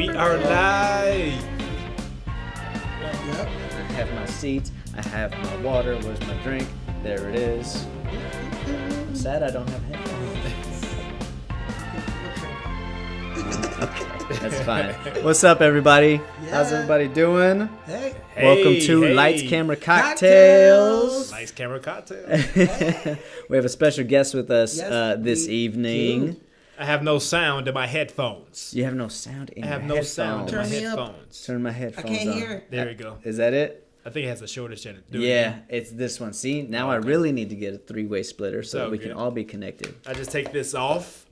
We are live. Yep. I have my seat. I have my water. Where's my drink? There it is. I'm sad I don't have headphones. Okay, that's fine. What's up, everybody? How's everybody doing? Hey. Welcome to Lights, Camera, Cocktails. Lights, camera, cocktail. We have a special guest with us Yes, this we evening. do. I have no sound in my headphones. You have no sound in I have your no headphones. sound in my Turn me up. headphones. Turn my I headphones can't on. hear. There we go. Is that it? I think it has the shortest channel. Do it Yeah, again. it's this one. See, now I really need to get a three-way splitter so So that we good. can all be connected. I just take this off.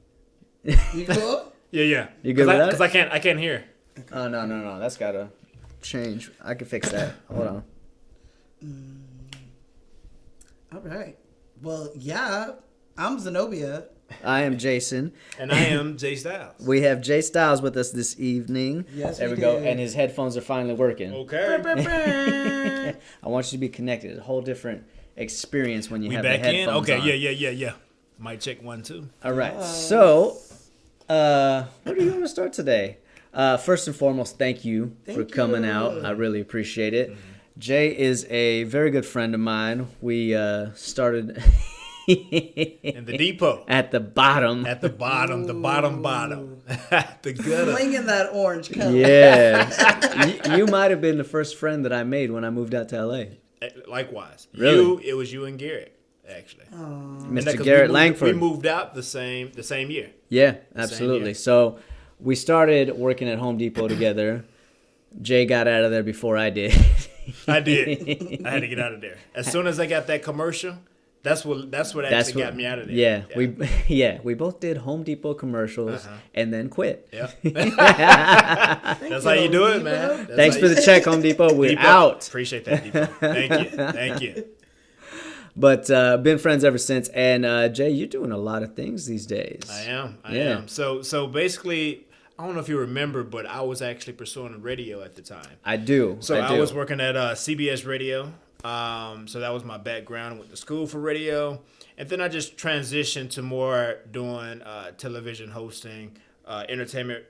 You cool? Yeah. You good with that? Because I can't hear. Oh, no. That's got to change. I can fix that. Hold on. All right. Well, yeah. I'm Zenobia. I am Jason. And I am Jay Styles. We have Jay Styles with us this evening. Yes, there we we go. do. And his headphones are finally working. Okay. I want you to be connected. A whole different experience when you We have back the in? headphones Okay, on. yeah. Mic check 1, 2. All right. So, where do you want to start today? First and foremost, thank you for Thank coming you. out. I really appreciate it. Jay is a very good friend of mine. We started In the depot. at the bottom. At the bottom. The bottom. The gutter. Flinging that orange color. Yeah. you might have been the first friend that I made when I moved out to LA. Likewise. Really? It was you and Garrett, actually. And that Mr. 'cause Garrett we Langford. moved out the same year. Yeah, absolutely. year. So we started working at Home Depot together. Jay got out of there before I did. I did. I had to get out of there. As soon as I got that commercial, that's what actually got me out of there. Yeah, we both did Home Depot commercials and then quit. Yeah. That's how you do it, man. That's Thanks how for you- the check, Home Depot. We're Depot. out. Appreciate that, Depot. Thank you. But been friends ever since. And Jay, you're doing a lot of things these days. I am. Yeah. So basically, I don't know if you remember, but I was actually pursuing radio at the time. I do. So I do. was working at CBS Radio. So that was my background. I went to school for radio. And then I just transitioned to more doing television hosting, entertainment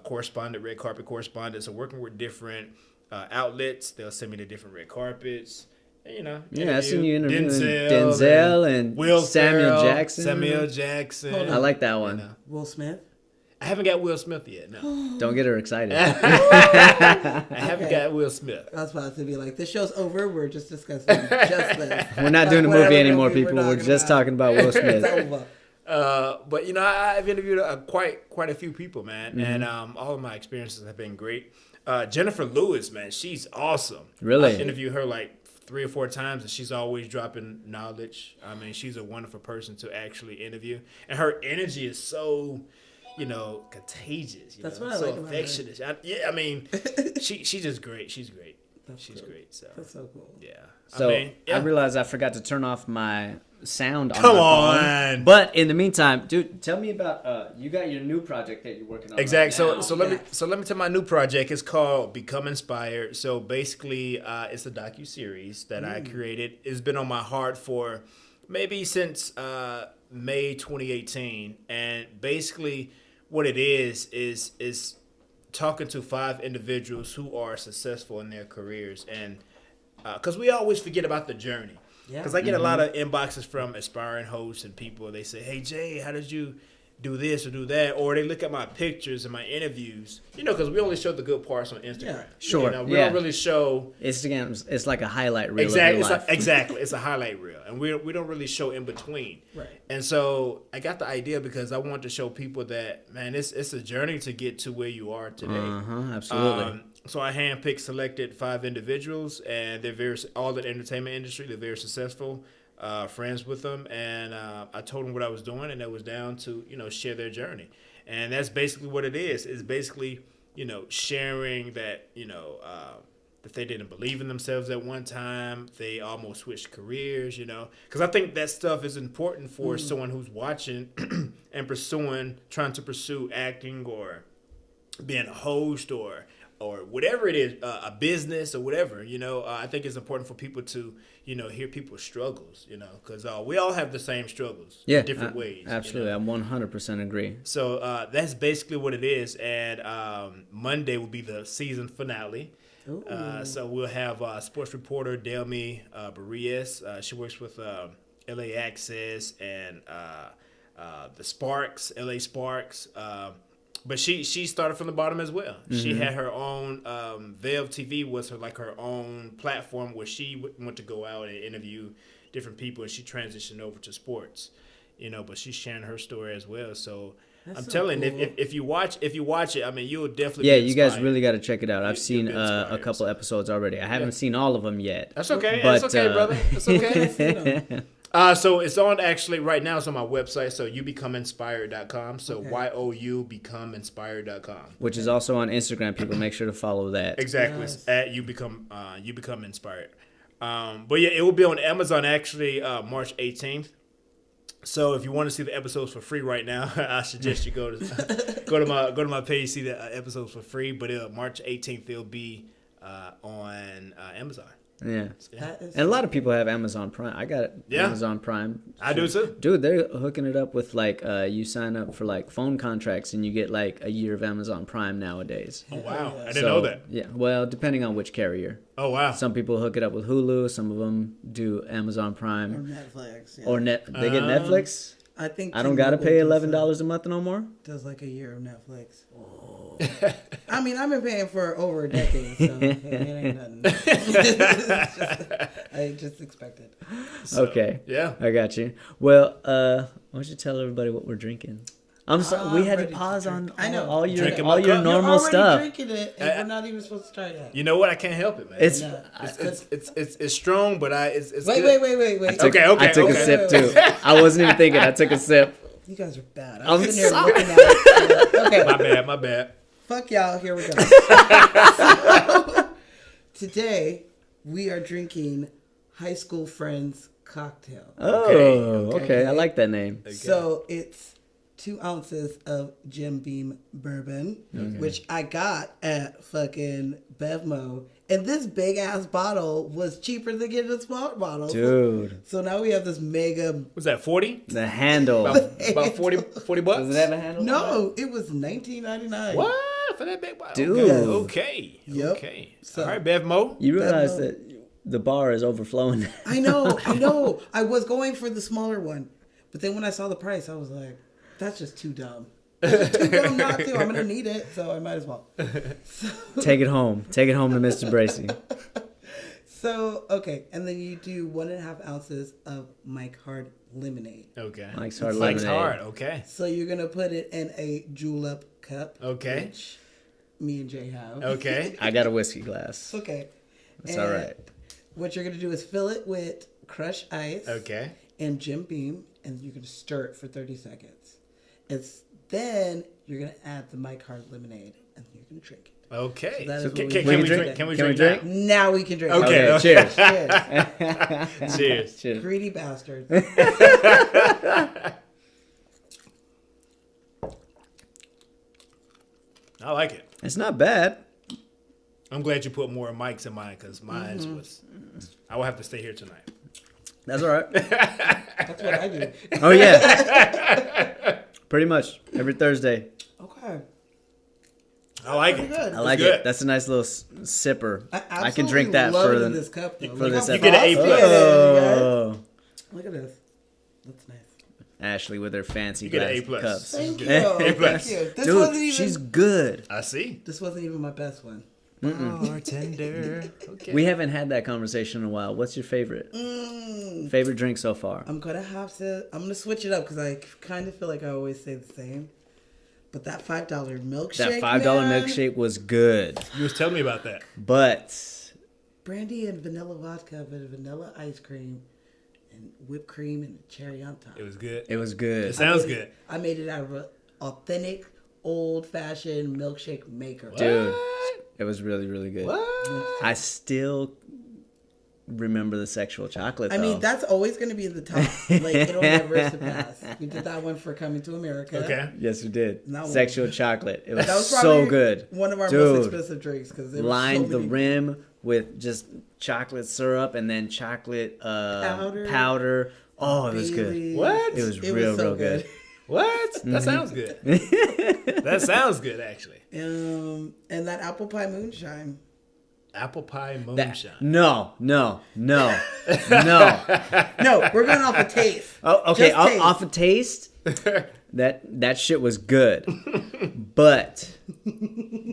correspondent, red carpet correspondent. So working with different outlets. They'll send me to different red carpets. And, you know, Yeah, I seen you interviewing Denzel Denzel and Will Samuel Ferrell, Jackson. Samuel Jackson. Hold on. I like that one. You know. Will Smith. I haven't got Will Smith yet. No, Don't get her excited. I haven't got Will Smith. I was about to be like, this show's over. We're just discussing just this. We're not doing a Whatever movie anymore, movie people. We're just talking about Will Smith. It's over. But you know, I've interviewed quite a few people, man, and all of my experiences have been great. Jennifer Lewis, man, she's awesome. Really? I've interviewed her like 3 or 4 times, and she's always dropping knowledge. I mean, she's a wonderful person to actually interview, and her energy is so, you know, contagious. That's know, what I so like about her. affectionate. I mean, she's just great. She's great. She's cool. So That's so cool. yeah. So yeah. I realized I forgot to turn off my sound on Come my phone. on. But in the meantime, dude, tell me about you got your new project that you're working on. Exactly. Right now. So let me tell my new project. It's called Become Inspired. So basically, it's a docu-series that I created. It's been on my heart for maybe since May 2018, and basically what it is talking to 5 individuals who are successful in their careers, and because we always forget about the journey. Yeah. Because I get a lot of inboxes from aspiring hosts and people. They say, "Hey Jay, how did you do this or do that?" Or they look at my pictures and my interviews. You know, because we only show the good parts on Instagram. Yeah. Sure, You know, we yeah. don't really show It's like a highlight reel exactly. of your life. Exactly. It's a highlight reel, and we don't really show in between. Right. And so I got the idea because I wanted to show people that, man, it's a journey to get to where you are today. Absolutely. So I handpicked, selected 5 individuals, and they're all in the entertainment industry. They're very successful. Friends with them, and I told them what I was doing, and it was down to, you know, share their journey. And that's basically what it is. It's basically, you know, sharing that, you know, that they didn't believe in themselves at one time. They almost switched careers, you know, because I think that stuff is important for someone who's watching and trying to pursue acting or being a host or or whatever it is, a business or whatever, I think it's important for people to, hear people's struggles, because we all have the same struggles in different ways. Absolutely. I 100% agree. So that's basically what it is. And Monday will be the season finale. So we'll have sports reporter Delmy Barrias. She works with LA Access and the Sparks, LA Sparks. But she started from the bottom as well. Mm-hmm. She had her own Vev TV was her own platform where she went to go out and interview different people, and she transitioned over to sports. But she's sharing her story as well. So I'm telling you, cool. if you watch it, I mean, you'll definitely be you guys really got to check it out. I've seen a couple episodes already. I haven't seen all of them yet. That's okay. That's okay, brother. That's okay. So it's on actually right now. It's on my website. So youbecomeinspired.com. So YOU becomeinspired.com. Which is also on Instagram. People make sure to follow that. Exactly. Yes. At you become inspired. But yeah, it will be on Amazon actually March 18th. So if you want to see the episodes for free right now, I suggest you go to my page, see the episodes for free. But March 18th they'll be on Amazon. Yeah. And a lot of people have Amazon Prime. I got Amazon Prime. I do too. Dude, they're hooking it up with you sign up for phone contracts and you get a year of Amazon Prime nowadays. Oh wow. I didn't know that. Yeah. Well, depending on which carrier. Oh wow. Some people hook it up with Hulu, some of them do Amazon Prime or Netflix. Yeah. Or they get Netflix? I think I don't got to pay $11 a month no more. Does a year of Netflix. Oh. I mean, I've been paying for over a decade, so it ain't nothing. I just expect it. So, okay. Yeah. I got you. Well, why don't you tell everybody what we're drinking? I'm sorry, we had to pause on all your normal stuff. Drinking it, and we're not even supposed to try that. You know what? I can't help it, man. It's strong, but it's wait. Okay. I took a sip too. I wasn't even thinking. I took a sip. You guys are bad. I'm sitting here looking at it. Okay. My bad. Fuck y'all. Here we go. So, today we are drinking High School Friends cocktail. Oh, okay. I like that name. Okay. So it's 2 ounces of Jim Beam bourbon, which I got at fucking Bevmo. And this big ass bottle was cheaper than getting a small bottle. Dude. So now we have this mega. Was that 40? The handle. About 40 bucks? Does it have a handle? No, it was $19.99. What? For that big bottle? Dude. Okay. Yep. Okay. So, all right, Bevmo. You realize that the bar is overflowing. I know. I was going for the smaller one. But then when I saw the price, I was like, that's just too dumb. Too dumb not to. I'm going to need it, so I might as well. Take it home. Take it home to Mr. Bracy. So, okay. And then you do 1.5 ounces of Mike Hard lemonade. Okay. Mike's Hard lemonade. Mike's Hard, okay. So you're going to put it in a julep cup. Okay. Which me and Jay have. Okay. I got a whiskey glass. Okay. That's all right. What you're going to do is fill it with crushed ice. Okay. And Jim Beam. And you're going to stir it for 30 seconds. Then you're going to add the Mike Hard lemonade, and you're going to drink it. Okay. So can we drink? Can we drink? Now we can drink. Okay. Cheers. Cheers. Cheers. Greedy bastards. I like it. It's not bad. I'm glad you put more mics in mine because mine was. I will have to stay here tonight. That's all right. That's what I do. Oh, yeah. Pretty much every Thursday. Okay. I like it. Good. I like it. That's a nice little sipper. I can drink that for this cup, though. for this you get an A+. Oh. Look at this. That's nice. Ashley with her fancy you get glass A+. cups. Thank you. A+. Thank you. This Dude, wasn't even, she's good. I see. This wasn't even my best one. Bartender. Okay. We haven't had that conversation in a while. What's your favorite? Favorite drink so far? I'm gonna switch it up because I kind of feel like I always say the same. But that $5 milkshake. That $5 milkshake was good. You was telling me about that. But brandy and vanilla vodka, but vanilla ice cream, and whipped cream and cherry on top. It was good. it was good. It sounds good. I made it out of an authentic, old-fashioned milkshake maker. Dude, it was really, really good. What? I still remember the sexual chocolate. I mean, that's always going to be the top. Like, it'll never surpass. We did that one for Coming to America. Okay. Yes, we did. Sexual chocolate. It was, that was so good. One of our most expensive drinks because it lined the rim with just chocolate syrup and then chocolate powder. Oh, it was good. What? It was real good. What? That sounds good. That sounds good, actually. And that apple pie moonshine. Apple pie moonshine. No. No, we're going off of taste. Oh, okay, off of taste. That shit was good, but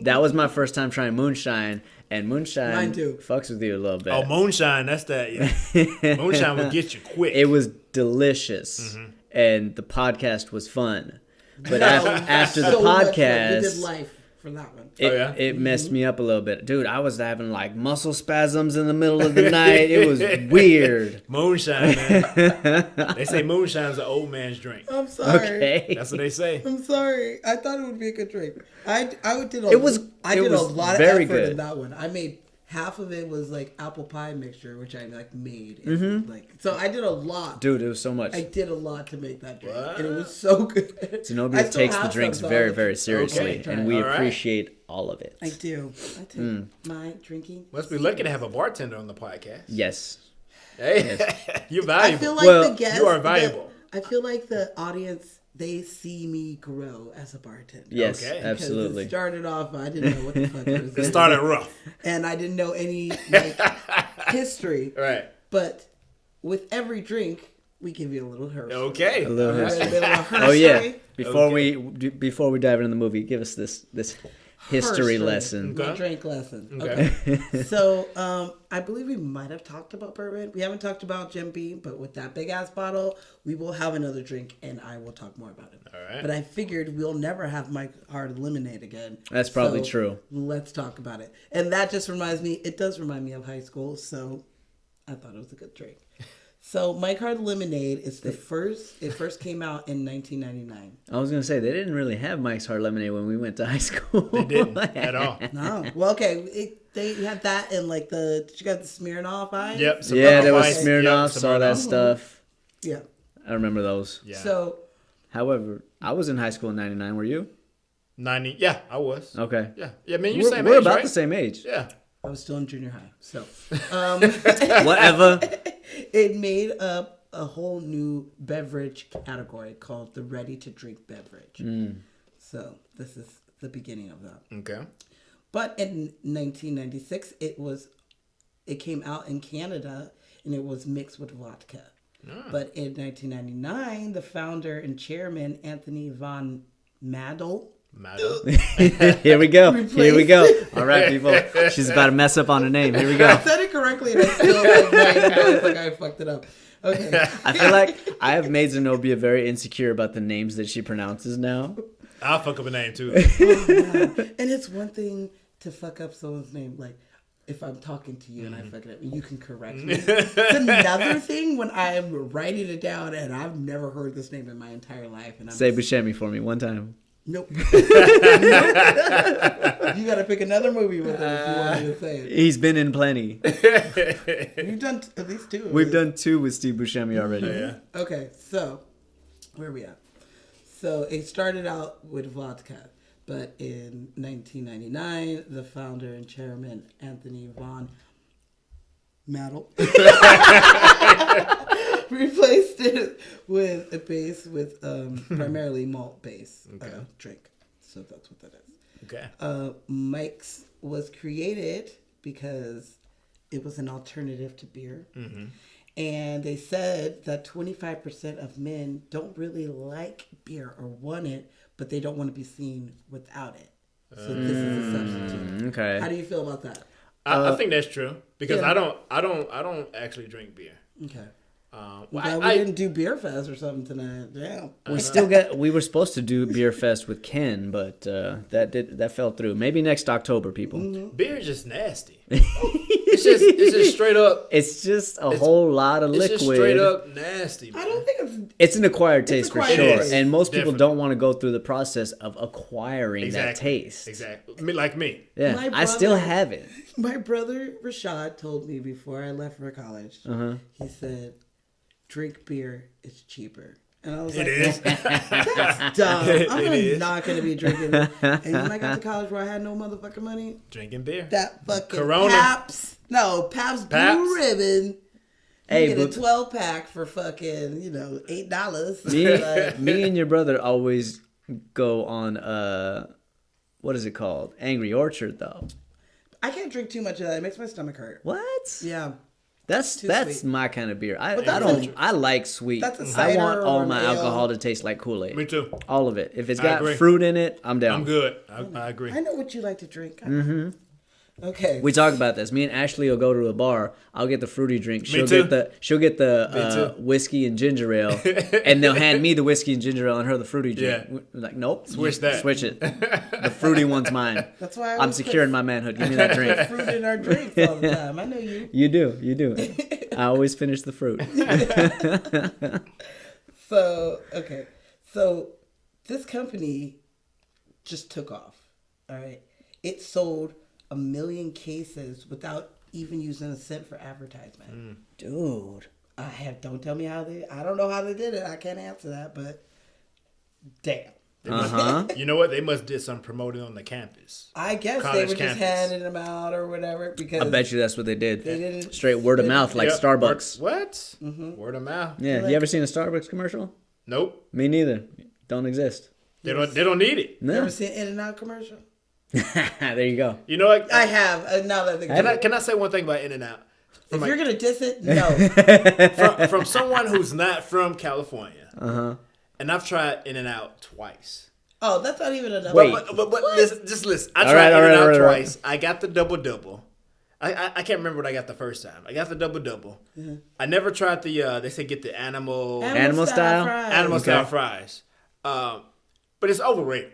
that was my first time trying moonshine, and moonshine Mine too. Fucks with you a little bit. Oh, moonshine, that's that. Yeah. Moonshine will get you quick. It was delicious, and the podcast was fun. But after the podcast, we did life for that one. It messed me up a little bit. Dude, I was having like muscle spasms in the middle of the night. It was weird. Moonshine, man. They say moonshine's an old man's drink. I'm sorry. Okay. That's what they say. I'm sorry. I thought it would be a good drink. I did a lot of effort good. in that one. I made half of it was like apple pie mixture, which I like made. So I did a lot. Dude, it was so much. I did a lot to make that drink, and it was so good. Zenobia takes the drinks very, very seriously, and we appreciate all of it. I do. My drinking. Must be lucky to have a bartender on the podcast. Yes. Hey, you're valuable. I feel like the guests, you are valuable. I feel like the audience, they see me grow as a bartender. Yes, absolutely. It started off, I didn't know what the fuck it was. It started rough. And I didn't know any like history. Right. But with every drink, we give you a little herstory. Okay. A little herstory. Oh yeah. Before we dive into the movie, give us this history lesson. My drink lesson. Okay. So I believe we might have talked about bourbon. We haven't talked about Jim Beam, but with that big ass bottle, we will have another drink, and I will talk more about it. All right. But I figured we'll never have Mike Hard Lemonade again. That's probably true. Let's talk about it. And that just reminds me. It does remind me of high school, so I thought it was a good drink. So Mike Hard Lemonade is it first came out in 1999. I was going to say, they didn't really have Mike's Hard Lemonade when we went to high school. They didn't at all. No. Well, okay. They had that and like did you got the Smirnoff Ice? Yep. There was Smirnoff, all that stuff. Yeah. I remember those. Yeah. So. However, I was in high school in 99. Were you? 90. Yeah, I was. Okay. Yeah. I mean, we're about the same age. Yeah. I was still in junior high. So. Whatever. It made up a whole new beverage category called the ready-to-drink beverage. So this is the beginning of that. Okay. But in 1996, it came out in Canada and it was mixed with vodka. But in 1999, the founder and chairman Anthony Van Madel. Here we go. All right, people. She's about to mess up on her name. Here we go. I said it correctly and I still like I fucked it up. Okay. I feel like I have made Zenobia very insecure about the names that she pronounces now. I'll fuck up a name too. And it's one thing to fuck up someone's name, like if I'm talking to you and I fuck it up, you can correct me. It's another thing when I'm writing it down and I've never heard this name in my entire life. And Say Buscemi for me one time. Nope. You gotta pick another movie with him if you want me to say it. He's been in plenty. We've done at least two. We've done two with Steve Buscemi already. Yeah. Okay, so where are we at? So it started out with vodka, but in 1999, the founder and chairman Anthony Van Madel replaced it with a base with primarily malt base drink. So that's what that is. Okay. Mike's was created because it was an alternative to beer. And they said that 25% of men don't really like beer or want it, but they don't want to be seen without it. So this is a substitute. Okay. How do you feel about that? I think that's true because I don't actually drink beer. Okay. Glad we didn't do Beer Fest or something tonight. Damn. We were supposed to do Beer Fest with Ken, but that fell through. Maybe next October, people. Beer is just nasty. It's just straight up. It's just a whole lot of liquid. It's just straight up nasty, man. I don't think It's an acquired taste for acquired sure, taste. and most people Definitely. don't want to go through the process of acquiring that taste. Exactly. Like me. Yeah, My I still brother- have it. My brother Rashad told me before I left for college. He said, "Drink beer; it's cheaper." And I was It like, is. "That's dumb. It I'm is. not gonna be drinking." It. And when I got to college where I had no motherfucking money, Drinking beer. that fucking Corona. Pabst Pabst. Blue Ribbon. Hey, You get a but 12 pack for fucking $8. me and your brother always go on what is it called? Angry Orchard, though. I can't drink too much of that. It makes my stomach hurt. What? Yeah. That's Too that's sweet. my kind of beer. I that's don't. a- I like sweet. that's a I cider want all or my an ale. alcohol to taste like Kool-Aid. Me too. All of it. If it's I got agree. fruit in it, I'm down. I'm good. I agree. I know what you like to drink. Okay. We talk about this. Me and Ashley will go to a bar. I'll get the fruity drink. She'll too. get the too. whiskey and ginger ale, and they'll hand me the whiskey and ginger ale and her the fruity drink. Yeah. We're like, nope, Switch that. Switch it. The fruity one's mine. That's why I I'm always securing my manhood. Give me that put drink. fruit in our drinks all the time. I know you. You do. I always finish the fruit. So, okay. So, this company just took off. All right. It sold 1 million cases without even using a cent for advertisement. Dude. Don't tell me how I don't know how they did it. I can't answer that, but damn. You know what? They must did some promoting on the campus. I guess they College were just campus. handing them out or whatever because I bet you that's what they did. They didn't- Straight word of mouth, like Yep. Starbucks. What? Word of mouth. Yeah, Like- you ever seen a Starbucks commercial? Nope. Me neither. Don't exist. They don't need it. You No. ever seen In-N-Out commercial? There you go. You know what? I have. Now that I think about it. Can I say one thing about In-N-Out? If you're gonna diss it, no. From someone who's not from California, and I've tried In-N-Out twice. Oh, that's not even enough. Wait. But listen, just listen. I All tried right, In-N-Out all right. twice. I got the double. I can't remember what I got the first time. I got the double. I never tried the. They say get the animal Animal style? style fries. But it's overrated.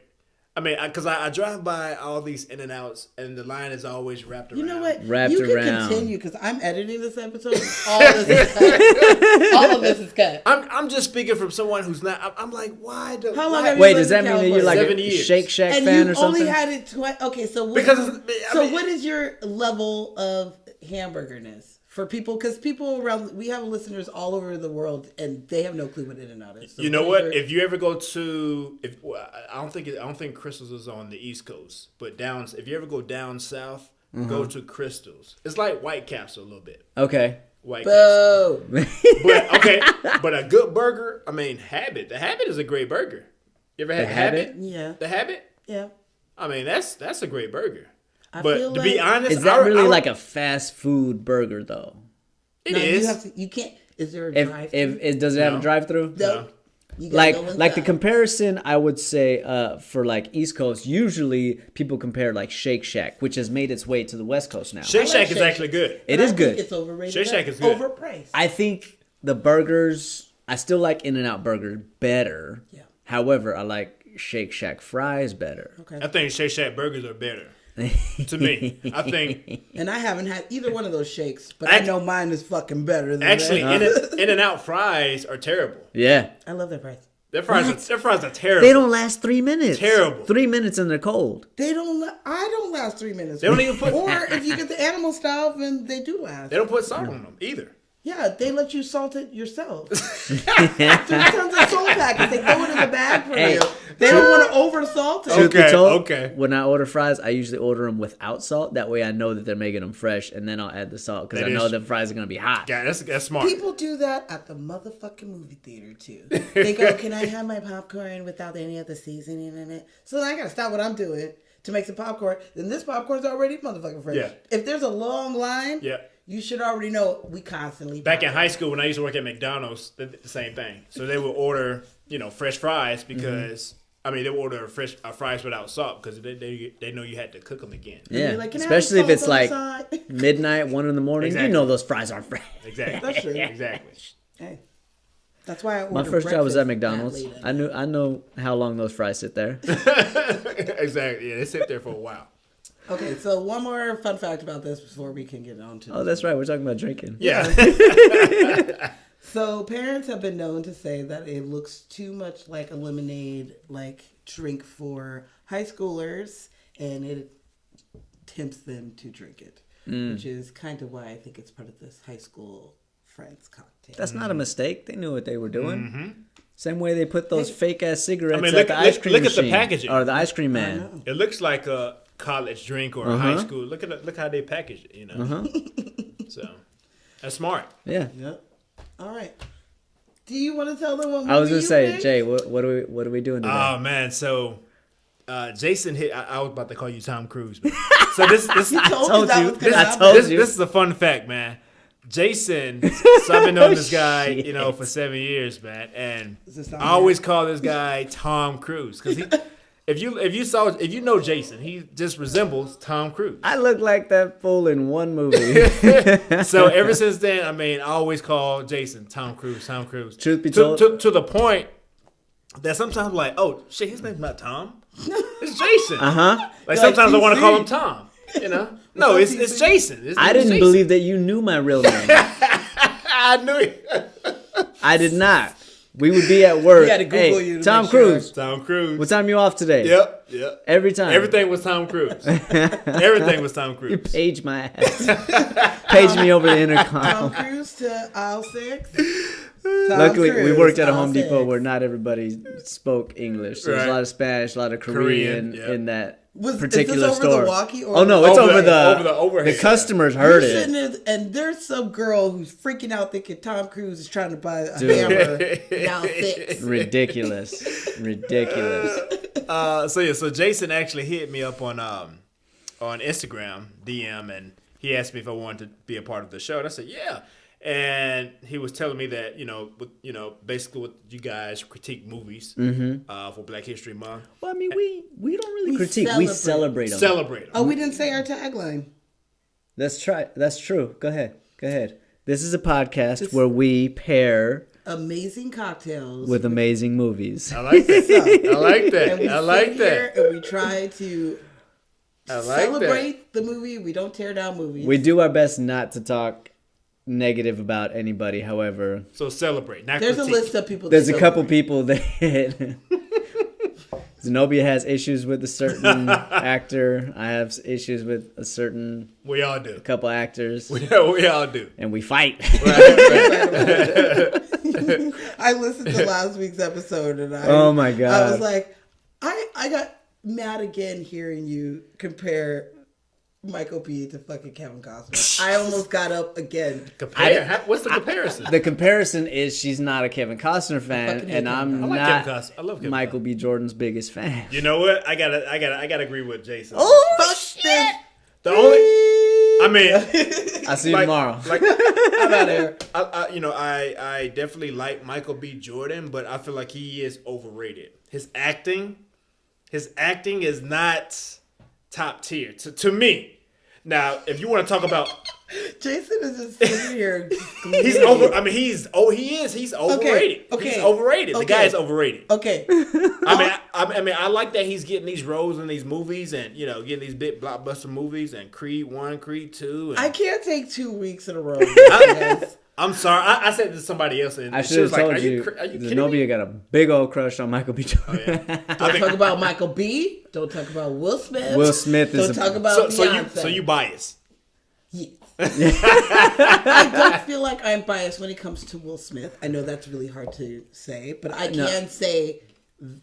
I mean, because I drive by all these In-N-Outs, and the line is always wrapped around. You know what? Wrapped you can around. continue because I'm editing this episode. All this is cut. All of this is cut. I'm just speaking from someone who's not. I'm like, why? How long why- have you Wait, lived does that in mean that you're like California? a 7 years. Shake Shack And fan or you've something? only had it twice. Okay, so Because what is your level of hamburgerness for people? Because people around, we have listeners all over the world, and they have no clue what In-N-Out is. So You know is what? your- If you ever go to, I don't think Crystals is on the East Coast, but if you ever go down south, go to Crystals. It's like White Caps a little bit. Okay. White Caps. Boo. But okay, but a good burger. I mean, Habit. The Habit is a great burger. You ever had The Habit? Habit? Yeah. The Habit. Yeah. I mean, that's a great burger. I But feel to be like- honest, Is that really I- like a fast food burger though? It No, is. You have to. You can't. Is there a If drive? does it have a No. drive through? no. You gotta Like go the inside. comparison, I would say for like East Coast, usually people compare like Shake Shack, which has made its way to the West Coast now. Shake I like Shack is Shake actually good. It But is I good. think it's overrated. Shake Shack is good. Overpriced. I think the burgers, I still like In-N-Out burger better. Yeah. However, I like Shake Shack fries better. Okay. I think Shake Shack burgers are better. To me, I think And I haven't had either one of those shakes, but Act- I know mine is fucking better than actually that. In-N-Out fries are terrible. Yeah. I love their price. Their fries are terrible. They don't last 3 minutes. Terrible. 3 minutes and they're cold. They don't. I don't last 3 minutes. They don't even put- Or if you get the animal style, then they do last. They don't put salt on them either. Yeah, they let you salt it yourself. There's tons of salt packets. They throw it in the bag for Hey, you. They don't want to over salt it. Truth be Okay, told, okay. when I order fries, I usually order them without salt. That way I know that they're making them fresh, and then I'll add the salt because I That know is- the fries are going to be hot. Yeah, that's smart. People do that at the motherfucking movie theater too. They go, "Can I have my popcorn without any of the seasoning in it?" So then I gotta stop what I'm doing to make some popcorn. Then this popcorn's already motherfucking fresh. Yeah. If there's a long line, Yeah. you should already know we constantly Back in pop. high school, when I used to work at McDonald's, they did the same thing. So they would order, fresh fries because I mean they would order fresh fries without salt because they know you had to cook them again. Yeah, You're like, "Can I have especially if salt it's on the like side?" midnight, 1 in the morning. Exactly. You know those fries aren't fresh. Exactly. That's true. Exactly. Hey, that's why I ordered My first job was at breakfast McDonald's. that late at I know how long those fries sit there. Exactly. Yeah, they sit there for a while. Okay, so one more fun fact about this before we can get on to. Oh, that's right. We're talking about drinking. Yeah. So parents have been known to say that it looks too much like a lemonade like drink for high schoolers, and it tempts them to drink it, which is kind of why I think it's part of this high school friends cocktail. That's not a mistake. They knew what they were doing. Same way they put those fake ass cigarettes I mean, at look- the ice look- cream look at the machine. packaging. Or the ice cream man. It looks like a college drink or a high school. Look how they package it, you know. So that's smart. Yeah. Yep. All right. Do you want to tell them what I was movie gonna say, you picked? Jay, what are we doing today? Oh man, so Jason hit. I was about to call you Tom Cruise, man. So this You told told me that you. was gonna I happen. told this, you. this is a fun fact, man. Jason, so I've been knowing this guy, you know, for 7 years, man, and Is this I on always call this guy Tom Cruise because he. If you know Jason, he just resembles Tom Cruise. I look like that fool in one movie. So ever since then, I mean, I always call Jason Tom Cruise. Tom Cruise. Truth be told- to the point that sometimes I'm like, oh shit, his name's not Tom. It's Jason. Huh? Like Like sometimes I want to PC. call him Tom. You know? No, it's Jason. His I name is didn't Jason. believe that you knew my real name. I knew it. I did not. We would be at work. You had to Google Hey, you to Tom make sure. Cruise. Tom Cruise. What time you off today? Yep. Every time. Everything was Tom Cruise. Everything was Tom You Cruise. page my ass. Page me over the Tom intercom. Cruise to aisle 6. Luckily, we worked at a Home aisle Depot 6. where not everybody spoke English. There's Right. a lot of Spanish, a lot of Korean, Korean, yep. in that Is particular this over store. the walkie or Oh no, it's over the overhead. The customers You're heard sitting it. there, and there's some girl who's freaking out thinking Tom Cruise is trying to buy a Dude. hammer now 6. Ridiculous. So Jason actually hit me up on Instagram DM, and he asked me if I wanted to be a part of the show, and I said yeah. And he was telling me that basically what you guys critique movies for Black History Month, Well, I mean, we don't really We critique. We celebrate. celebrate them. celebrate 'em. Oh, we didn't say our tagline. That's true. Go ahead. This is a podcast where we pair Amazing cocktails. with amazing movies. I like that. I like and that. we I like sit here that. and we try to I like that. celebrate the movie. We don't tear down movies. We do our best not to talk negative about anybody. However, So celebrate. Not There's a critique. list of people. there's that a couple celebrate. people that Zenobia has issues with a certain actor. I have issues with a certain We all do. couple actors, We all do. and we fight. I listened to last week's episode and Oh my God. I was like, I got mad again hearing you compare Michael B to fucking Kevin Costner. I almost got up again. What's the comparison? The comparison is she's not a Kevin Costner fan, fucking hate and I'm Kevin I like not Kevin Costner. I love Kevin Michael B. Jordan's biggest fan. You know what? I gotta agree with Jason. Oh shit! The only, I mean, I'll see you tomorrow. Like, I'm out of here. I definitely like Michael B. Jordan, but I feel like he is overrated. His acting is not top tier to me. Now, if you want to talk about, Jason is just sitting here. he's over. I mean, he is. He's overrated. Okay. He's overrated. The Okay. guy is overrated. Okay. I mean, I like that he's getting these roles in these movies, and getting these big blockbuster movies, and Creed 1, Creed 2. And I can't take 2 weeks in a row. guys. I'm sorry. I said this to somebody else, and I she should was have like, told you, Are you kidding Zenobia me? got a big old crush on Michael B. Jordan. Don't talk about Michael B. Don't talk about Will Smith. Will Smith is Don't a- talk about Beyonce. So you bias. Yes. I don't feel like I'm biased when it comes to Will Smith. I know that's really hard to say, but I No. can say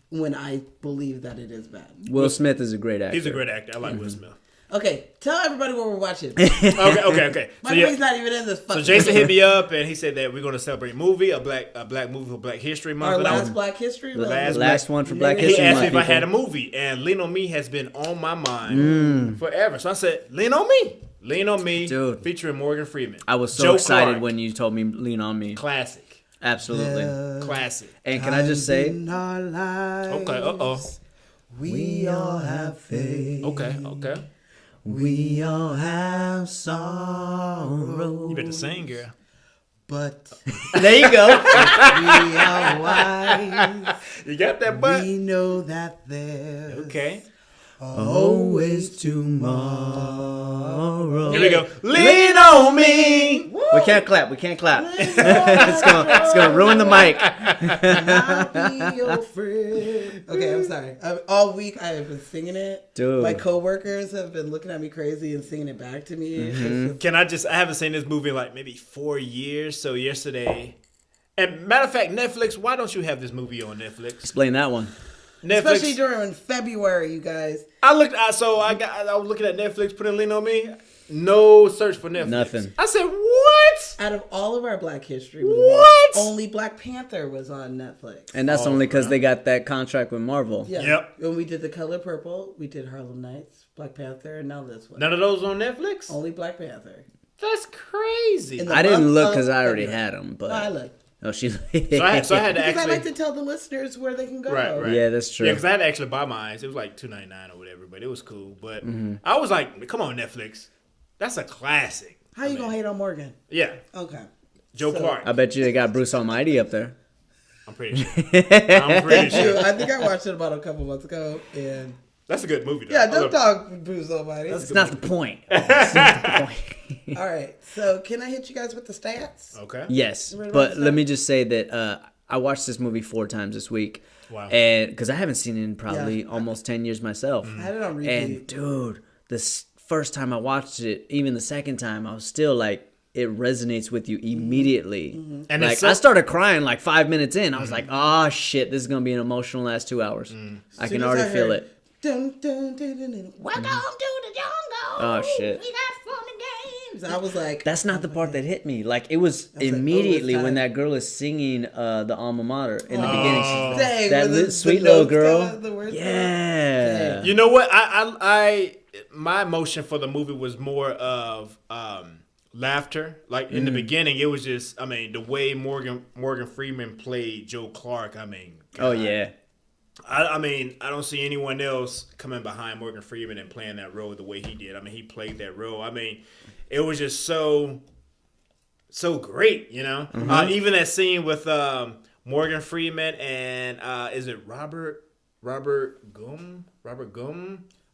when I believe that it is bad. Will Smith is a great actor. He's a great actor. I like Mm-hmm. Will Smith. Okay, tell everybody what we're watching. Okay. My So movie's not even in this fucking So Jason thing. hit me up and he said that we're going to celebrate a movie, a black movie for Black History Month. Our And I last was- Black History Month. Last one for Black he History asked Month. me if I people. had a movie, and Lean on Me has been on my mind forever. So I said, Lean on Me. Lean on Me, Dude. featuring Morgan Freeman. I was so Joe excited Clark. when you told me Lean on Me. Classic. Absolutely. Classic. And can I just say, In our lives, Okay, we all have faith. Okay. We all have sorrow. You better sing, girl. But There you go. we are wise. You got that butt? We know that there's Okay. always tomorrow. Here we go. Lean on me. We can't clap. We can't clap. it's gonna ruin the mic. I'll be your friend. Okay, I'm sorry. All week I have been singing it. Dude. My coworkers have been looking at me crazy and singing it back to me. It's just- Can I haven't seen this movie in like maybe 4 years. So yesterday, and matter of fact, Netflix, why don't you have this movie on Netflix? Explain that one. Netflix. Especially during February, you guys. I was looking at Netflix, put a Lean on Me. No search for Netflix. Nothing. I said, what? Out of all of our Black History movies, What? only Black Panther was on Netflix. And that's only because they got that contract with Marvel. Yeah. Yep. When we did The Color Purple, we did Harlem Nights, Black Panther, and now this one. None of those on Netflix? Only Black Panther. That's crazy. In the I didn't month look of because I already February. had them. But No, I looked. oh, she. So I had to Because I actually. like to tell the listeners where they can go. Right. Yeah, that's true. Yeah, because I had to actually buy mine. It was like $2.99 or whatever, but it was cool. But I was like, come on, Netflix. That's a classic. How you gonna hate on Morgan? Yeah. Okay. Joe So- Clark. I bet you they got Bruce Almighty up there. I'm pretty sure. I'm pretty Dude, sure. I think I watched it about a couple months ago, and That's a good movie, though. yeah, I don't love- talk Bruce Almighty. It's not the point. It's not the point. All right, so can I hit you guys with the stats? Okay. Yes, Ready but about let that? me just say that I watched this movie 4 times this week. Wow. And because I haven't seen it in probably Yeah. almost 10 years myself. I had it on repeat. And dude, this first time I watched it, even the second time, I was still like, it resonates with you immediately. And Like it's so- I started crying like 5 minutes in. I was like, oh shit, this is gonna be an emotional last 2 hours. I Soon can as already I feel heard, it. Dun, dun, dun, dun, dun, welcome to the jungle. Oh, shit. We got fun and games. I was like, That's not the part that hit me. Like it was like, oh, immediately it's when time. that girl is singing the alma mater in the beginning. She's dang, that with the- sweet the little notes girl. coming, the words Yeah. You know what? I my emotion for the movie was more of laughter. Like in the beginning, it was just, I mean, the way Morgan Freeman played Joe Clark. I mean, Oh God. yeah. I mean, I don't see anyone else coming behind Morgan Freeman and playing that role the way he did. I mean, he played that role. I mean, it was just so great, you know. Even that scene with Morgan Freeman and is it Robert Gum?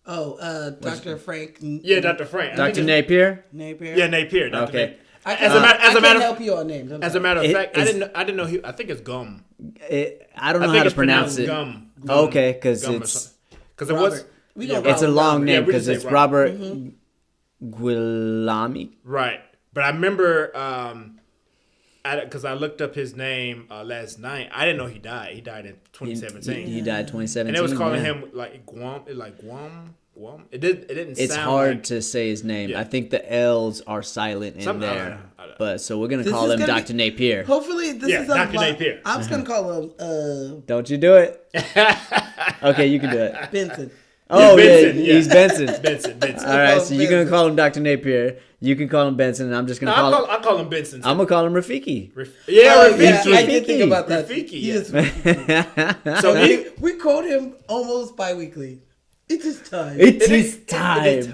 Oh, Dr. Frank. Yeah, Dr. Frank. I Dr. think Napier. Napier. Yeah, Napier. Dr. Okay. Napier. I As can't, a matter- I as a can't matter- help you on names. I'm As a sorry. matter of It fact, I is- didn't know he. I think it's Gum. I don't know I how think to it's pronounce it. Gum. Okay, because Gum or it's something. Because it was. Robert. We gonna it's a call him long Robert. Yeah, name we because just say it's Robert Mm-hmm. Guilami. Right. But I remember, because I looked up his name last night. I didn't know he died. He died in 2017. He died 2017. And they was calling yeah. him like Guam. It didn't It's sound hard like, to say his name. Yeah. I think the L's are silent in Something- I there. don't know. I don't know. But so we're gonna This call is him gonna Dr. be- Napier. Hopefully, this Yeah, is a Dr. lot- Napier. I was gonna call him Don't you do it? Okay, you can do it. Benson. Oh yeah, Benson, yeah. he's Benson. Benson. All right, Oh, so you're gonna Benson. call him Dr. Napier. You can call him Benson, and I'm just No, gonna call him. I call him Benson. I'm gonna call him Rafiki. Yeah, Oh, Rafiki. yeah, I Rafiki. did think about that. Rafiki, He yeah. is- So we quote him almost bi-weekly. It is time. It is time.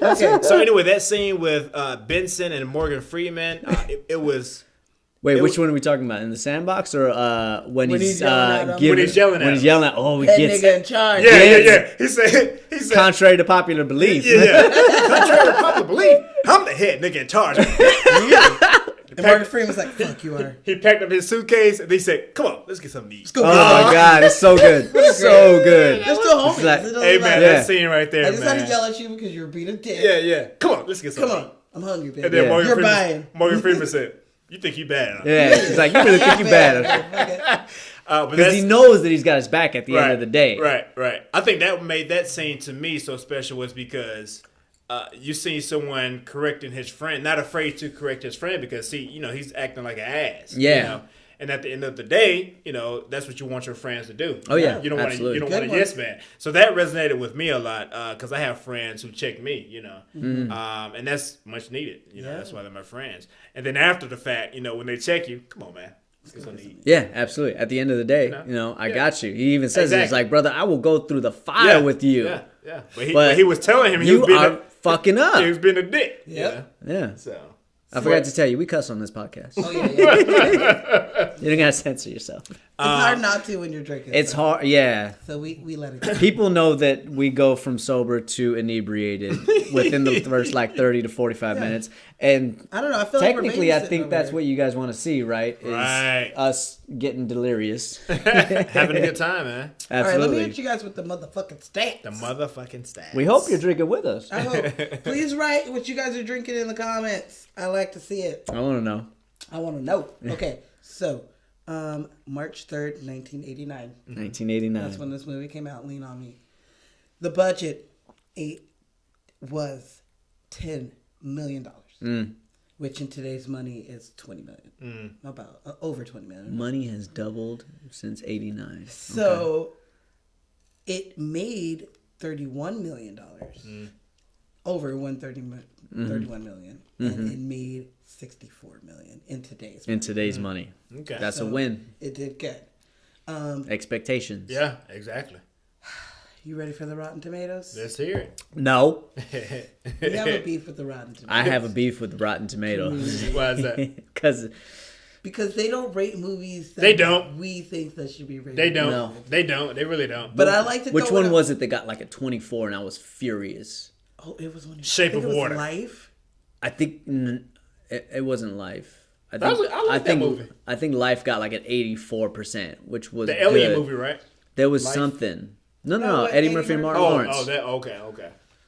Okay. So anyway, that scene with Benson and Morgan Freeman, it was. Wait, It which was- one are we talking about? In the sandbox or when When he's he's yelling at him? giving, When he's yelling at when he's him. yelling at oh he Head gets nigga in charge. Yeah, Yes. yeah. He said. contrary to popular belief. Yeah. Contrary to popular belief, I'm the head nigga in charge. And Morgan Freeman's like, "Fuck you are." He packed up his suitcase and he said, "Come on, let's get something to eat." Go Oh my god, it's so good, so good. They're still homies. It's like- It doesn't Hey man, matter. Yeah. that scene right there, I just had to man. yell at you because you were being a dick. Yeah. Come on, let's get Come something. on, I'm hungry, baby. And then Yeah. Morgan You're Freeman, buying. Morgan Freeman said, "You think you bad?" Huh? Yeah, it's like you really think you bad Okay. But because he knows that he's got his back at the end of the day. Right. I think that made that scene to me so special was because you see someone correcting his friend, not afraid to correct his friend because he's acting like an ass. Yeah. You know? And at the end of the day, that's what you want your friends to do. Oh, yeah, You don't want absolutely. you don't want a Good one. yes man. So that resonated with me a lot because I have friends who check me. Mm-hmm. And that's much needed. Yeah. That's why they're my friends. And then after the fact, when they check you, come on, man, let's get something to eat. Yeah, absolutely. At the end of the day, I Yeah. got you. He even says it. He's Exactly. like, brother, I will go through the fire with you. Yeah. But But he was telling him he You was being are fucking up. he was being a dick. Yep. Yeah. So I forgot to tell you, we cuss on this podcast. Oh yeah. You don't gotta censor yourself. It's hard not to when you're drinking. It's hard, yeah. So we let it go. People know that we go from sober to inebriated within the first like 30 to 45 minutes. And I don't know. I feel like technically, we're I think babysitting that's over what you guys want to see, right? Is Right. us getting delirious. Having a good time, man. here. All right, let me Absolutely. hit you guys with the motherfucking stats. The motherfucking stats. We hope you're drinking with us. I hope. Please write what you guys are drinking in the comments. I like to see it. I want to know. I want to know. Okay, so March 3rd, 1989. 1989. That's when this movie came out. Lean on Me. The budget was $10 million, which in today's money is $20 million. About over $20 million. Money has doubled since 89. So it made $31 million. Over 31 million, and it made 64 million in today's money. In today's money. Okay. That's So a win. It did good. Expectations. Yeah, exactly. You ready for the Rotten Tomatoes? Let's hear it. No. We have a beef with the Rotten Tomatoes. I have a beef with Rotten Tomatoes. Why is that? Because they don't rate movies that They don't. we think that should be rated. They don't. No. They don't. They really don't. But I like to which go one with was it that got like a 24 and I was furious? Oh, it was one. Shape I think of it was Water. Life. I think it wasn't Life. I like that movie. I think Life got like an 84%, which was The Alien good. movie, right? There was Life? something. No, No, what, Eddie Eddie Murphy and Murphy? Martin Oh, Lawrence. okay.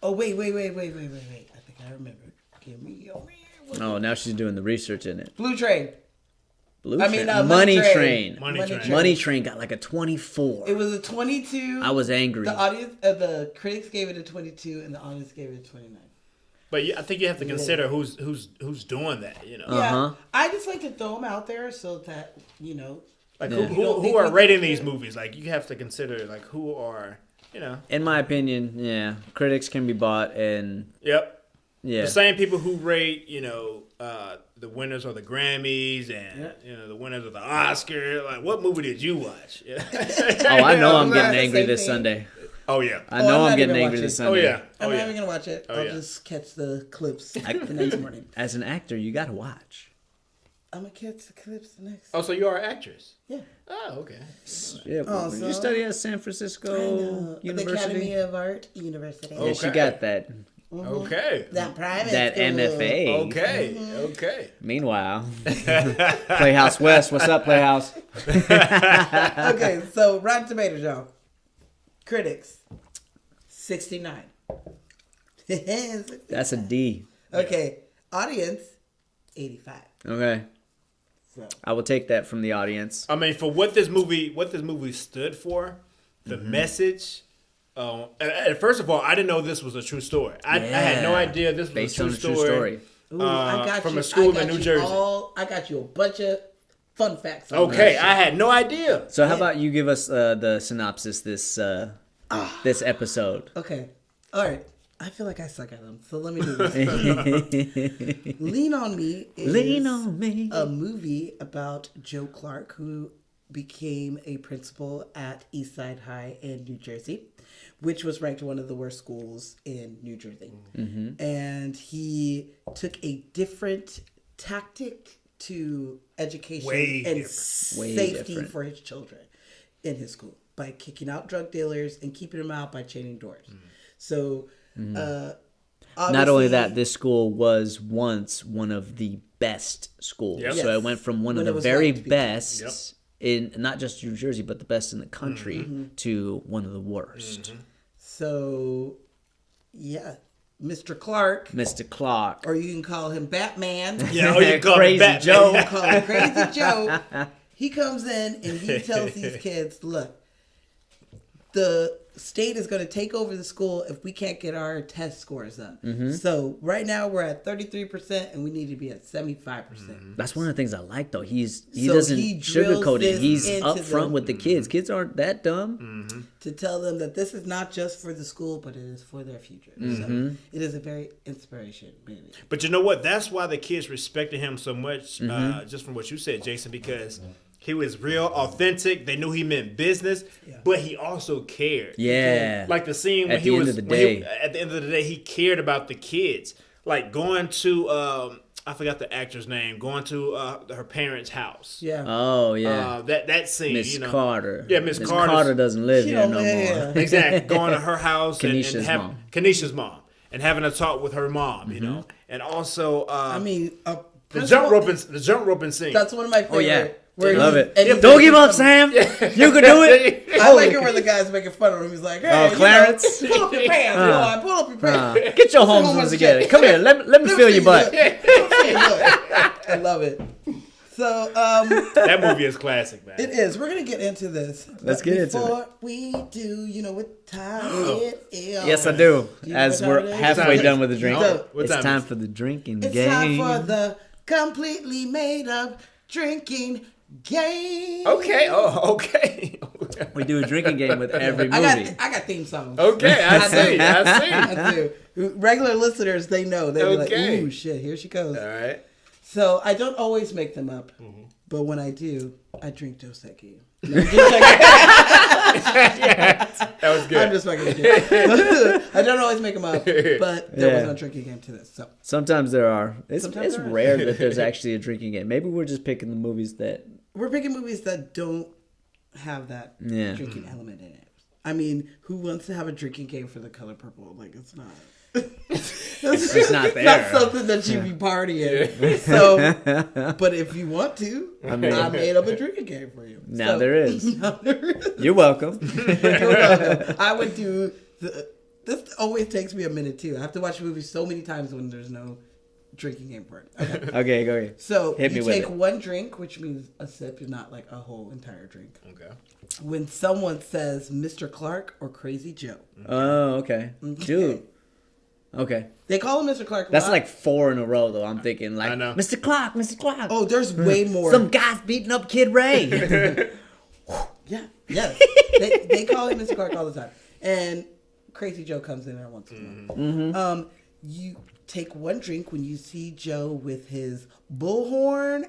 Oh wait. I think I remember. Give me your man. Oh, now she's doing the research in it. Blue Train. Blue I mean, Train. Money Money Train. Train. Money Train. Money Train got like a 24. It was a 22. I was angry. The audience, the critics gave it a 22, and the audience gave it a 29. But I think you have to consider who's doing that. You know, Uh-huh. Yeah, I just like to throw them out there so that like Yeah. who are rating these movies? Like you have to consider like who are In my opinion, yeah, critics can be bought, and Yep. yeah, The same people who rate, the winners of the Grammys and the winners of the Oscar. Like, what movie did you watch? Yeah. Oh, I know I'm Right, getting the angry same this thing. Sunday. Oh yeah. I know I'm I'm getting not even angry this watching. Oh Sunday. yeah. I'm Oh not yeah. even gonna watch it. Oh, I'll yeah. just catch the clips the next morning. As an actor, you gotta watch. I'm gonna catch the clips the next. Oh, so you are an actress? Yeah. Oh, okay. Yeah, Oh, did so- you study at San I Francisco know. The University? Academy of Art University. Yeah, she Okay. got that Okay. That private. that school. MFA. Okay. Mm-hmm. Okay. Meanwhile, Playhouse West, what's up, Playhouse? Okay, so Rotten Tomatoes, y'all. Critics, 69. That's a D. Okay, audience, 85. Okay, So I will take that from the audience. I mean, for what this movie stood for, the message. And first of all, I didn't know this was a true story. I had no Yeah. idea this was Based a on true a true story. story. Ooh, I got from you. a school I in got New you Jersey. I got you a bunch of fun facts. On Okay, that I had no idea. So how about you give us the synopsis this episode? shit. Okay, all right. I feel like I suck at them, so let me do this. Lean on Me is Lean on me. a movie about Joe Clark, who became a principal at Eastside High in New Jersey, which was ranked one of the worst schools in New Jersey. And he took a different tactic to education Way and different. Way safety different. for his children in his school by kicking out drug dealers and keeping them out by chaining doors. So, Not obviously- only that, this school was once one of the best schools. Yep. So Yes. it went from one When of it the was very ranked to be- best Yep. in not just New Jersey, but the best in the country to one of the worst. So, yeah, Mr. Clark, Mr. Clark. or you can call him Batman. Yeah, oh, you call Crazy it Batman. Joe. You call him Crazy Joe. He comes in and he tells these kids, look, the state is going to take over the school if we can't get our test scores up. So right now we're at 33% and we need to be at 75%. That's one of the things I like though. He So doesn't he drills sugarcoat it. this He's into upfront them. with the kids. Kids aren't that dumb. To tell them that this is not just for the school, but it is for their future. So it is a very inspiration movie. But you know what? That's why the kids respected him so much, just from what you said, Jason, because he was real, authentic. They knew he meant business, but he also cared. Yeah. Like the scene when At he the end was of the when he- day. at the end of the day, he cared about the kids. Like going to I forgot the actor's name, going to her parents' house. Yeah. Oh yeah, That scene, Miss you know. Carter. Yeah, Miss Carter doesn't live She here don't no live more. here. Exactly. Going to her house and Kenesha's have mom. Kenesha's mom and having a talk with her mom, you know. And also I mean, the jump roping scene. That's one of my favorite. Oh yeah, where love he- it. and he's Don't making give up, fun- Sam. You can do it. I like it where the guy's making fun of him. He's like, "Hey, Clarence? pull up your pants, boy. Pull up your pants." Get your Homeless homes shit. together. Come here. Let me feel your butt. I love it. So, That movie is classic, man. it is. We're gonna get into this. Let's But get into Before we do, you know what time it is? Yes, I do. You know As what we're time it is? halfway What time done is with the it? drink, No, what it's time time is it? for the drinking It's game. time for the completely made up drinking game. Okay. Oh, okay. We do a drinking game with every I movie. got theme songs. Okay, I see. I do. Regular listeners, they know. They'll be Okay. like, ooh, shit, here she goes. All right. So I don't always make them up, but when I do, I drink Dos Equis. No, That was good. I'm just fucking with you. I don't always make them up, but there was Yeah. no drinking game to this. So Sometimes there are. It's Sometimes there are. rare that there's actually a drinking game. Maybe we're just picking the movies that. we're picking movies that don't have that Yeah. drinking element in it. I mean, who wants to have a drinking game for The Color Purple? Like, it's not. It's just not there. Not something that you be partying. So, but if you want to, I made up a drinking game for you. Now there is. Now there is. You're welcome. You're welcome. I would do. This always takes me a minute too. I have to watch movies so many times when there's no drinking game for it. Okay. Okay, go ahead. So Hit me you with take it. one drink, which means a sip, not like a whole entire drink. Okay. When someone says Mr. Clark or Crazy Joe, Oh, okay. Dude. Okay. they call him Mr. Clark. a That's lot. like 4 in a row, though. I'm thinking, like, I know. Mr. Clark, Mr. Clark. Oh, there's way more. Some guy's beating up Kid Ray. Yeah, yes. they call him Mr. Clark all the time, and Crazy Joe comes in there once in a while. Mm-hmm. You take one drink when you see Joe with his bullhorn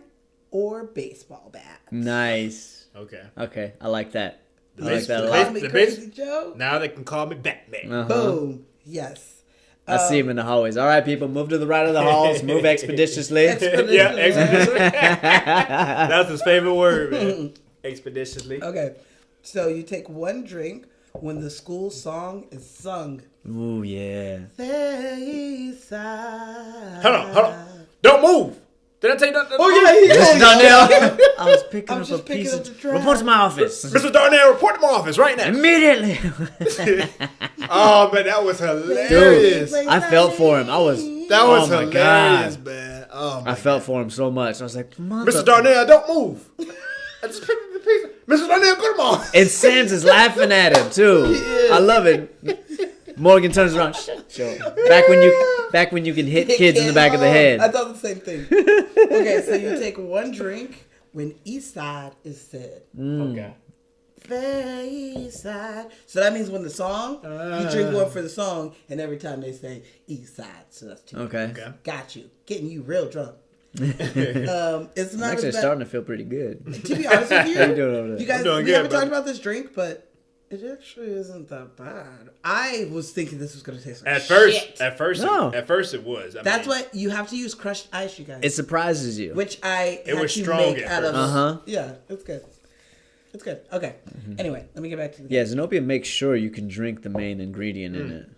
or baseball bat. Nice. Okay. Okay, I like that. I like base- that a the lot. Call me The Crazy Joe. Now they can call me Batman. Uh-huh. Boom. Yes. I see him in the hallways. All right, people, move to the right of the halls. Move expeditiously. Yeah, expeditiously. That's his favorite word, man. Expeditiously. Okay. So you take one drink when the school song is sung. Ooh, yeah. Side. Hold on. Don't move. Did I tell you that? Oh yeah, Mr. Darnell, I was picking I up was a just picking piece up of... the trash. Report to my office. Mr. Darnell, report to my office right now. Immediately. Oh, man, that was hilarious. Dude, I felt for him. I was... That was oh, my hilarious, God. man. Oh, my I felt for him so much. I was like, Mr. Darnell, don't move. I just picked up the piece. Mr. Darnell, go to my office. And Sam's is laughing at him, too. I love it. Morgan turns around. Sure. Back when you can hit kids in the back of the I head. thought the same thing. Okay, so you take one drink when East Side is said. Okay. East Side. So that means when the song, you drink one for the song, and every time they say East Side, so that's two. Okay. Okay. Got you. Getting you real drunk. It's I'm not actually as bad. starting to feel pretty good. To be honest with you, How you doing over there? you guys, I'm doing we good, haven't buddy. talked about this drink, but it actually isn't that bad. I was thinking this was going to taste like At shit. first, No. at first it was. I That's mean, what you have to use crushed ice, you guys. It surprises you. Which I It had was to strong make at out of. first. Uh-huh. Yeah, it's good. It's good. Okay. Anyway, let me get back to the. Yeah, Zenobia makes sure you can drink the main ingredient in it.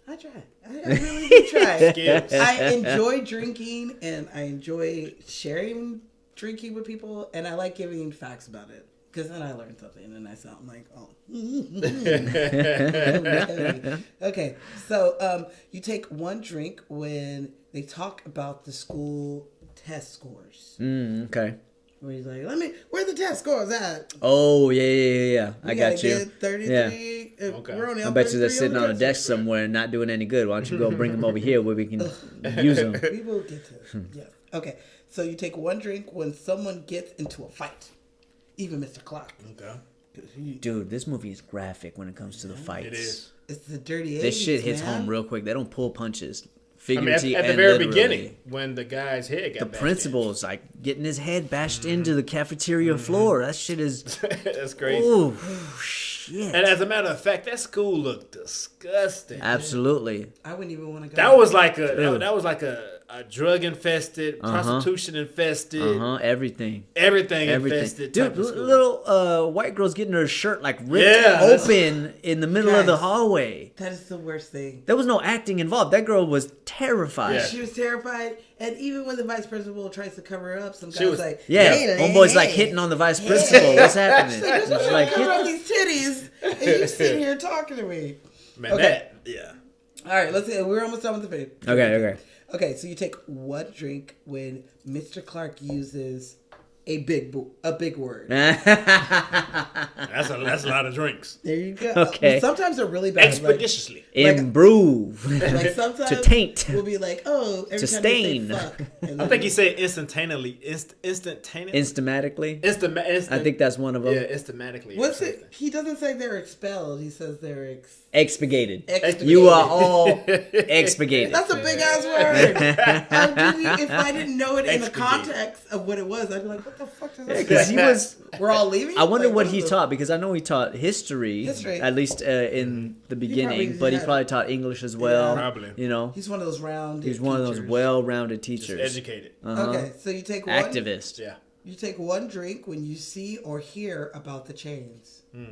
I try. I really do try. Skills. I enjoy drinking and I enjoy sharing drinking with people, and I like giving facts about it because then I learn something and I sound like, oh. Okay, so you take one drink when they talk about the school test scores. Okay. Where he's like, where the test scores at? Oh, yeah. I We got gotta you. get 33. Okay. We're only I on bet you they're 33 sitting on a the desk somewhere and not doing any good. Why don't you go bring them over here where we can use them? We will get to it. Yeah. Okay. So you take one drink when someone gets into a fight. Even Mr. Clark. Okay. 'Cause he- Dude, this movie is graphic when it comes to the fights. It is. It's the dirty 80s, This shit hits man. home real quick. They don't pull punches. I mean, Figuratively at the and very literally. beginning, when the guy's head got The bashed principal is like getting his head bashed into the cafeteria floor. That shit is... in. That's crazy. Ooh, shit. And as a matter of fact, that school looked disgusting. Absolutely. I wouldn't even want to go. That was like a Dude. that was like a drug infested, prostitution infested, Everything. everything infested. Dude, type of school. little white girls getting her shirt like ripped Yeah, that's- open in the middle of the Yes. hallway. That is the worst thing. There was no acting involved. That girl was terrified. Yeah. She was terrified, and even when the vice principal tries to cover her up, some She guy's was- like, Yeah, hey, homeboy's hey, like hey. hitting on the vice principal. What's happening? She's She's like, cover up hit these titties, and you sitting here talking to me. Man, Okay. that, yeah. All right, let's see. We're almost done with the video. Okay. Okay, so you take one drink when Mr. Clark uses a big word. That's a lot of drinks. There you go. Okay. Sometimes they're really bad. Expeditiously. Improve. Like sometimes To taint. we'll be like, oh, every To time stain. they say fuck. And I think he said instantaneously. Instantaneously. Instamatically. I I think that's one of them. Yeah, instamatically. or What's something. it? He doesn't say they're expelled. He says they're Expurgated. Expurgated. You are all expurgated. That's a big ass word. If I didn't know it in the Expurgated. context of what it was, I'd be like, what the fuck does that Because mean? he was. We're all leaving? I wonder Like, what is he the- taught, because I know he taught history, History. at least in the beginning, but he had- probably taught English as well. Yeah. Probably. You know, He's one of those round. he's one of those well-rounded teachers. Educated. Okay, so you take one. Activist. Yeah. You take one drink when you see or hear about the chains. Hmm.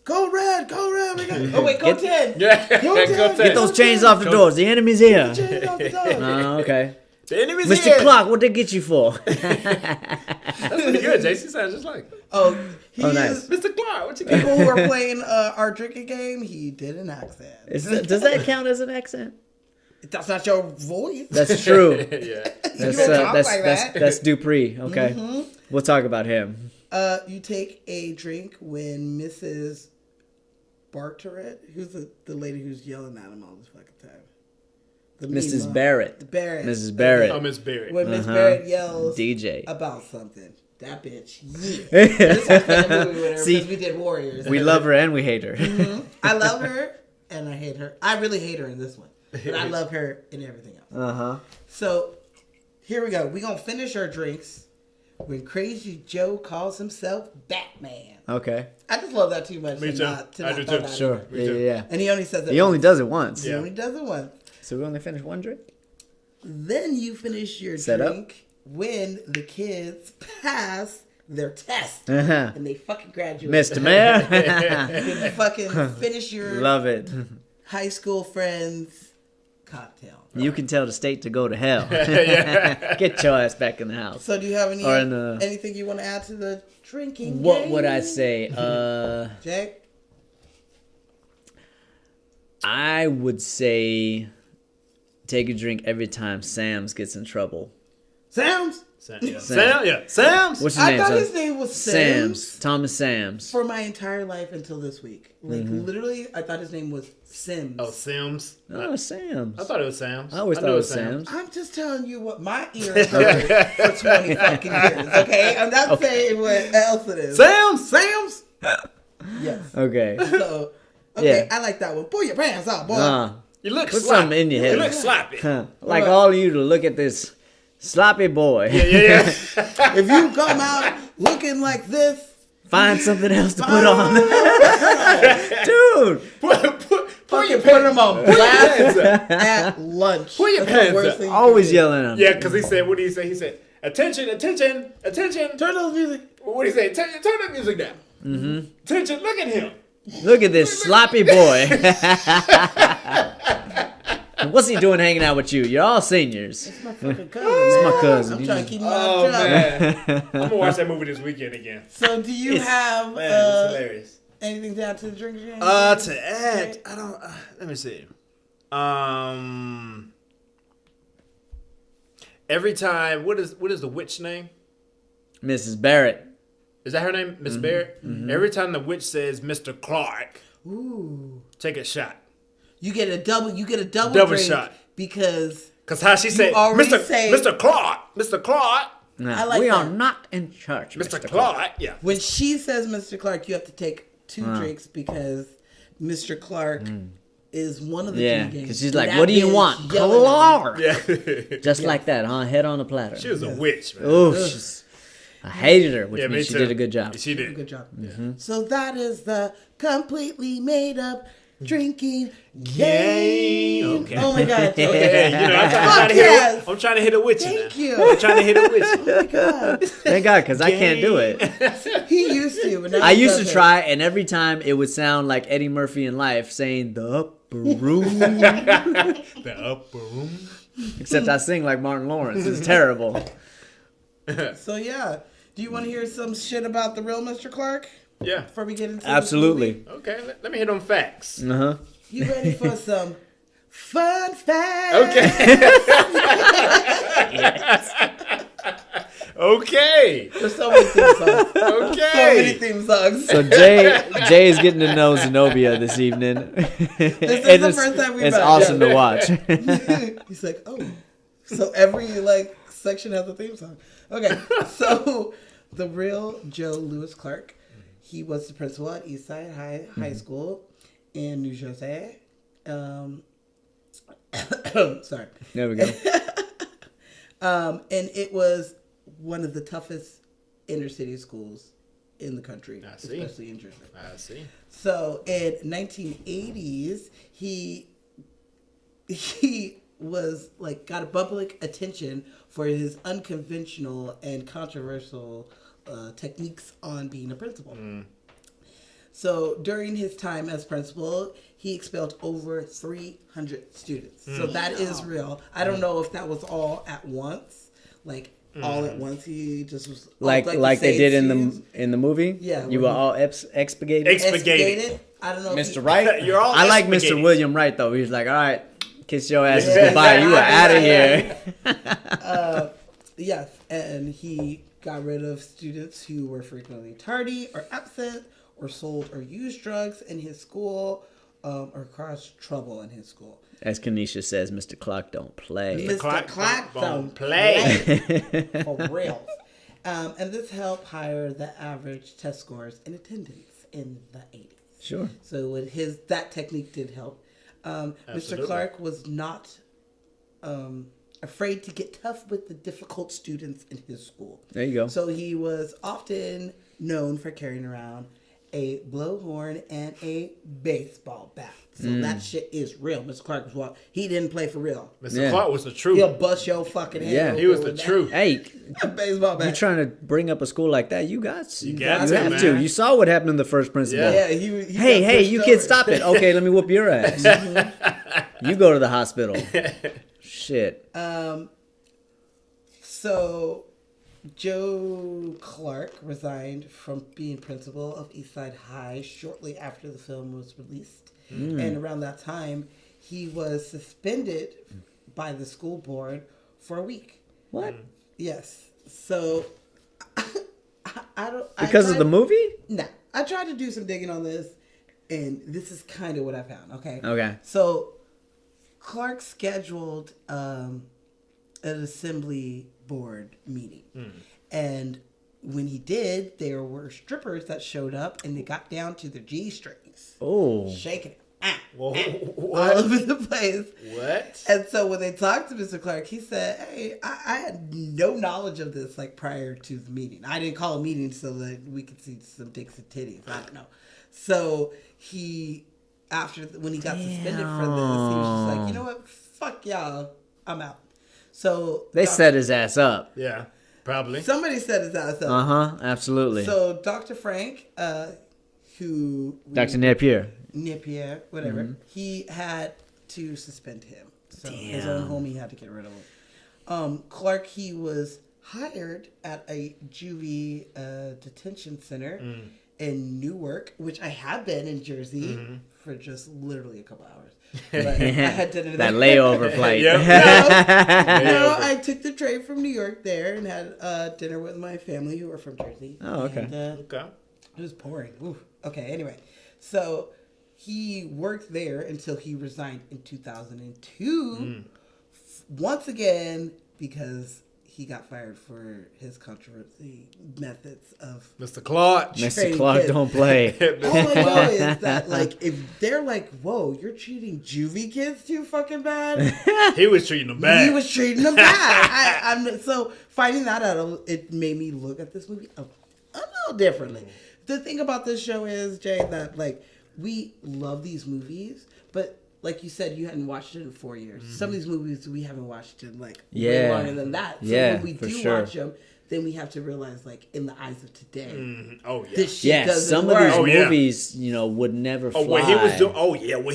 Go red, go red. We got... Oh wait, go 10. Yeah. Go Go 10. take- Get those chains off the doors. The enemy's here. Chains off the door. Okay. The enemy's Mr. here. Clark, what they get you for? That's pretty good. JC sounds just like Oh, he Oh, nice. is. Mr. Clark. What you got? People who are playing our drinking game, he did an accent. Does that count as an accent? That's not your voice. That's true. Yeah. That's, don't talk like that. that's Dupree. Okay. We'll talk about him. You take a drink when Mrs. Barteret, who's the lady who's yelling at him all this fucking time. The mean Mrs. mom. Barrett. Barrett. Mrs. Barrett. Oh, Miss Barrett. When Miss Barrett yells DJ. about something. That bitch. Yeah. Just watched that movie with her See, because we did Warriors. We love her and we hate her. I love her and I hate her. I really hate her in this one. But I love her in everything else. Uh-huh. So here we go. We're going to finish our drinks when Crazy Joe calls himself Batman. Okay. I just love that too much. Me to too. not I do throw too. that in Sure. there. Yeah. And he only says it He only once. does it once. He only does it once. So we only finished one drink? Then you finish your Set up. drink when the kids pass their test Uh-huh. and they fucking graduate. Mr. Mayor. And you fucking finish your Love it. high school friends cocktail. You can tell the state to go to hell. Get your ass back in the house. So do you have Or in the- anything you want to add to the drinking What game? would I say? Jack? I would say take a drink every time Sam's gets in trouble. Sam's? Sam, yeah. Sam's. What's his I name? thought Sam? his name was Sims. Thomas Sam's. For my entire life until this week. Like, Mm-hmm. literally, I thought his name was Sims. Oh, Sims. Oh, Sam's. I thought it was Sam's. I always knew thought it was Sam's. I'm just telling you what my ears heard for 20 fucking years, okay? I'm not saying what else it is. Sam's. Sam's? Yes. Okay. So, okay, Yeah. I like that one. Pull your pants out, boy. You look Put sloppy. something in your head. You look sloppy. Like all of you to look at this sloppy boy. Yeah. If you come out looking like this, Find something else to put on. Dude. fucking put them on blast at lunch. Pull your That's the pants worst up. thing you Always can do. yelling at him. Yeah, because he said, what did he say? He said, attention, attention, attention. Turn those music. What did he say? Turn the music down. Mm-hmm. Attention, look at him. Look at this sloppy boy. What's he doing hanging out with you? You're all seniors. My fucking cousin. It's my man. cousin. I'm You trying just- to keep him Oh, out of trouble. man. I'm going to watch that movie this weekend again. So, do you have Man, it's hilarious. anything to add to the drinking game? To add, I don't, let me see. Every time, what is the witch name? Mrs. Barrett. Is that her name? Miss Barrett? Every time the witch says Mr. Clark, Ooh. take a shot. You get a double Double drink shot. because Because how she said, already Mr. say- Mr. Clark, Mr. Clark, Nah, I like we that. are not in charge, Mr. Clark, yeah. when she says Mr. Clark, you have to take 2 drinks because Mr. Clark is one of the Yeah, drinking games. because she's like, That what do you bitch want? yelling at him. Clark. Yeah. Just like that, huh? Head on a platter. She was a witch, man. Oh, I hated her, which Yeah, me means she too. did a good job. She did. Good job. So that is the completely made up drinking Game. game. Okay. Oh my God. Okay, you know, Fuck I'm trying to hit it with you. Thank now. you. I'm trying to hit it with you. Oh my God. Thank God, because I can't do it. He used to, but now I he used to doesn't. try, and every time it would sound like Eddie Murphy in Life saying the upper room. The upper room. Except I sing like Martin Lawrence. It's terrible. So yeah, do you want to hear some shit about the real Mr. Clark Yeah. before we get into this Absolutely. movie? Okay, let me hit on facts. Uh-huh. You ready for some fun facts? Okay. There's so many theme songs. Okay. So many theme songs. So Jay is getting to know Zenobia this evening. This is the first time we've It's met, awesome yeah. to watch. He's like, oh, so every like section has a theme song. Okay, so the real Joe Louis Clark, he was the principal at Eastside High School in New Jersey. Sorry. There we go. And it was one of the toughest inner city schools in the country, I see. especially in Jersey. I see. So in 1980s, he was like got a public attention for his unconventional and controversial techniques on being a principal. So during his time as principal, he expelled over 300 students. So that is real. I don't know if that was all at once, like all at once. He just was Like the they did Sage in the movie. Yeah, You when were he- all expurgated. expurgated. I don't know, if Mr. he- Wright. You're all I like expurgated. Mr. William Wright though. He was like, all right, kiss your asses Yeah, goodbye. You are out of yeah. here. Yes, and he got rid of students who were frequently tardy or absent, or sold or used drugs in his school, or caused trouble in his school. As Kanisha says, Mr. Clark don't play. Mr. Clark don't play. for real. And this helped higher the average test scores in attendance in the 80s. Sure. So with that technique did help. Mr. Absolutely. Clark was not afraid to get tough with the difficult students in his school. There you go. So he was often known for carrying around a blowhorn and a baseball bat. So that shit is real. Mr. Clark was he didn't play for real. Mr. Yeah. Clark was the truth. He'll bust your fucking head. Yeah. open He was the with truth. Hey, that baseball bat. you trying to bring up a school like that? You got to. You got You to, have man. to. You saw what happened in the first principal. Yeah. Yeah, he Hey, got hey, pushed you over. kids, stop it. Okay, let me whoop your ass. You go to the hospital. Shit. So, Joe Clark resigned from being principal of Eastside High shortly after the film was released. And around that time, he was suspended by the school board for a week. What? Yes. So, I don't... Because of the movie? No. I tried to do some digging on this, and this is kind of what I found, okay? Okay. So, Clark scheduled an assembly board meeting. And when he did, there were strippers that showed up, and they got down to their G-strings, Oh. shaking it Whoa, all what? over the place. What? And so when they talked to Mr. Clark, he said, hey, I had no knowledge of this like prior to the meeting. I didn't call a meeting so that we could see some dicks and titties. I don't know. So when he got suspended for this, he was just like, you know what? Fuck y'all. I'm out. So They set his ass up. Yeah, probably. somebody said his ass up. Uh-huh, absolutely. So Dr. Frank, who Dr. Napier. Napier, whatever, he had to suspend him. So his own homie had to get rid of him. Clark, he was hired at a juvie detention center in Newark, which I have been in Jersey for just literally a couple hours. But I had dinner That there. layover flight. Yep. No, I took the train from New York there and had dinner with my family who are from Jersey. Oh, okay. And, Okay. it was pouring. Ooh. Okay, anyway. So he worked there until he resigned in 2002. Once again, because he got fired for his controversy methods of... Mr. Clark. Mr. Training Clark kids. don't play. All I know is that, like, if they're like, whoa, you're treating juvie kids too fucking bad. He was treating them bad. He was treating them bad. So finding that out, it made me look at this movie a little differently. The thing about this show is, Jay, that like we love these movies, but like you said, you hadn't watched it in 4 years. Some of these movies we haven't watched in like way longer than that. So when we do watch them, then we have to realize, like, in the eyes of today, oh yeah, this shit doesn't some work. of these movies, you know, would never fly. What he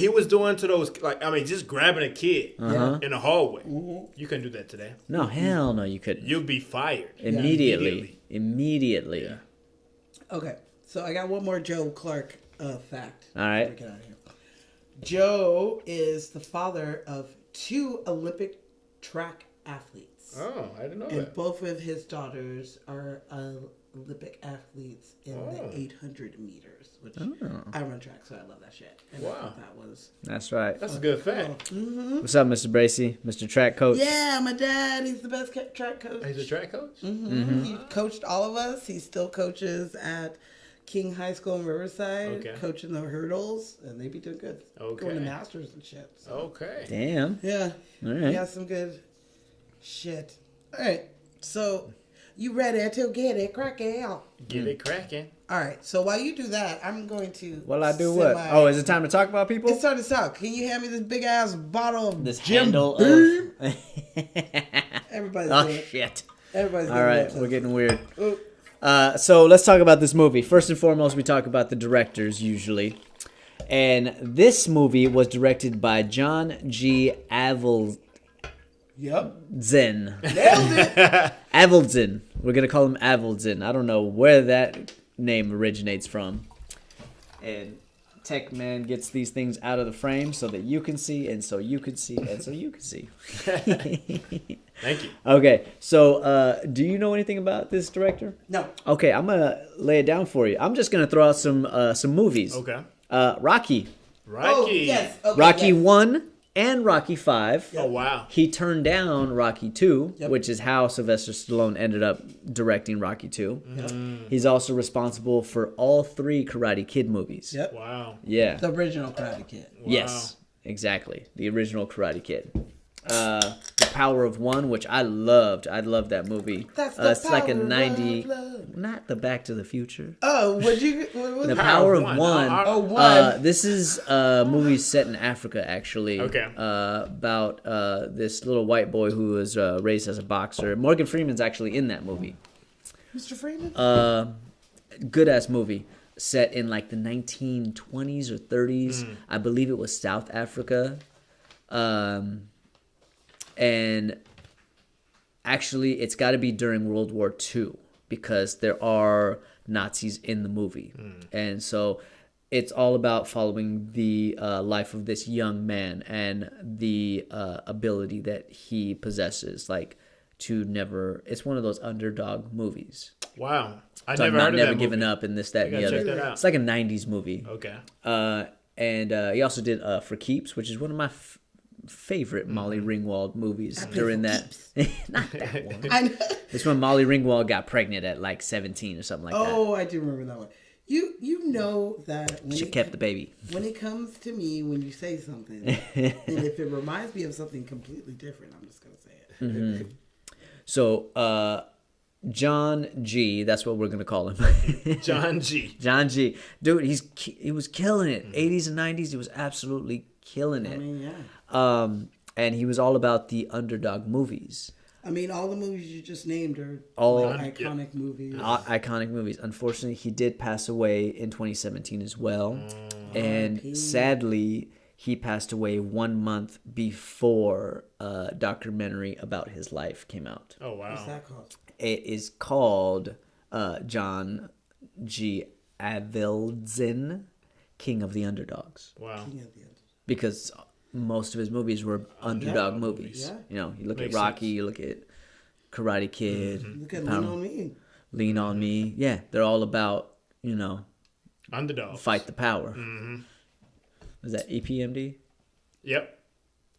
was doing to those, like, I mean, just grabbing a kid in the hallway. You couldn't do that today. No, hell no, you couldn't. You'd be fired Immediately. Yeah. Okay, so I got one more Joe Clark fact. All right. Get out of here. Joe is the father of 2 Olympic track athletes. Oh, I didn't know And that. both of his daughters are Olympic athletes in the 800 meters, which I run track, so I love that shit. And I thought that was... That's right. That's a good fact. What's up, Mr. Bracey? Mr. Track Coach? Yeah, my dad, he's the best track coach. He's a track coach? He coached all of us. He still coaches at King High School in Riverside, coaching the hurdles, and they be doing good. Going to masters and shit. So. Okay. Damn. Yeah. All right. He has some good shit. All right. So, you ready to get it cracking? Get it cracking. All right. So, while you do that, I'm going to... Well, I do what? Oh, is it time to talk about people? It's time to talk. Can you hand me this big-ass bottle of This Jim handle Beam? of... Everybody's Oh, doing it. shit. Everybody's All doing right, it. we're getting weird. Oh. So let's talk about this movie. First and foremost, we talk about the directors usually. And this movie was directed by John G. Avildsen. Yep. Nailed it. Avildsen. We're going to call him Avildsen. I don't know where that name originates from. And Tech Man gets these things out of the frame so that you can see, and so you can see, and so you can see. Thank you. Okay, so do you know anything about this director? No. Okay, I'm gonna lay it down for you. I'm just gonna throw out some movies. Okay. Rocky, Oh, yes. Okay, Rocky yes. 1 and Rocky 5. Oh, wow. He turned down Rocky 2, which is how Sylvester Stallone ended up directing Rocky 2. He's also responsible for all 3 Karate Kid movies. Yep. Wow. Yeah. The original Karate Kid. Yes, exactly. The original Karate Kid. The Power of One, which I loved. I loved that movie. That's the it's like a power 90, of love. not the Back to the Future. Oh, what was The it? Power of One. One. Oh, one. This is a movie set in Africa, actually. Okay. About this little white boy who was raised as a boxer. Morgan Freeman's actually in that movie. Mr. Freeman? Good ass movie. Set in like the 1920s or 30s. I believe it was South Africa. And actually, it's got to be during World War II because there are Nazis in the movie. And so it's all about following the life of this young man and the ability that he possesses. Like, to never... It's one of those underdog movies. Wow. I So never I'm heard of never that giving movie. up in this, that, and the gotta other. check that out. It's like a 90s movie. Okay. And he also did For Keeps, which is one of my favorite Molly Ringwald movies during that. Not that one. I know. It's when Molly Ringwald got pregnant at like 17 or something like Oh, I do remember that one. You know that that. when She kept the baby. when it comes to me, when you say something, and if it reminds me of something completely different, I'm just gonna say it. So, John G, that's what we're going to call him. John G. John G. Dude, he was killing it. 80s and 90s, he was absolutely killing it. I mean, yeah. And he was all about the underdog movies. I mean, all the movies you just named are All- like iconic movies. Iconic movies. Unfortunately, he did pass away in 2017 as well. And R.I.P. sadly, he passed away 1 month before a documentary about his life came out. Oh, wow. What's that called? It is called John G. Avildsen, King of the Underdogs. Wow. King of the End. Because most of his movies were underdog movies. Yeah. You know, you look Makes at Rocky, sense. you look at Karate Kid, Look at Pound- Lean on Me. Lean on Me. Yeah, they're all about, you know, Underdog. fight the power. Is that EPMD? Yep.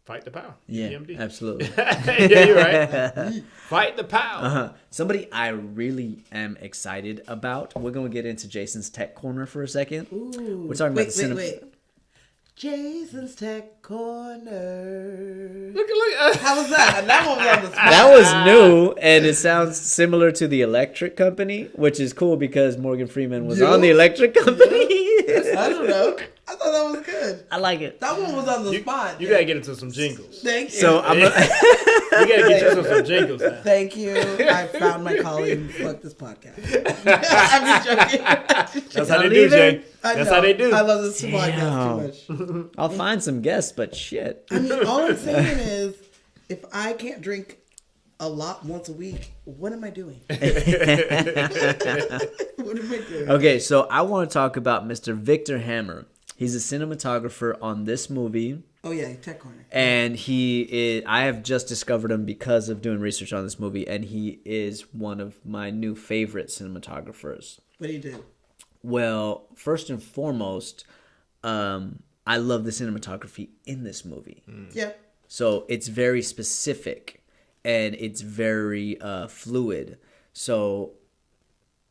Fight the power. Yeah, EPMD. absolutely. Yeah, you're right. Fight the power. Somebody I really am excited about. We're going to get into Jason's Tech Corner for a second. Ooh. We're talking about wait, the wait. Jason's Tech Corner. Look. How was that? That one was on the spot. That was new, and it sounds similar to the Electric Company, which is cool because Morgan Freeman was on the Electric Company. I don't know. I thought that was good. I like it. That one was on the spot. You gotta get into some jingles. Thank you. So I'm You gotta get into some jingles now. Thank you. I found my calling. Fuck this podcast. I'm just joking. That's how they do, Jay. That's how they do. I love this podcast too much. I'll find some guests, but shit. I mean, all I'm saying is, if I can't drink a lot once a week, what am I doing? What am I doing? Okay, so I want to talk about Mr. Victor Hammer. He's a cinematographer on this movie. Oh yeah, Tech Corner. And I have just discovered him because of doing research on this movie, and he is one of my new favorite cinematographers. What do you do? Well, first and foremost, I love the cinematography in this movie. Yeah. So it's very specific, and it's very fluid. So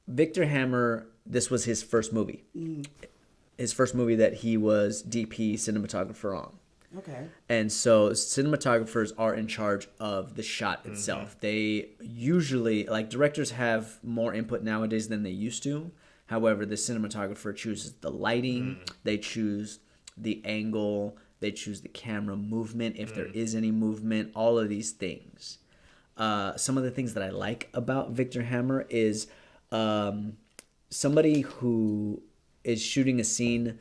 Victor Hammer, this was his first movie. His first movie that he was DP cinematographer on. Okay. And so cinematographers are in charge of the shot itself. They usually, like, directors have more input nowadays than they used to. However, the cinematographer chooses the lighting, they choose the angle, they choose the camera movement, if there is any movement, all of these things. Some of the things that I like about Victor Hammer is somebody who is shooting a scene.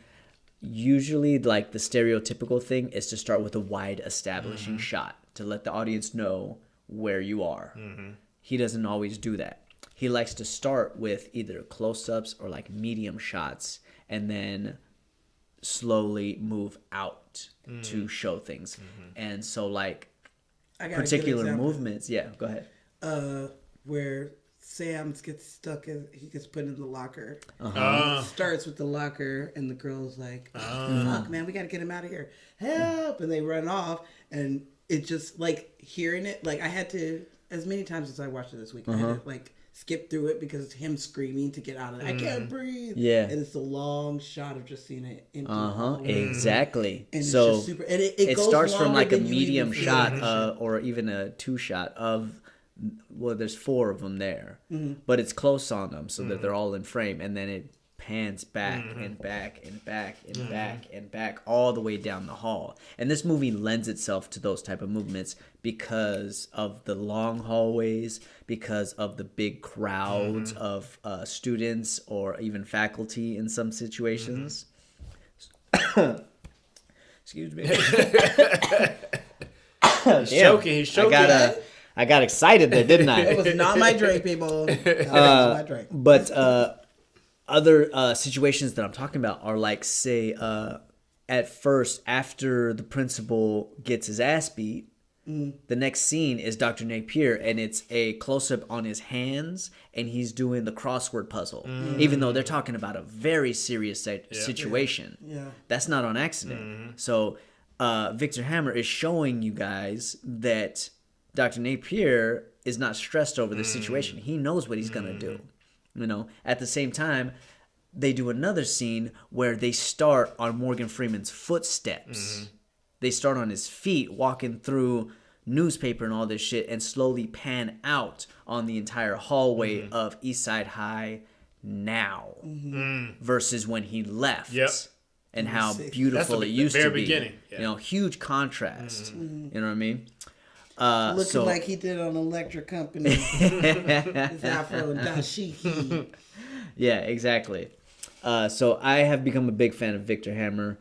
Usually, like, the stereotypical thing is to start with a wide establishing shot to let the audience know where you are. He doesn't always do that. He likes to start with either close-ups or like medium shots and then slowly move out to show things. And so, like, I got particular a good example. movements. Yeah, go ahead. Where Sam gets stuck he gets put in the locker. Starts with the locker, and the girl's like, fuck, man, we got to get him out of here. Help! And they run off, and it just, like, hearing it, like, I had to, as many times as I watched it this week, I had to, like, skip through it because him screaming to get out of it. I can't breathe. Yeah. And it's a long shot of just seeing it empty. hallway. Exactly. And it's so just super, and it it goes starts from longer like a than you medium even feel shot it. or even a 2-shot of, well, there's 4 of them there, but it's close on them so that they're all in frame, and then it pans back and back and back and back and back all the way down the hall. And this movie lends itself to those type of movements because of the long hallways, because of the big crowds of students or even faculty in some situations. Excuse me. He's choking. He's choking. I got excited there, didn't I? It was not my drink, people. That was my drink. But other situations that I'm talking about are like, say, at first, after the principal gets his ass beat, the next scene is Dr. Napier, and it's a close-up on his hands, and he's doing the crossword puzzle, even though they're talking about a very serious situation. Yeah. That's not on accident. So Victor Hammer is showing you guys that Dr. Napier is not stressed over the situation. He knows what he's going to do. You know, at the same time, they do another scene where they start on Morgan Freeman's footsteps. They start on his feet, walking through newspaper and all this shit, and slowly pan out on the entire hallway of East Side High now versus when he left. And how beautiful it used to be. Beginning. Yeah. You know, huge contrast. You know what I mean? Looking like he did on Electric Company. His afro and dashiki. Yeah, exactly. So I have become a big fan of Victor Hammer.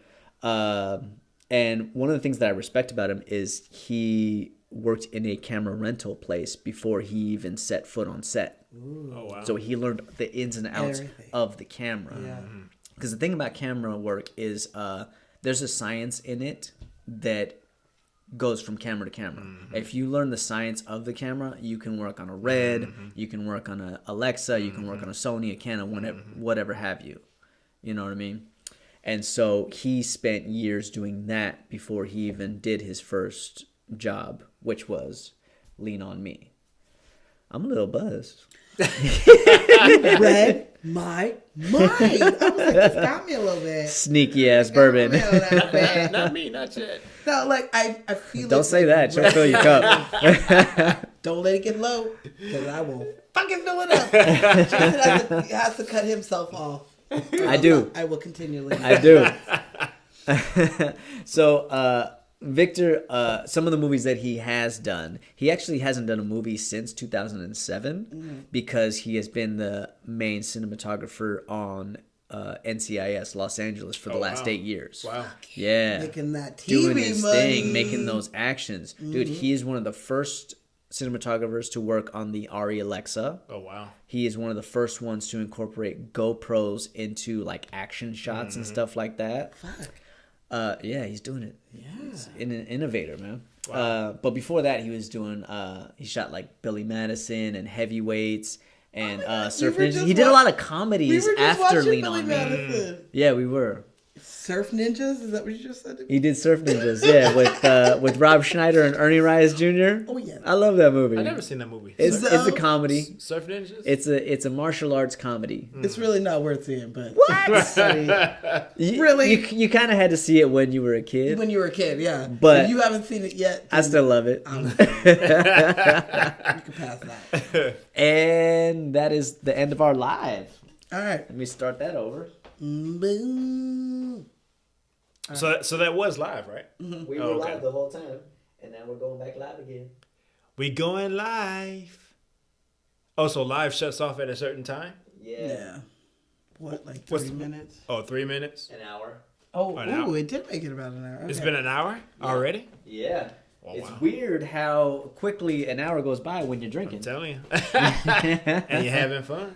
And one of the things that I respect about him is he worked in a camera rental place before he even set foot on set. Oh, wow. So he learned the ins and outs of the camera. Because the thing about camera work is there's a science in it that goes from camera to camera. If you learn the science of the camera, you can work on a Red, you can work on a Alexa, you can work on a Sony, a Canon, whatever have you. You know what I mean? And so he spent years doing that before he even did his first job, which was Lean on Me. I'm a little buzzed. You read my mind. I was like, this got me a little bit. Sneaky ass bourbon. Not me, not yet. No, like, I feel Don't say that. She'll fill your cup. Don't let it get low, because I will fucking fill it up. Jason has to cut himself off. I do. I will continually. I do. So Victor, some of the movies that he has done, he actually hasn't done a movie since 2007 because he has been the main cinematographer on NCIS Los Angeles for the last 8 years. Wow. Yeah. Making that TV Doing his money. thing, making those actions. Dude, he is one of the first cinematographers to work on the Arri Alexa. Oh wow. He is one of the first ones to incorporate GoPros into like action shots and stuff like that. Fuck. Yeah, he's doing it. Yeah. He's an innovator, man. Wow. But before that, he was doing. He shot like Billy Madison and Heavyweights and Surf were Ninjas. just He did a wa- lot of We comedies were just after watching Lean Billy on Me. Madison. Yeah, we were. Surf Ninjas? Is that what you just said? He did Surf Ninjas, yeah, with Rob Schneider and Ernie Reyes Jr. Oh, yeah. I love that movie. I never seen that movie. It's So- a comedy. Surf Ninjas. It's a martial arts comedy. It's really not worth seeing, but Really? You kind of had to see it when you were a kid. when you were a kid, yeah. But- if you haven't seen it yet, I still love it. you can pass that. And that is the end of our live. All right. Let me start that over. Boom. So that was live, right? We were Oh, okay. live the whole time, and now we're going back live again. We going live. Oh, so live shuts off at a certain time? Yeah. What, like What's 3 the- minutes? Oh, 3 minutes? An hour. Oh, An hour. it did make it about an hour. It's Okay. been an hour already? Yeah. Oh, It's wow. weird how quickly an hour goes by when you're I'm drinking. telling you. And you're having fun?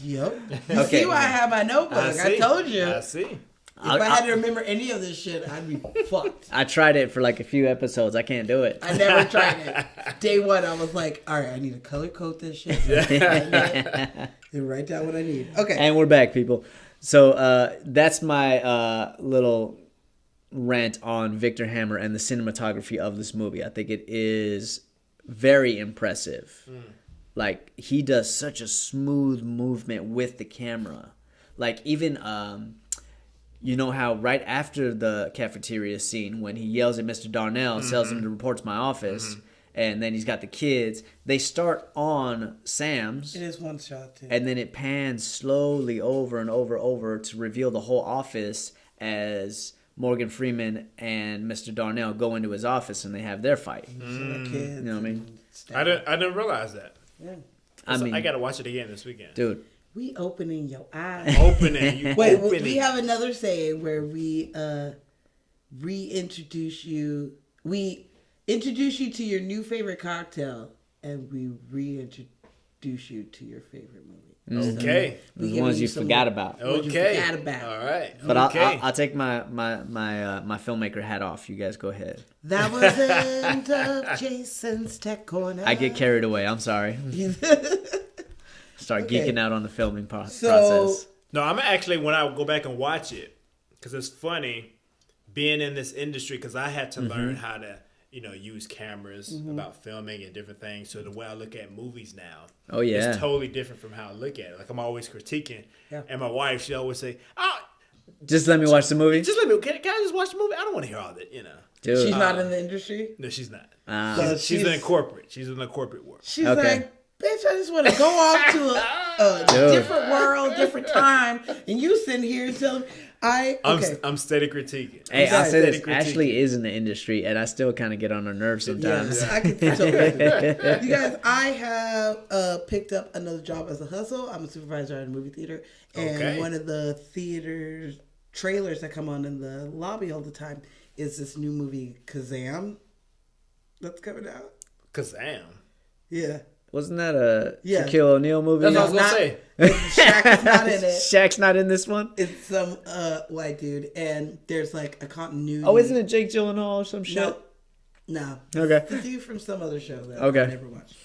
Yep. You Okay. see why I have my notebook. I told you. I see. If I had to remember any of this shit, I'd be fucked. I tried it for like a few episodes. I can't do it. I never tried it. Day one, I was like, all right, I need to color code this shit. And write down what I need. Okay. And we're back, people. So that's my little rant on Victor Hammer and the cinematography of this movie. I think it is very impressive. Like, he does such a smooth movement with the camera. Like, even, you know how right after the cafeteria scene, when he yells at Mr. Darnell, tells him to report to my office, and then he's got the kids, they start on Sam's. It is one shot, too. And then it pans slowly over and over to reveal the whole office as Morgan Freeman and Mr. Darnell go into his office and they have their fight. So the kids You know what I mean? I didn't realize that. Yeah. I I got to watch it again this weekend. dude, We opening your eyes. Opening. You Wait, opening. we have another saying where we reintroduce you. We introduce you to your new favorite cocktail, and we reintroduce you to your favorite movie. Okay. We the giving ones you some- forgot about. What you Okay. forgot about. All right. But okay. I'll take my filmmaker hat off. You guys go ahead. That was the end of Jason's Tech Corner. I get carried away. I'm sorry. Start Okay. geeking out on the filming So- process. No, I'm actually, when I go back and watch it, because it's funny being in this industry, because I had to learn how to, use cameras about filming and different things. So the way I look at movies now, Oh, yeah. it's totally different from how I look at it. Like, I'm always critiquing. Yeah. And my wife, she always say, oh, Just let me watch the movie. just let me, can I just watch the movie? I don't want to hear all that, Dude. She's not in the industry. No, she's not. So She's in corporate. She's in the corporate world. She's Okay. like, bitch, I just want to go off to a Dude. different world, different time, and you sitting here telling me, okay. I'm steady critiquing. Hey, I'll say this. Steady Ashley critiquing. is in the industry, and I still kind of get on her nerves sometimes. Yes, I can totally do. You guys, I have picked up another job as a hustle. I'm a supervisor at a movie theater, and Okay. one of the theater's trailers that come on in the lobby all the time is this new movie Kazam that's coming out. Kazam. Yeah, Wasn't that a Yeah. Shaquille O'Neal movie? That's what I was not- going to say. Shaq is not in it. Shaq's not in this one? It's some white dude, and there's like a continuity. Oh, isn't it Jake Gyllenhaal or some shit? No. Okay. The dude from some other show that Okay. I never watched.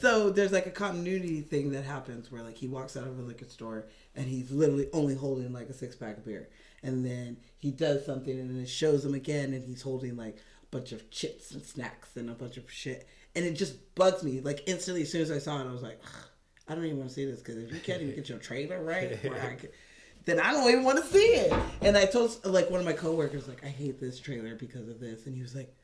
So there's like a continuity thing that happens where like he walks out of a liquor store and he's literally only holding like a 6-pack of beer, and then he does something and then it shows him again and he's holding like a bunch of chips and snacks and a bunch of shit, and it just bugs me. Like instantly, as soon as I saw it, I was like, "Ugh, I don't even want to see this, because if you can't even get your trailer right, then I don't even want to see it. And I told like one of my coworkers, like, I hate this trailer because of this, and he was like,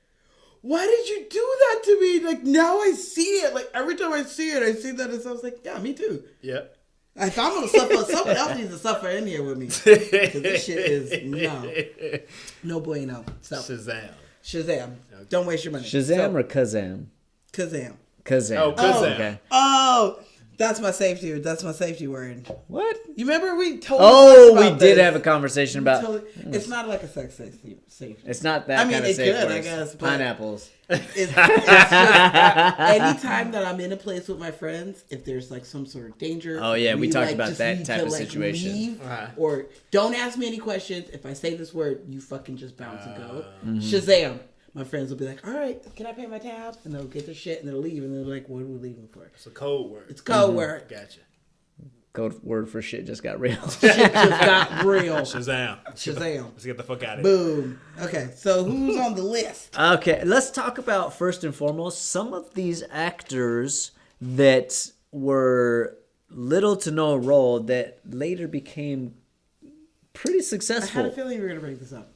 why did you do that to me? Like, now I see it. Like, every time I see it, I see that. And so I was like, yeah, me too. Yep. If I'm gonna suffer, someone else needs to suffer in here with me. Because this shit is no bueno. So Shazam. Don't waste your money. Shazam or Kazam? Kazam. Kazam. Oh, Kazam. Okay. Oh, that's my safety. That's my safety word. What? You remember we told? Oh, we did have a conversation about. It's not like a sex safety. It's not that. I mean, kind of it safe could, words. I guess, but- Pineapples. It's just, anytime that I'm in a place with my friends, if there's like some sort of danger. Oh, yeah, we talked about just that need type to, of situation. leave, Uh-huh. or don't ask me any questions. If I say this word, you fucking just bounce and go. Shazam. My friends will be like, all right, can I pay my tab? And they'll get their shit and they'll leave. And they're like, what are we leaving for? It's a code word. It's code word. Gotcha. Code word for shit just got real. Shit just got real. Shazam. Shazam. Let's get the fuck out of here. Boom. Okay, so who's on the list? Okay, let's talk about first and foremost some of these actors that were little to no role that later became pretty I had a successful. feeling you were going to bring this up.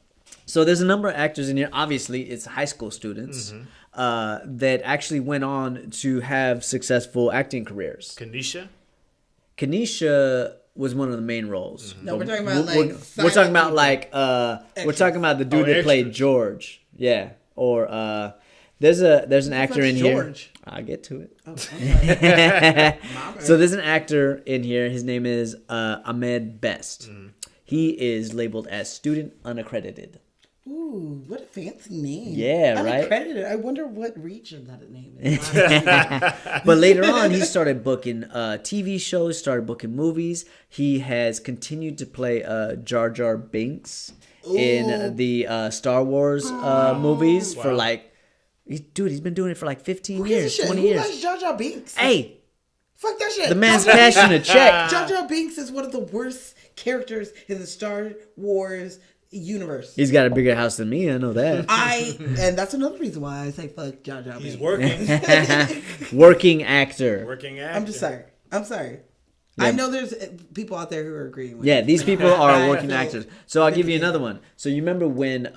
So there's a number of actors in here. Obviously, it's high school students that actually went on to have successful acting careers. Kanisha was one of the main roles. No, we're talking about We're talking about like we're talking about the dude that played extras. George. Yeah. Or there's an actor in George? here. I'll get to it. Oh, okay. So there's an actor in here. His name is Ahmed Best. He is labeled as student unaccredited. Ooh, what a fancy name. Yeah, right? Unaccredited. I wonder what region that name is. But later on, he started booking TV shows, started booking movies. He has continued to play Jar Jar Binks in the Star Wars movies for like, he's been doing it for like 15 years, 20 Who years. likes Jar Jar Binks? Hey, Fuck that shit. the man's Jar Jar cashing a check. Jar Jar Binks is one of the worst characters in the Star Wars universe. He's got a bigger house than me, I know that. And that's another reason why I say fuck Jar Jar Binks. He's working. Working actor. Working actor. I'm just sorry. I know there's people out there who are agreeing with Yeah, me. these people are I working feel actors. So I'll give you vindicated. another one. So you remember when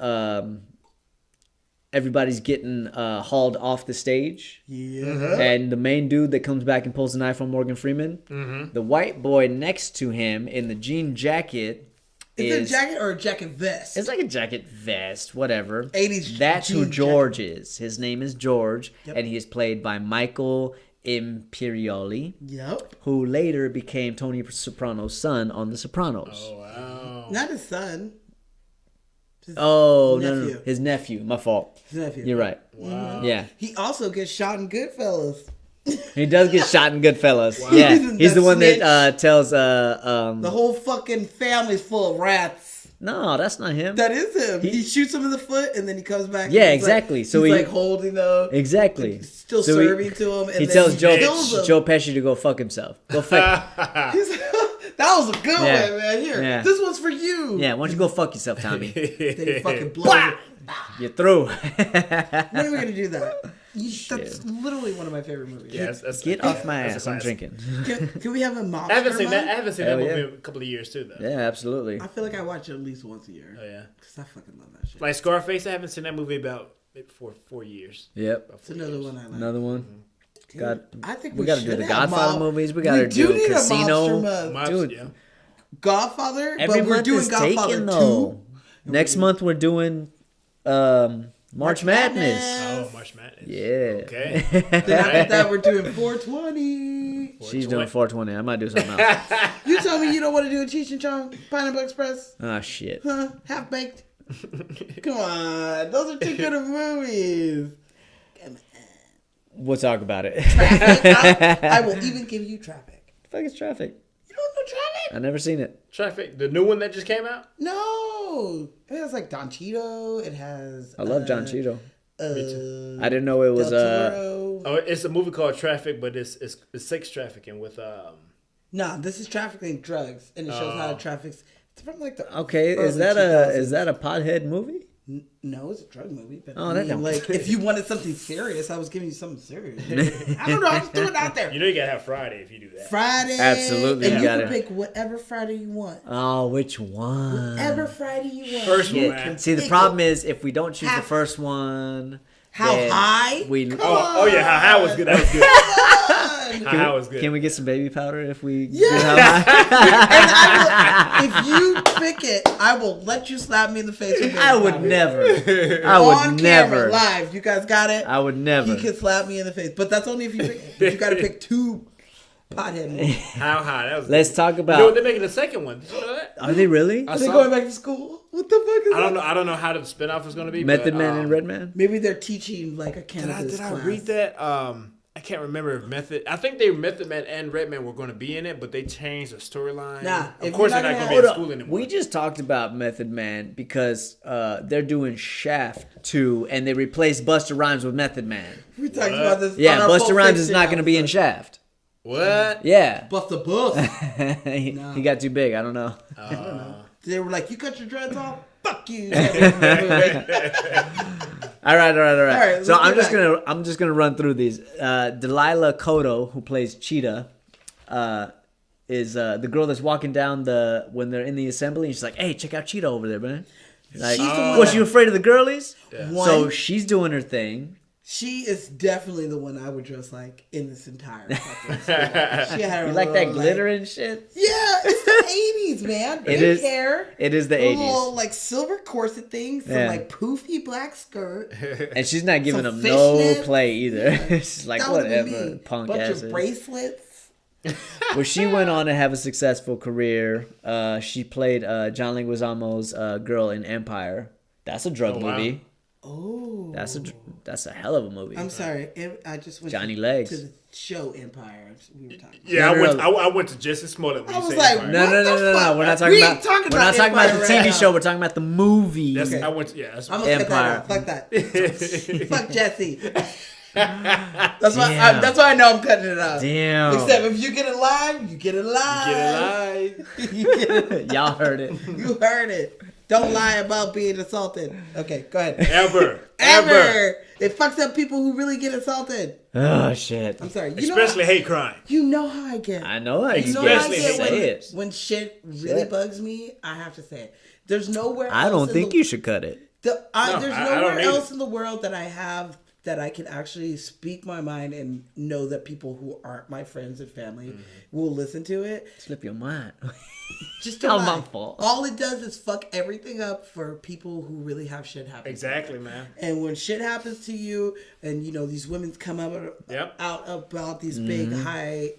everybody's getting hauled off the stage? Yeah. And the main dude that comes back and pulls the knife on Morgan Freeman? The white boy next to him in the jean jacket Is it a jacket or a jacket vest? It's like a jacket vest, whatever. 80s That's who jean George is. His name is George, Yep. and he is played by Michael Imperioli, Yep. who later became Tony Soprano's son on The Sopranos. Oh, wow. Not his son. His No. nephew. His nephew. My fault. His nephew. You're right. Wow. Yeah. He also gets shot in Goodfellas. He does get shot in Goodfellas. Wow. Yeah. He's He's the one snitch. that tells The whole fucking family's full of rats. No, that's not him. That is him. He shoots him in the foot and then he comes back. Yeah, and he's exactly. Like, So he's he- like holding them. Exactly. Still So he- serving to him. And He then tells he Joe kills him. Joe Pesci to go fuck himself. Go fuck. That was a good Yeah. one, man. Here, Yeah. this one's for you. Yeah, why don't you go fuck yourself, Tommy? Then he fucking blows it. You're through. When are we gonna do that? That's literally one of my favorite movies. Yeah, that's Get off my that's a ass. I'm classic. drinking. Can we have a mobster I haven't seen that. I month? haven't seen Hell that yeah. movie in a couple of years too, though. Yeah, absolutely. I feel like I watch it at least once a year. Oh yeah. Because I fucking love that shit. Like Scarface, I haven't seen that movie about four years. Yep. About It's 4 another years. one I like. Another one. Dude, God, I think we gotta do should the have Godfather mob- movies. We gotta do need a Casino. mobster month. Mobs- Dude. yeah. Godfather, Every but we're month doing is Godfather taken 2. though. Next month we're doing March Madness. Oh, March Madness. Yeah. Okay. Then after that, we're doing 420. She's doing 420. I might do something else. You tell me you don't want to do a Cheech and Chong Pineapple Express? Ah, shit. Huh? Half baked? Come on. Those are two good movies. We'll talk about it. I will even give you Traffic. The fuck is Traffic? You don't know Traffic? I've never seen it. Traffic, the new one that just came out. No. It has like Don Cheeto. It has. I love John Cheeto. Uh, I didn't know it was Del Toro. Oh, it's a movie called Traffic, but it's sex trafficking with No, this is trafficking drugs, and it shows how traffics. It's from like the okay. Is early that a pothead movie? No, it's a drug movie. But Oh, I that mean, don't- like if you wanted something serious, I was giving you something serious. I don't know. I just threw it out there. you know you gotta have Friday if you do that. Friday. Absolutely, and you you gotta- can pick whatever Friday you want. Oh, which one? Whatever Friday you want. First one, Yeah. man. See, the Pick problem is if we don't choose the Half- first one. How then high? We Come Oh yeah, how was good. That was good. on. How was good. Can we get some baby powder if we? Yeah. get how high? And if you pick it, I will let you slap me in the face with baby I would powder. never. I On would camera, never. live. You guys got it? I would never. He can slap me in the face. But that's only if you pick it. But you got to pick 2 pothead movies. How high? That was Let's good. talk You know what? about. They're making a second one. Did you know that? Are they really? I Are they saw- going back to school? What the fuck is I don't that? know. I don't know how the spinoff is going to be. Method but, Man and Redman. Maybe they're teaching like a Did cannabis I class. read that? I can't remember if Method. I think Method Man and Redman were going to be in it, but they changed the storyline. Nah, of if course you're they're not not gonna going to be have- in school anymore. We just talked about Method Man because they're doing Shaft 2 and they replaced Busta Rhymes with Method Man. We talked What? about this. on Yeah, our Busta Pulp Rhymes is Fiction not going to be in episode. Shaft. What? Yeah. Bust the bus. He got too big. I don't know. They were like, "You cut your dreads off? Fuck you." All right. right, So let's get I'm just gonna run through these. Delilah Koto, who plays Cheetah, is the girl that's walking down when they're in the assembly. And she's like, "Hey, check out Cheetah over there, man." Like, She's the one was that- you afraid of the girlies? Yeah. One- So she's doing her thing. She is definitely the one I would dress like in this entire fucking school. She had You her like that little, glitter and shit? Yeah, it's the 80s, man. Big is- hair. It is the a little 80s, like silver corset thing, some Yeah. like poofy black skirt. and she's not giving some them no fishnet. play either. She's like, That would've been whatever, me. punk Bunch asses. of bracelets. Well, she went on to have a successful career. She played John Leguizamo's girl in Empire. That's a drug Oh, wow. movie. Oh, That's a hell of a movie. I'm sorry. I just went Johnny to, Legs. to the show Empire. We were talking. Yeah, No. I went to Jesse Smollett when I you was said like, Empire. No. What the fuck? We're not talking We about. ain't talking We're not about talking about the Empire TV right now. show. We're talking about the movie. That's, Okay. I went. Yeah, that's I'm gonna cut Empire. that out. Fuck that. Fuck Jesse. That's why. Damn. That's why I know I'm cutting it out. Damn. Except if you get it live, you get it live. get alive. You get it. Y'all heard it. You heard it. Don't lie about being assaulted. Okay, go ahead. Ever. It fucks up people who really get assaulted. Oh shit. I'm sorry. Especially hate crime. You know how I get. I know I You just know how I Especially get say when, it. when shit really Shit. bugs me. I have to say it. There's nowhere. I else don't in think the, you should cut it. No, There's I don't nowhere need else it. in the world that I have that I can actually speak my mind and know that people who aren't my friends and family Mm-hmm. will listen to it. Slip your mind. Just Not don't my lie. fault. All it does is fuck everything up for people who really have shit happen. Exactly, man. And when shit happens to you, and you know these women come up Yep. out about these Mm-hmm. big, high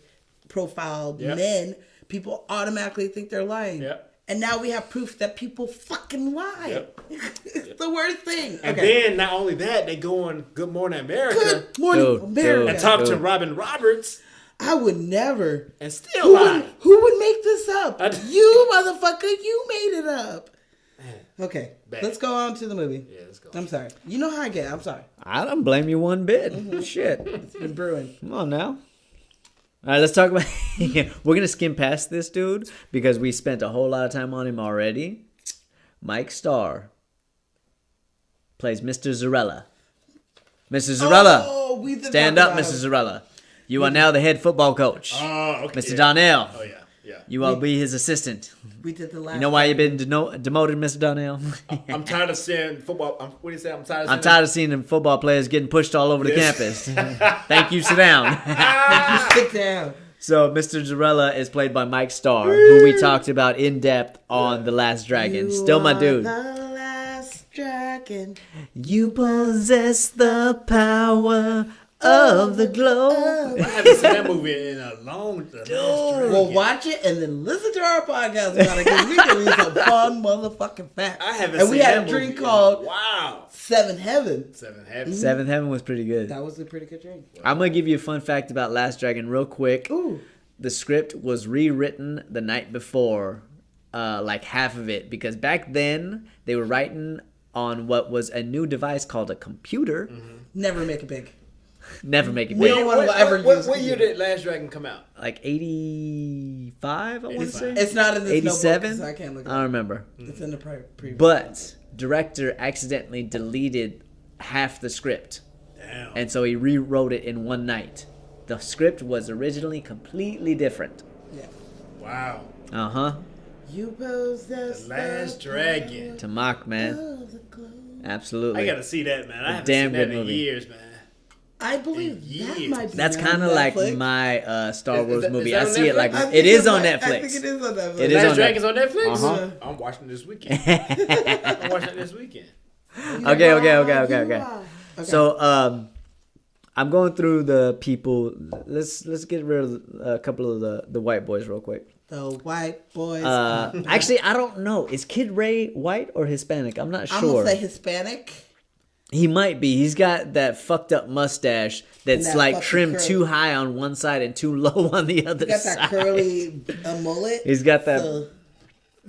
profile Yep. men, people automatically think they're lying. Yep. And now we have proof that people fucking lie. Yep. It's the worst thing. And Okay. then not only that, they go on Good Morning America Good morning, Dude, America. and talk to Dude. Robin Roberts I would never. and still lie. Who would make this up? I- You motherfucker, you made it up. Okay, Bad. let's go on to the movie. Yeah, let's go. I'm sorry. You know how I get. I'm sorry. I don't blame you one bit. Mm-hmm. Shit. It's been brewing. Come on now. All right, let's talk about. We're gonna skim past this dude because we spent a whole lot of time on him already. Mike Starr plays Mr. Zarella. Mr. Zarella, Oh, we did stand talk up, about Mr. him. Zarella. You are now the head football coach, Oh, okay. Mr. yeah. Donnell. Oh, yeah. Yeah. You will be his assistant. We did the last. You know why you've been demoted, Mr. Donnell? I'm tired of seeing football. What do you say? I'm tired of I'm tired of seeing them football players getting pushed all over the Yes. campus. Thank you. Sit down. Sit down. So Mr. Zarella is played by Mike Starr, who we talked about in depth on The Last Dragon. You Still my are dude. The last dragon. You possess the power of the globe. I haven't seen that movie in a long time. Well, watch it and then listen to our podcast about it because we can read some fun motherfucking facts. I haven't And seen we had that a drink movie. called Wow. Seven Heaven. Seven Heavens. Seventh Heaven was pretty good. That was a pretty good drink. I'm going to give you a fun fact about Last Dragon real quick. Ooh. The script was rewritten the night before, like half of it, because back then they were writing on what was a new device called a computer. Never make it big. Never make it We big. don't want to ever use What year computer. did Last Dragon come out? Like 85, I want to 85. say. It's not in this 87? notebook, so I can't look it I don't up. remember. It's in the preview. But director accidentally deleted half the script, Damn. and so he rewrote it in one night. The script was originally completely different. Yeah. Wow. Uh-huh. You possess The Last Dragon. To mock, man. of the globe. Absolutely. I gotta see that, man. I haven't damn seen that good in movie. years, man. I believe that years. might be That's on kind of like Netflix. my Star Wars is movie. that I on see it Netflix? like I think it is on I Netflix. think it is on Netflix. It is Last on Dragon's on Netflix. Uh-huh. I'm watching this weekend. I'm watching it this weekend. Okay. So I'm going through the people. Let's get rid of a couple of the white boys real quick. The white boys. Actually, I don't know. Is Kid Ray white or Hispanic? I'm not I'm sure. gonna say Hispanic. He might be. He's got that fucked up mustache that's that like fucking trimmed curly- too high on one side and too low on the other He got side. that curly mullet. He's got that. So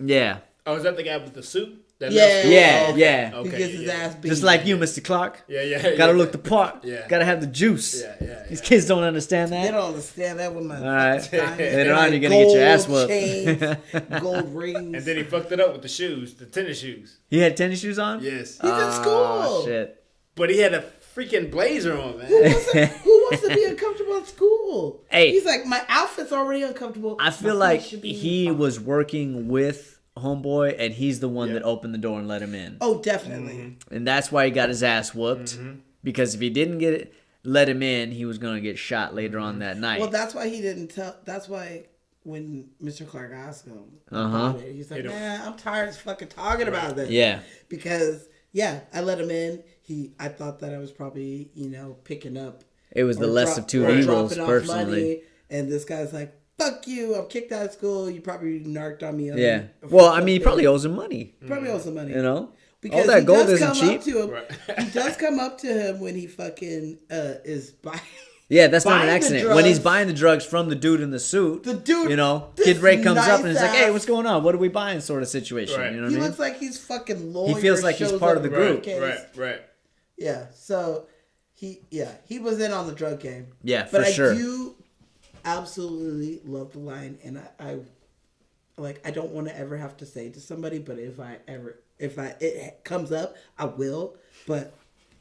Yeah. Oh, is that the guy with the suit? That Yeah. left school? Yeah, Oh, okay. yeah. he Okay, gets his yeah. ass beat. Just like you, Mr. Clark. Yeah. Gotta look the part. Yeah. Gotta have the juice. Yeah. These kids don't understand They that. don't understand that with my. All right. diamonds Later and on, my you're gonna get your ass gold whooped. chains, gold rings. And then he fucked it up with the shoes, the tennis shoes. He had tennis shoes on? Yes. He's in school. Oh, shit. But he had a freaking blazer on, man. Who wants to be uncomfortable at school? Hey. He's like, my outfit's already uncomfortable. I feel My like face should be he fine." was working with Homeboy, and he's the one Yeah. that opened the door and let him in. Oh, definitely. Mm-hmm. And that's why he got his ass whooped. Because if he didn't let him in, he was gonna get shot later on that night. Well, that's why he didn't tell. That's why when Mr. Clark asked him Uh-huh. about it, he's like, He don't- "Man, I'm tired of fucking talking about this." Yeah. Because I let him in. I thought that I was probably picking up. It was the or less dro- of two or evils, dropping off personally. money, and this guy's like, "Fuck you! I'm kicked out of school. You probably narked on me." Yeah. Well, I mean, he probably owes him money. Probably owes some money. You know? Because All that he gold does isn't come up cheap. to him. Right. He does come up to him when he fucking is buying. Yeah, that's not an Buying the accident. When he's drugs- buying the drugs from the dude in the suit, The dude- you know, this Kid Ray comes up and nice it's like, "Hey, ass- what's going on? What are we buying?" Sort of situation. Right. You know what He I mean? looks like he's fucking lawyer. feels like he's shows part up of the in group. case. Right. Yeah. So he was in on the drug game. Yeah, but for sure. I do absolutely love the line, and I don't want to ever have to say it to somebody, but if it comes up, I will. But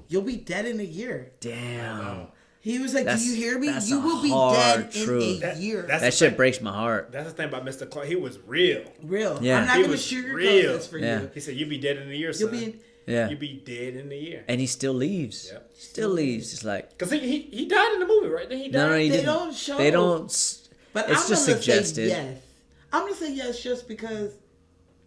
you'll be dead in a year. Damn. He was like, That's- "Do you hear me? that's You a will be hard dead in truth. a year." That's That the shit thing. breaks my heart. That's the thing about Mr. Clark. He was real. real. Yeah. I'm not He gonna was sugarcoat real. this for Yeah. you. He said, "You'll be dead in a year, You'll son. be. Yeah. You'll be dead in a year." And he still leaves. Yep. Still leaves. It's like, Because he died in the movie, right? Then he died. no, he They didn't. don't show. They don't. But It's I'm just gonna suggested. Say yes. I'm gonna say yes just because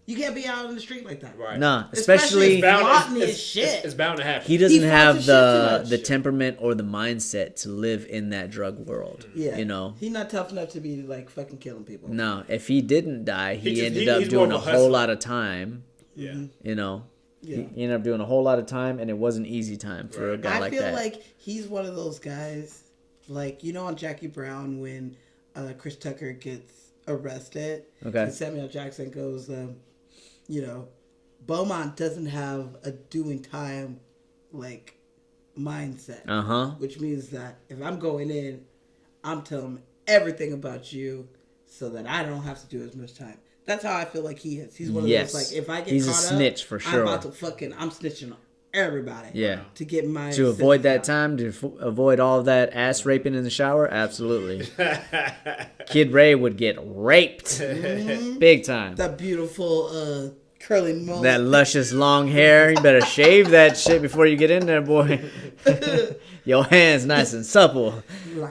you can't be out on the street like that. Right. Nah, Especially especially if flaunting his shit. It's bound to happen. he doesn't He have flaunts his shit too the much. temperament or the mindset to live in that drug world. Yeah, You know. he's not tough enough to be like fucking killing people. No, if he didn't die, he just- ended up he's more doing a of a whole hustler. lot of time. Yeah. You know. Yeah. He ended up doing a whole lot of time, and it wasn't easy time for a Right. guy I like feel that. like he's one of those guys, like on Jackie Brown when Chris Tucker gets arrested. Okay. And Samuel Jackson goes, Beaumont doesn't have a doing time like mindset. Which means that if I'm going in, I'm telling him everything about you so that I don't have to do as much time. That's how I feel like he is. He's one of Yes. those, like, if I get He's a caught snitch up, for I'm sure. about to I'm snitching on everybody. Yeah. To get my To avoid sentence that out. time, to avoid all of that ass raping in the shower, absolutely. Kid Ray would get raped, big time. That beautiful curly mullet. That luscious long hair, you better shave that shit before you get in there, boy. Your hands nice and supple,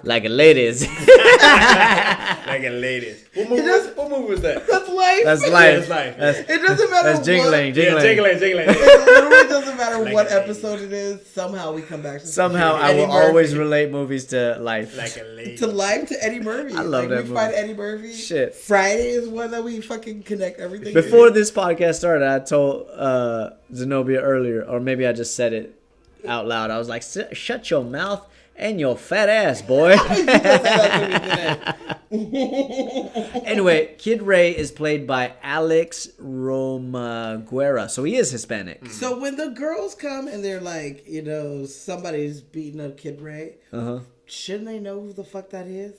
like a lady's. Like a lady. What movie was that? That's life. That's Yeah, life. it's life. That's, It doesn't matter. that's jingling, What, jingling. Yeah, jingling. it literally doesn't matter Like what a lady. episode it is. Somehow we come back to Somehow I Eddie will Murphy. always relate movies to life. Like a lady. to life to Eddie Murphy. I love that we movie. find Eddie Murphy. Shit. Friday is one that we fucking connect everything. Before to. this podcast started, I told Zenobia earlier, or maybe I just said it out loud. I was like, shut your mouth and your fat ass, boy. Anyway, Kid Ray is played by Alex Romaguera, so he is Hispanic. So when the girls come and they're like, somebody's beating up Kid Ray, shouldn't they know who the fuck that is?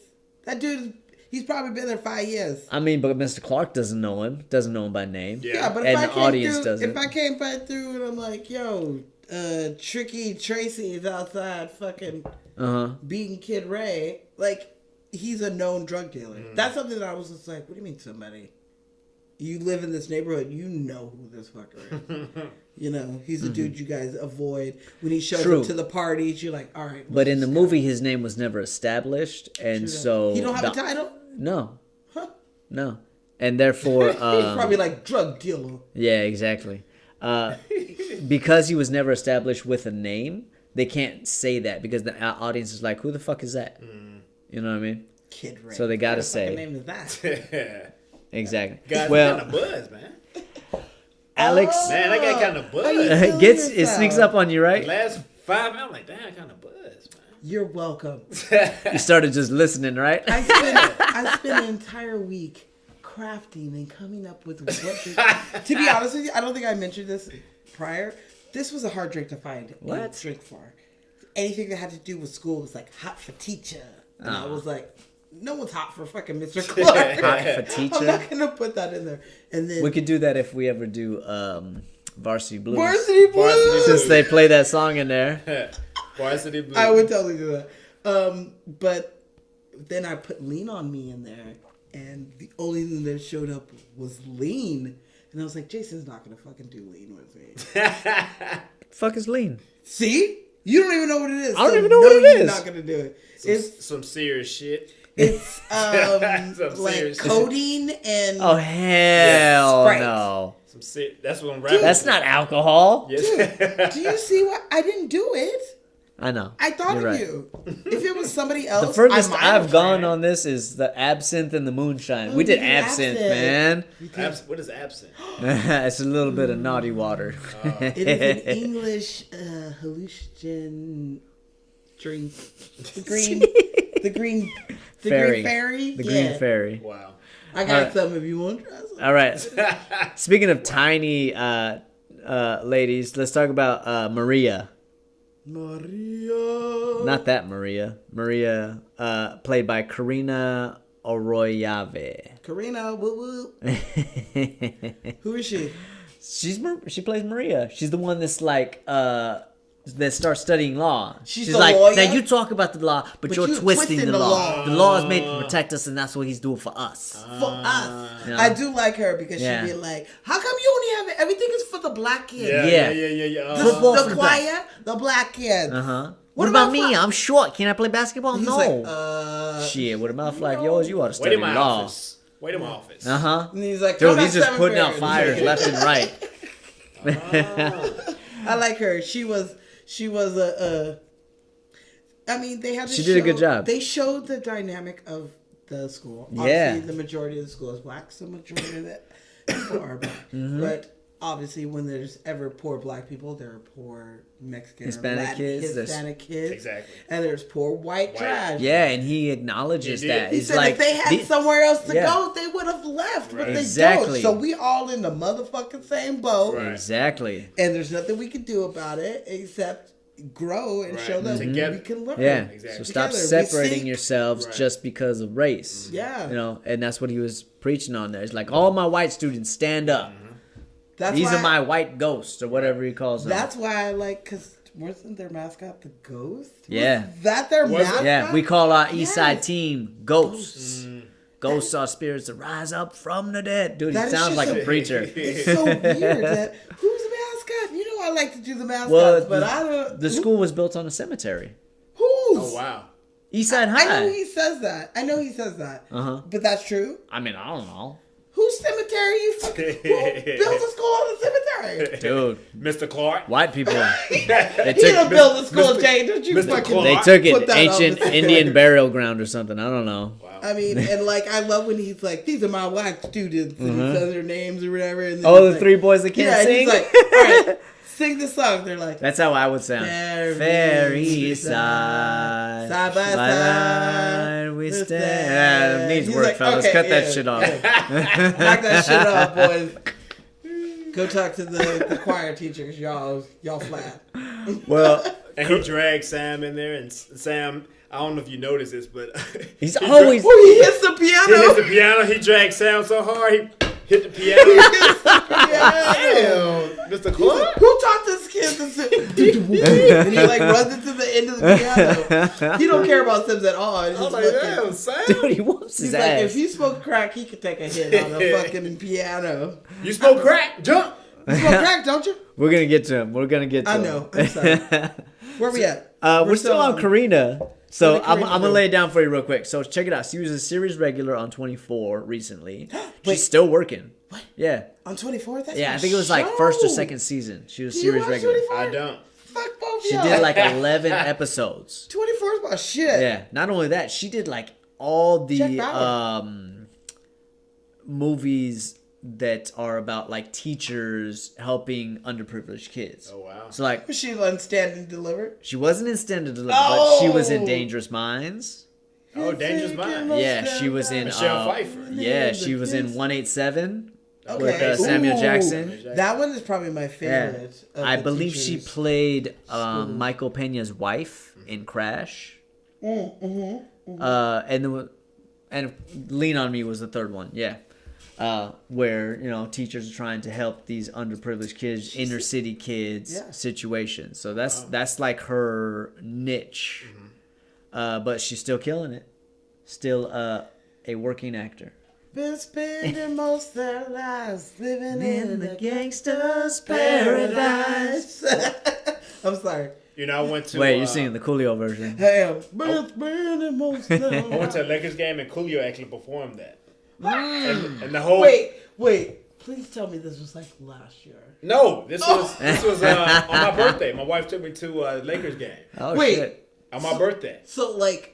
That dude, he's probably been there 5 years. I mean, but Mr. Clark doesn't know him by name. Yeah, but And if I the came audience through, doesn't. if I came back through and I'm like, yo, Tricky Tracy is outside fucking beating Kid Ray, like, he's a known drug dealer. That's something that I was just like, what do you mean somebody? You live in this neighborhood, you know who this fucker is. You know, he's a dude you guys avoid. When he shows True. up to the parties, you're like, all right. But in the movie, his name was never established, and so He don't have a title? No, Huh? no, and therefore, He's probably like drug dealer. yeah, exactly. Because he was never established with a name, they can't say that because the audience is like, "Who the fuck is that?" You know what I mean? Kid Ray. So they gotta What the fucking say. name is that? Exactly. Guys, Well, kind of buzz, man. Alex Man, I got kind of buzz. you- gets it sneaks up on you, The right? last 5 minutes, I'm like, damn, I kind of buzz, You're welcome. You started just listening, right? I spent an entire week crafting and coming up with what. To be honest with you, I don't think I mentioned this prior. This was a hard drink to find. What? And drink for. Anything that had to do with school was like hot for teacher, and I was like, no one's hot for fucking Mr. Clark. Hot for I'm teacher. not gonna put that in there. And then We could do that if we ever do Varsity Blues. Varsity Blues. Since they play that song in there. man. Varsity Blues. I would totally do that. But then I put Lean on Me in there, and the only thing that showed up was Lean. And I was like, Jason's not going to fucking do Lean with me. Fuck is lean? See? You don't even know what it is. I don't even know what it you're is. not going to do it. Some serious shit. It's Some like serious shit. codeine and... Oh, hell Sprite. no. That's what I'm rapping. That's not alcohol. Yes. Do you see what? I didn't do it. I know. I thought You're of right. you. If it was somebody else, The furthest I might have I've gone tried. on this is the absinthe and the moonshine. Oh, We did we did absinthe, absinthe. What is absent? man. It's a little bit of naughty water. It is an English hallucinogen drink. The green Fairy. fairy. The green fairy. Wow. I got some if you want to try some. All right. Speaking of tiny ladies, let's talk about Maria. Maria. Not that Maria. Maria, played by Karina Arroyave. Karina, woo woo. Who is she? She plays Maria. She's the one that's like that starts studying law. She's She's the like, lawyer? now you talk about the law, but you're you're twisting the law. the The law is made to protect us, and that's what he's doing for us. For us. Yeah. I do like her because Yeah. she'd be like, how come you only have it? Everything is for the black kids. Yeah. The, Football for the the choir, the black kids. Uh-huh. What What about about me? fun- I'm short. Can I play basketball? He's No. like, Shit, with a mouth like yours, you ought to Wait study in my law. office. Wait in my office. Uh-huh. And he's like, Dude, come he's at just 7th putting out period. fires left and right. I like her. She was a. I mean, they had. To She did a good show- job. They showed the dynamic of the school. Yeah. Obviously, the majority of the school is black. So majority of the people are black. Mm-hmm. But obviously, when there's ever poor black people, there are poor Mexican, Hispanic or Latin, kids, there's- Hispanic kids, Exactly. and there's poor white trash. Yeah, and he acknowledges He did. that. He He's said like, if they had the- somewhere else to Yeah. go, they would have left, but they Exactly. don't. So we all in the motherfucking same boat, Right. Exactly. and there's nothing we can do about it except grow and Right. show that Together. we can learn. Yeah. Exactly. So stop Together, we separating sink. yourselves Right. just because of race. Yeah. You know, and that's what he was preaching on there. It's like, all my white students, stand up. That's These why are my white ghosts, or whatever he calls them. That's why I like, because wasn't their mascot the ghost? Yeah. Was that their Was it? mascot? Yeah, we call our East Side Yes. team ghosts. Ghosts are spirits that rise up from the dead. Dude, he That is sounds just like a- a preacher. It's so weird that who's the mascot? You know I like to do the mascots, Well, but I don't. the school was built on a cemetery. Who's? Oh wow. East Side I know High. he says that. I know he says that. Uh-huh. But that's true. I mean, I don't know. Whose cemetery you fucking? Who built a school on the cemetery? Dude, Mr. Clark. white people. They He didn't took, build a school, Mr. Jay. Don't you Mr. fucking? Clark. they took Put it that on ancient the- Indian burial ground or something. I don't know. Wow. I mean, and like I love when he's like, "These are my white students," and he says their names or whatever. And then Oh, he's the like, three boys that can't yeah, and sing? he's like, "All right, sing the song." They're like, That's how I would sound. Very side. Side by side, we we stand. stand. Needs He's work, like, fellas. okay, Cut that yeah, shit off. "Knock that shit off, boys. Go talk to the choir teachers. Y'all flat." Well, And he dragged Sam in there, and Sam, I don't know if you noticed this, but he's he always. Oh, he hits the he hits piano. the piano. He dragged Sam so hard, he hit the piano. He hits the piano. Damn, Mr. Clark. Who taught this kids and he like runs into the end of the piano. He don't care about Sims at all. It's I'm just like, fucking- damn, Sam. Dude, he whoops his He's ass. like, if he smoked crack, he could take a hit on a fucking piano. You smoke crack, jump. You smoke crack, don't you? We're gonna get to him. We're gonna get to I him. know. I'm sorry. Where we at? We're still on Karina. So What did I'm Karina gonna do? lay it down for you real quick. So check it out. She was a series regular on 24 recently. Wait. She's still working. What? Yeah. On 24th? That's Yeah, my I think it was like show. first or second season. She was Do you series watch regular. 24? I don't. Fuck both She y'all. did like 11 episodes. 24 is my shit. Yeah. Not only that, she did like all Check the that out. movies that are about like teachers helping underprivileged kids. Oh, wow. So like Was she on Stand and Deliver? she wasn't in Stand and Deliver, but she was in Oh. Dangerous Minds. Oh, Dangerous Mind. Yeah, she was in Michelle Pfeiffer. Yeah, she was in 187 with Okay. Samuel Ooh. Jackson. That one is probably my Yeah. favorite. of I the believe she teachers. played Michael Pena's wife in Crash. And then and Lean on Me was the third one. Yeah. Where teachers are trying to help these underprivileged kids, inner city kids Yeah. situations. So that's like her niche. But she's still killing it. Still a working actor. Been spending most of their lives living in the gangster's paradise. I'm sorry. You know, I went to. Wait, you're singing the Coolio version. Hey, been spending most of their I went to a lives. Lakers game and Coolio actually performed that. And the whole. Wait. Please tell me this was like last year. No, this was on my birthday. My wife took me to a Lakers game Oh Wait. shit. on my birthday. So like,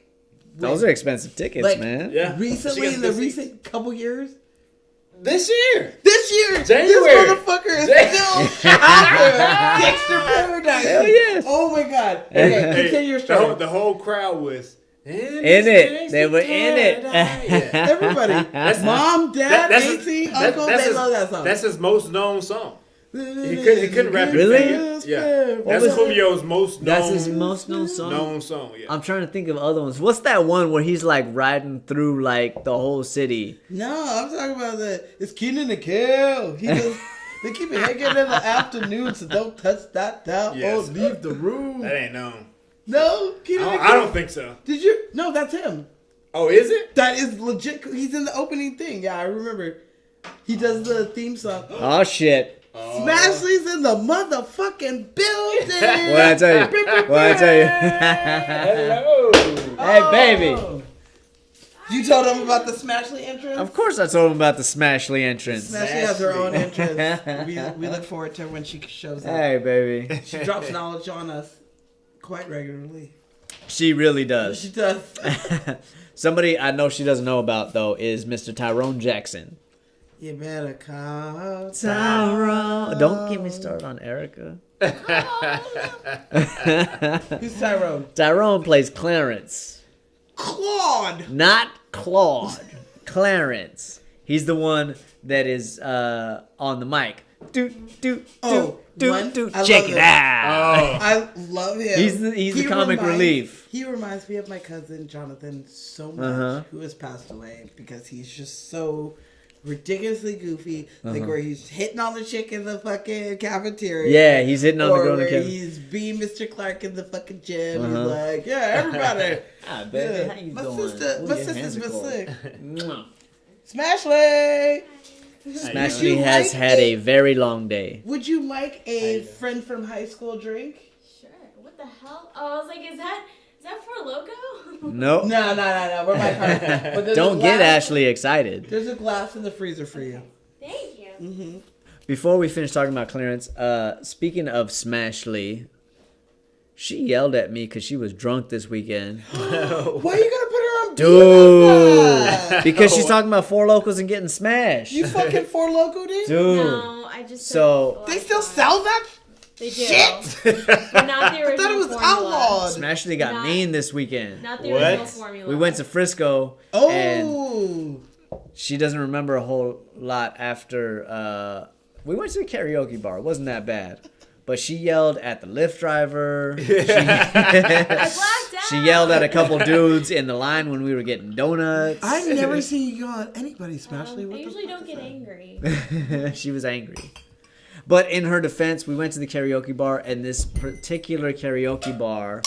Those are expensive tickets, like, man. Yeah. recently She in got the good seats. recent couple years. This year. This year, January. this motherfucker is Jan- still out there. Gangster Paradise. Hell yes. Oh my god. Okay, Hey, continue your the story. the whole crowd was in it. They were in it. Yeah. Everybody, Mom, Dad, That's auntie, his- uncle, that's they his- love that song. That's his most known song. He couldn't rap it. Really? Yeah. That's was- Coolio's most known. That's his most known song. known song. Yeah. I'm trying to think of other ones. What's that one where he's like riding through like the whole city? No, I'm talking about it's Keenan and Kel. He just, they keep it hanging in the afternoon, so don't touch that down Yes. or leave the room. That ain't known. No, Keenan and I Kel. don't think so. Did you? No, that's him. Oh, is it? That is legit. He's in the opening thing. Yeah, I remember. He does the theme song. Oh shit. Smashley's in the motherfucking building. What I tell you? What I tell you? Hello. Hey baby. Oh. You told him about the Smashley entrance? Of course I told him about the Smashley entrance. Smashley has her own entrance. We look forward to when she shows up. Hey baby. She drops knowledge on us quite regularly. She really She does. does. Somebody I know she doesn't know about though is Mr. Tyrone Jackson. You better call Tyrone. Don't get me started on Erica. Who's Tyrone? Tyrone plays Clarence. Claude. Not Claude. Clarence. He's the one that is on the mic. Oh, one? I Check love it it. out. Oh. I love him. He's the He comic relief. He reminds me of my cousin Jonathan so much, Uh-huh. who has passed away because he's just so ridiculously goofy. Like where he's hitting on the chick in the fucking cafeteria. Yeah, he's hitting on the or girl in the where cabin. he's being Mr. Clark in the fucking gym. Uh-huh. He's like, yeah, everybody. Hi, baby. Yeah. How you my doing? sister, Ooh, my your sister's hands are been cold. sick. Mwah. Smashley. Smashley you has like had a- a very long day. Would you like a friend from high school drink? Sure. What the hell? Oh, I was like, is that for Loco? Nope. No. We're my partner. But there's Don't a get glass- Ashley excited. There's a glass in the freezer for you. Thank you. Before we finish talking about Clarence, speaking of Smashley, she yelled at me because she was drunk this weekend. Why are you gonna put her on Dude. like that? Because she's talking about Four Locals and getting smashed. You fucking Four Loco did? Dude. No, I just So- took They the still last sell one. that? They do. Shit! But not the original I thought it was formula. outlawed. Smashley got Not- mean this weekend. Not the What? original formula. We went to Frisco and Oh. she doesn't remember a whole lot after we went to a karaoke bar. It wasn't that bad. But she yelled at the Lyft driver. I blacked out. She yelled at a couple dudes in the line when we were getting donuts. I've never seen you yell at anybody, Smashley. I What the usually fuck don't is get that? angry. She was angry. But in her defense, we went to the karaoke bar, and this particular karaoke bar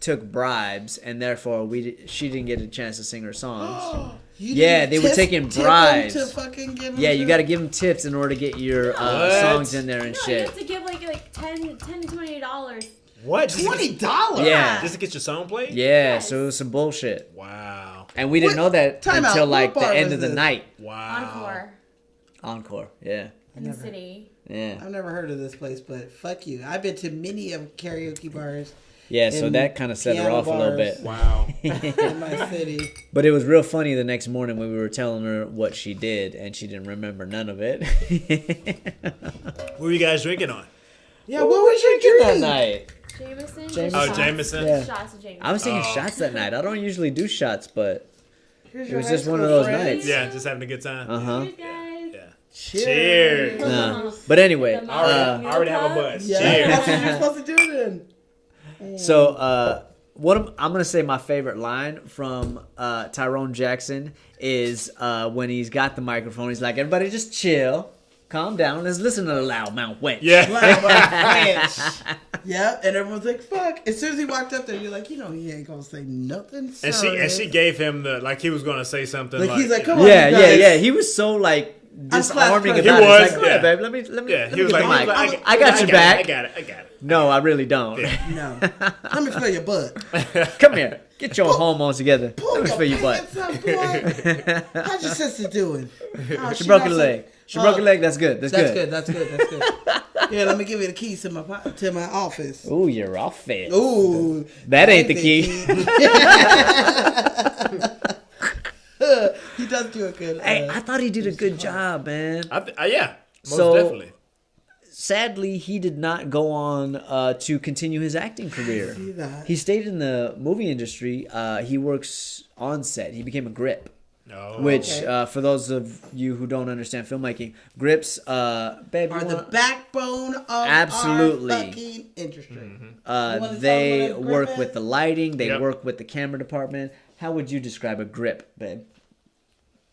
took bribes, and therefore she didn't get a chance to sing her songs. Yeah, they were taking bribes. To fucking give Yeah, you got to give them tips in order to get your songs in there and No, you shit. have to give like $10 to $20. What? $20. Yeah. Just to get your song played? Yeah, Yes. so it was some bullshit. Wow. And we didn't know that Time until out. like What the bar end was of the this? night. Wow. Encore, yeah. In the city. Yeah. I've never heard of this place, but fuck you. I've been to many of karaoke bars Yeah, so in that kind of set her piano off a little bars. bit. Wow. in my city. But it was real funny the next morning when we were telling her what she did, and she didn't remember none of it. What were you guys drinking on? Yeah, what was your that drink? night? Jameson? Jameson. Oh, Shots. Jameson? Yeah. Shots of Jameson. I was taking shots that night. I don't usually do shots, but Here's it your was high just one school of those friends. nights. Yeah, just having a good time. Uh-huh. Cheers, guys. Yeah. Cheers. Cheers. No. But anyway, I already have a buzz. Yeah, Cheers. that's what you're supposed to do then. so I'm gonna say my favorite line from Tyrone Jackson is when he's got the microphone. He's like, "Everybody, just chill, calm down, let's listen to the loudmouth wench." Yeah. Yeah, and everyone's like, "Fuck!" As soon as he walked up there, you're like, he ain't gonna say nothing. And she gave him the like he was gonna say something Like, like he's like, "Come on, Yeah, you yeah, guys." yeah. He was so like disarming He about it. was, He's like, "Go ahead, yeah. babe. Let me yeah, let he me was get the like, mic. I I got your back." I got it. No, I really don't. No, let me feel your butt. Come here. Get your hormones together. Pull Let me feel your butt. pants up, boy. How's your sister doing? Oh, She broke not her so- leg. She broke her leg. That's good. That's That's good. good. That's good. That's good. Here, let me give you the keys to my office. Ooh, you're off it. Ooh, That ain't the key. He does do a good. Hey, I thought he did a good job, man. Yeah, most So- definitely. Sadly, he did not go on to continue his acting career. see that. He stayed in the movie industry. He works on set. He became a grip. No. Which, Okay. for those of you who don't understand filmmaking, grips, babe, Are you the wanna- backbone of Absolutely. our fucking industry. You wanna tell they them what a grip work is? with the lighting. They Yep. work with the camera department. How would you describe a grip, babe?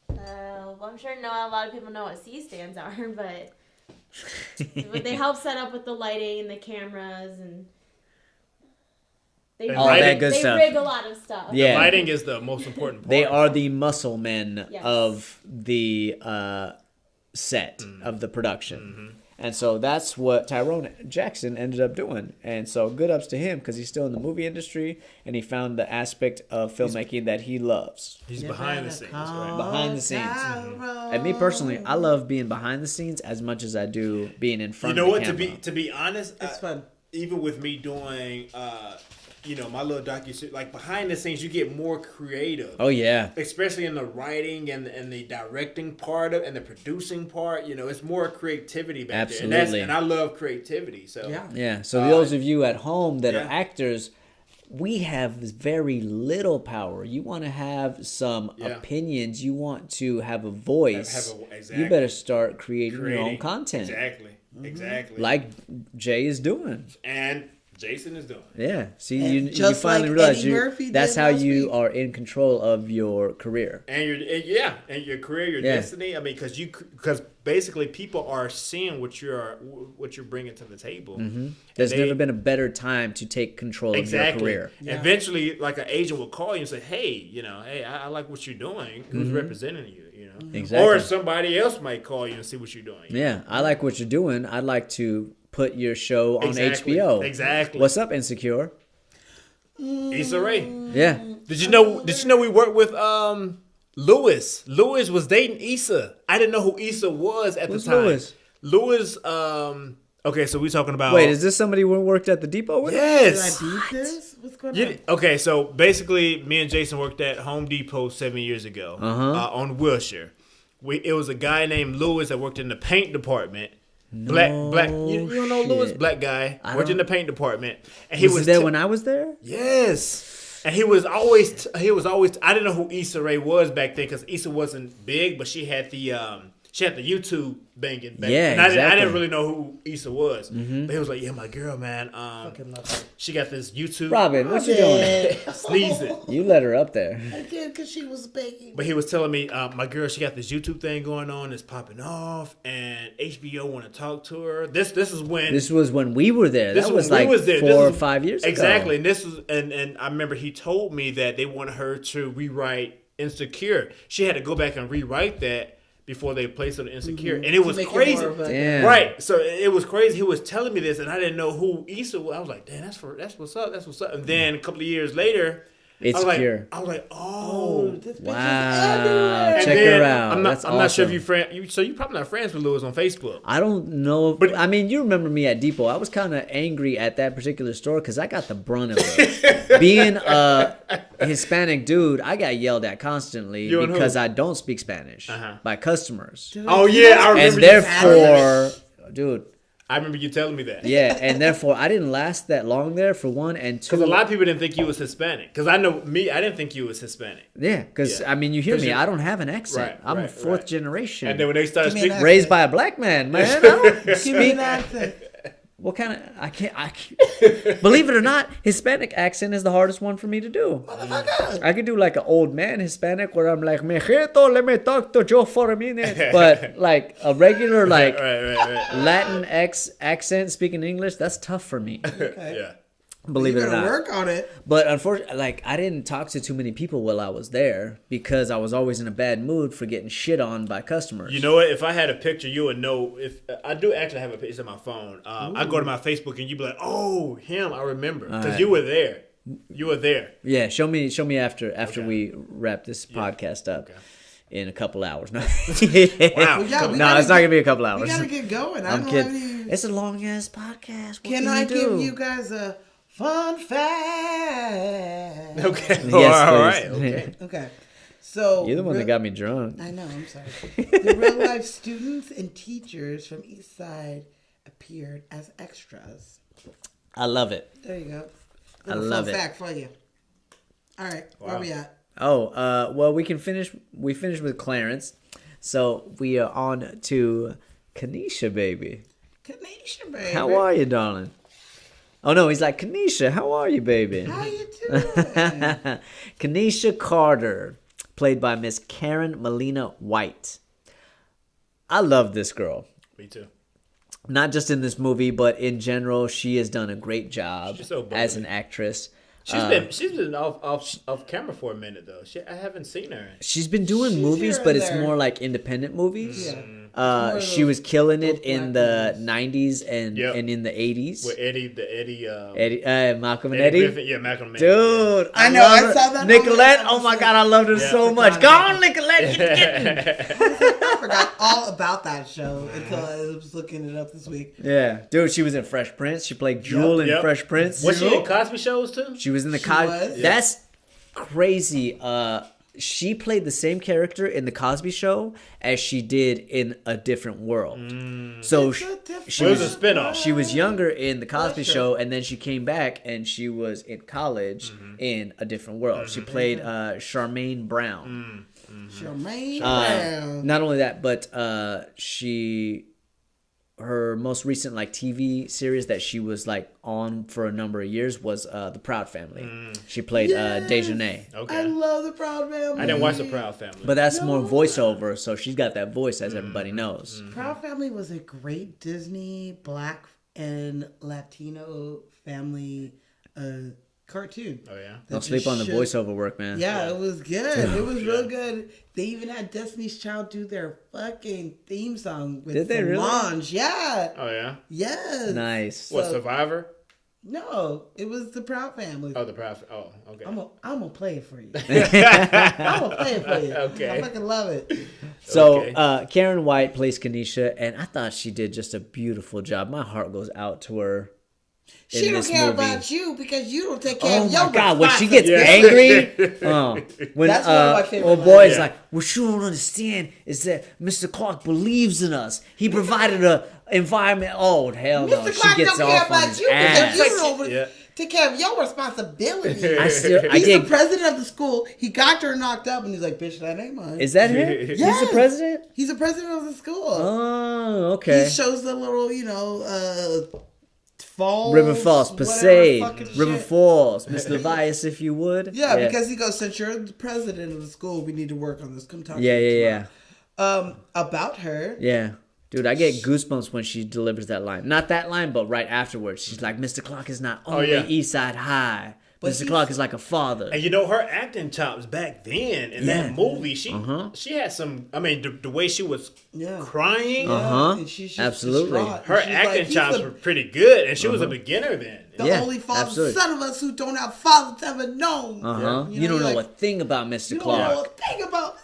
Well, I'm sure not a lot of people know what C stands are, but they help set up with the lighting and the cameras and they And All lighting- that good they stuff. rig a lot of stuff. Yeah. Lighting is the most important part. They are the muscle men Yes. of the set of the production. And so that's what Tyrone Jackson ended up doing. And so good ups to him because he's still in the movie industry and he found the aspect of filmmaking that he loves. He's You behind the better scenes, call right? Behind the scenes. Tyrone. And me personally, I love being behind the scenes as much as I do being in You front know of the what? camera. To be honest, It's fun. even with me doing, my little docu, like behind the scenes, you get more creative. Oh yeah. Especially in the writing and the directing part of and the producing part, it's more creativity back Absolutely. there. And I love creativity. So Yeah. Yeah. So those of you at home that yeah. are actors, we have very little power. You want to have some Yeah. opinions. You want to have a voice. exactly. You better start creating your own content, Exactly. like Jay is doing. And Jason is doing. Yeah. See, And you just finally like realize Eddie Murphy that's did how last you week. are in control of your career. And your career, your Yeah. destiny. I mean, because basically people are seeing what you're bringing to the table. There's They- never been a better time to take control of your career. Yeah. Eventually, like an agent will call you and say, "Hey, I like what you're doing. Who's representing you?" Exactly. Or somebody else might call you and see what you're doing. Yeah, I like what you're doing. I'd like to put your show on Exactly. HBO. Exactly. What's up, Insecure? Issa Rae. Yeah. Did you know we worked with Lewis? Lewis was dating Issa. I didn't know who Issa was at Who's the time. Lewis? Lewis. Okay, so we talking about. Wait, is this somebody who worked at the depot with? Did I Yes. beat this? What's going Yeah, on? okay, so basically, me and Jason worked at Home Depot 7 years ago on Wilshire. It was a guy named Lewis that worked in the paint department. Black. You don't know Lewis? shit. Black guy I worked in don't- the paint department, and he Was was he there t- when I was there? Yes, and he was always. I didn't know who Issa Rae was back then because Issa wasn't big, but she had the she had the YouTube banging. Yeah, and I didn't exactly. really know who Issa was. But he was like, yeah, my girl, man. Fucking love her. She got this YouTube. Robin, what you doing? Sneezing. You let her up there. I did because she was begging. But he was telling me, my girl, she got this YouTube thing going on, it's popping off, and HBO want to talk to her. This is when This was when we were there. This That was was when we like was there. 4 This or is- 5 years ago. exactly. And this was and I remember he told me that they wanted her to rewrite Insecure. She had to go back and rewrite that before they placed it on Insecure, and it was Make it crazy. more of a- Damn. Right, so it was crazy. He was telling me this, and I didn't know who Issa was. I was like, "Damn, that's what's up. That's what's up." And then a couple of years later, It's I was Secure. like, "Oh." This bitch is Wow. everywhere. And Check then her out. I'm not. That's I'm not sure if awesome. you're probably not friends with Lewis on Facebook. I don't know. But- I mean, you remember me at Depot. I was kind of angry at that particular store because I got the brunt of it. Being a Hispanic dude, I got yelled at constantly You and who? because I don't speak Spanish Uh-huh. by customers. Oh yeah, I remember. And you therefore, dude, I remember you telling me that. yeah, and therefore I didn't last that long there for one, and two. Because a lot of people didn't think you was Hispanic. Because I know me, I didn't think you was Hispanic. Yeah, because Yeah. I mean, you hear 'Cause me. you- I don't have an accent. Right, I'm a right, fourth right. generation. And then when they started Give me an speaking, accent. raised by a black man, man. I don't Give me speak. an accent. What kind of? I can't. Believe it or not, Hispanic accent is the hardest one for me to do. Motherfucker. I could do like an old man Hispanic where I'm like, "Mijito, let me talk to you for a minute." But like a regular like right. Latin accent speaking English, that's tough for me. Okay. Yeah. Believe You it or better not. work on it. But unfortunately, like I didn't talk to too many people while I was there because I was always in a bad mood for getting shit on by customers. You know what? If I had a picture, you would know. If I do actually have a picture on my phone, I go to my Facebook and you'd be like, "Oh, him! I remember," because Alright. you were there. You were there. Yeah, show me after Okay. we wrap this podcast up Okay. in a couple hours. No, Wow. Well, yeah, we no, gotta it's not get- gonna be a couple We hours. gotta get going. I I'm don't have kidding. any. It's a long ass podcast. What Can do I do? give you guys a fun fact? Okay. Yes, All right. please. Okay. Okay. So You're the one that real- got me drunk. I know. I'm sorry. The real life students and teachers from East Side appeared as extras. I love it. There you go. I Little love fun it. fact for you. All right, where Wow. we at? Oh, well, we finished with Clarence, so we are on to Kanisha, baby. Kanisha, baby. How are you, darling? Oh no, he's like Kanisha. How are you, baby? How you doing? Kanisha Carter, played by Miss Karen Molina White. I love this girl. Me too. Not just in this movie, but in general, she has done a great job She's so as bubbly. an actress. She's been off camera for a minute though. I haven't seen her. She's been doing She's movies, here but and it's there. more like independent movies. Yeah. More of She those- was killing it those in black the movies. 90s and Yep. and in the 80s. With Eddie. Malcolm and Eddie. Griffin. Yeah, Malcolm and Eddie. Dude, I know, love I her. saw that on Nicolette, the oh my episode. god, I loved her Yeah. so much. Go on, Nicolette, get I forgot all about that show until I was looking it up this week. Yeah, dude, she was in Fresh Prince. She played Jewel in Yep. Fresh Prince. Was she in Cosby shows too? She was in the She Cosby. was? That's crazy. She played the same character in the Cosby Show as she did in A Different World. So It's a different she It was a was spinoff. she was younger in the Cosby That's true. Show, and then she came back and she was in college in A Different World. She played Charmaine Brown. Charmaine Brown. Not only that, but her most recent like TV series that she was like on for a number of years was The Proud Family. She played Yes. Dejanay. Okay. I love the Proud Family. I didn't watch The Proud Family. But that's more No. voiceover, so she's got that voice as everybody knows. Proud Family was a great Disney Black and Latino family cartoon. Oh yeah. Don't sleep on the voiceover work, man. Yeah, it was good. It was real good. They even had Destiny's Child do their fucking theme song with Did they really? Solange. Yeah. Oh yeah. Yes. Nice. What So- Survivor? No, it was the Proud Family. Oh, The Proud. Oh, okay. I'm gonna play it for you. I'm gonna play it for you. Okay. I fucking love it. So Okay. Karen White plays Kanisha, and I thought she did just a beautiful job. My heart goes out to her. She in don't this care movie. about you because you don't take care Oh of your my god, when she gets responsibilities. angry, when That's one of my favorite old boy is lines. like, "What you don't understand is that Mr. Clark believes in us. He provided a environment." Oh hell no, Mr. she Clark gets don't care off on about his you because ass. you don't Yeah. Take care of your responsibility. I He's get. the president of the school. He got her knocked up, and he's like, "Bitch, that ain't mine." Is that him? He's Yes. the president. He's the president of the school. Oh, okay. He shows the little, falls. River Falls, whatever Passade, fucking River shit. Falls, Miss Levias, if you would. Yeah, because he goes, since you're the president of the school, we need to work on this. Come talk to Yeah, me yeah, yeah. tomorrow. About her. Yeah. Dude, I get goosebumps when she delivers that line. Not that line, but right afterwards. She's like, Mr. Clark is not only yeah. East Side High. But Mr. Clark is like a father. And you know her acting chops back then in Yeah. that movie. She had some. I mean, the way she was Yeah. crying, Uh-huh. And she's Absolutely. distraught. her And she's acting like, he's chops the- were pretty good, and she was a beginner then. The Yeah, only father, absolutely. son of us who don't have fathers ever known. Uh-huh. You You know, don't know you're a thing about Mr. You don't know Clark. a thing about.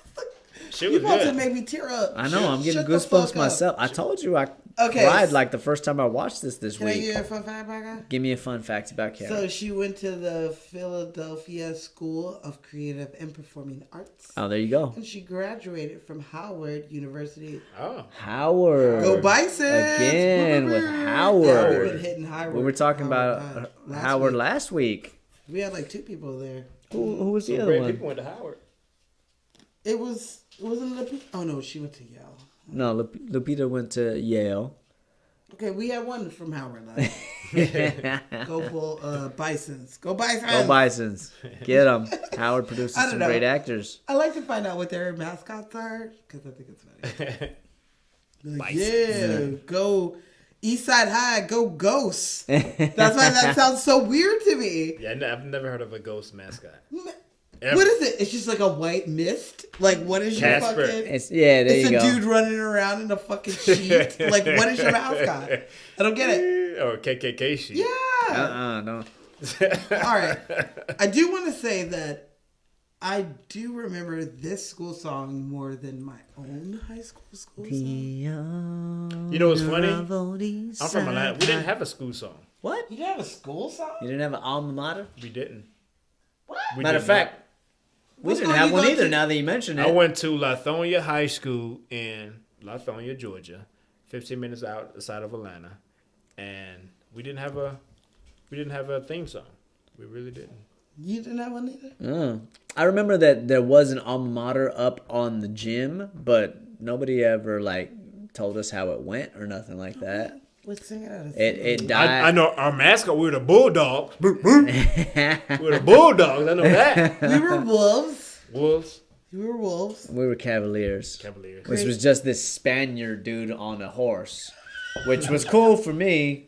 She You was about to good. make me tear up. I know, I'm getting Shut the goosebumps fuck up. myself. I told you I Okay. cried like the first time I watched this Can I week. give you a fun fact about her? Give me a fun fact about Karen. So she went to the Philadelphia School of Creative and Performing Arts. Oh, there you go. And she graduated from Howard University. Oh, Howard. Go Bison! Again with Yeah, Howard. we've been hitting Howard. We were talking Howard, about last Howard week. last week. We had like 2 people there. Who was the some other great one? people went to Howard. Wasn't Lupita? Oh no, she went to Yale. No, Lupita went to Yale. Okay, we had one from Howard. Go Bull, Bisons. Go Bisons! Go Bisons. Get them. Howard produces I don't some know. great actors. I like to find out what their mascots are because I think it's funny. Like, Bisons. yeah, go Eastside High, go Ghosts. That's why that sounds so weird to me. Yeah, I've never heard of a ghost mascot. What is it? It's just like a white mist. Like, what is your Casper. fucking? It's there It's you a go. dude running around in a fucking sheet. Like, what is your mascot? I don't get it. Or KKK sheet. Yeah. No. All right. I do want to say that I do remember this school song more than my own high school song. You know what's funny? I'm from Atlanta. We didn't have a school song. What? You didn't have a school song? You didn't have an alma mater? We didn't. What? We Matter did of fact, we What didn't school have you one go either to? now that you mention not. it. I went to Lithonia High School in Lithonia, Georgia, 15 minutes outside of Atlanta, and we didn't have a theme song. We really didn't. You didn't have one either? Oh. I remember that there was an alma mater up on the gym, but nobody ever told us how it went or nothing like that. Let's sing it out of It died. I know our mascot. We were the Bulldogs. We were the Bulldogs. I know that. We were wolves. Wolves, We were wolves. We were Cavaliers. Cavaliers. Which was just this Spaniard dude on a horse, which was cool for me.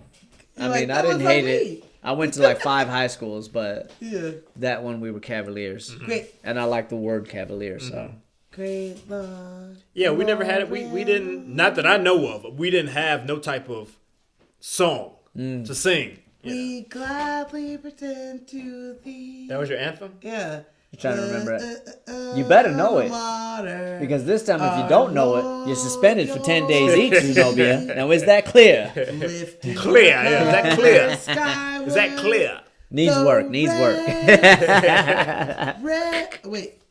I You're like, mean, I "That didn't was hate like it. me." I went to 5 high schools, but Yeah. that one we were Cavaliers. Great. And I like the word Cavalier, so. Great Lord. Yeah, we never had it. We didn't. Not that I know of. We didn't have no type of song to sing. You know. We gladly pretend to thee. That was your anthem. Yeah. I'm trying to remember it. You better know it. Water. Because this time, if you don't know it, you're suspended for 10 days each, Zenobia. Now, is that clear? Lifting Clear. Yeah, is that clear? skyward. Is that clear? Needs The work, needs work. Red, wait.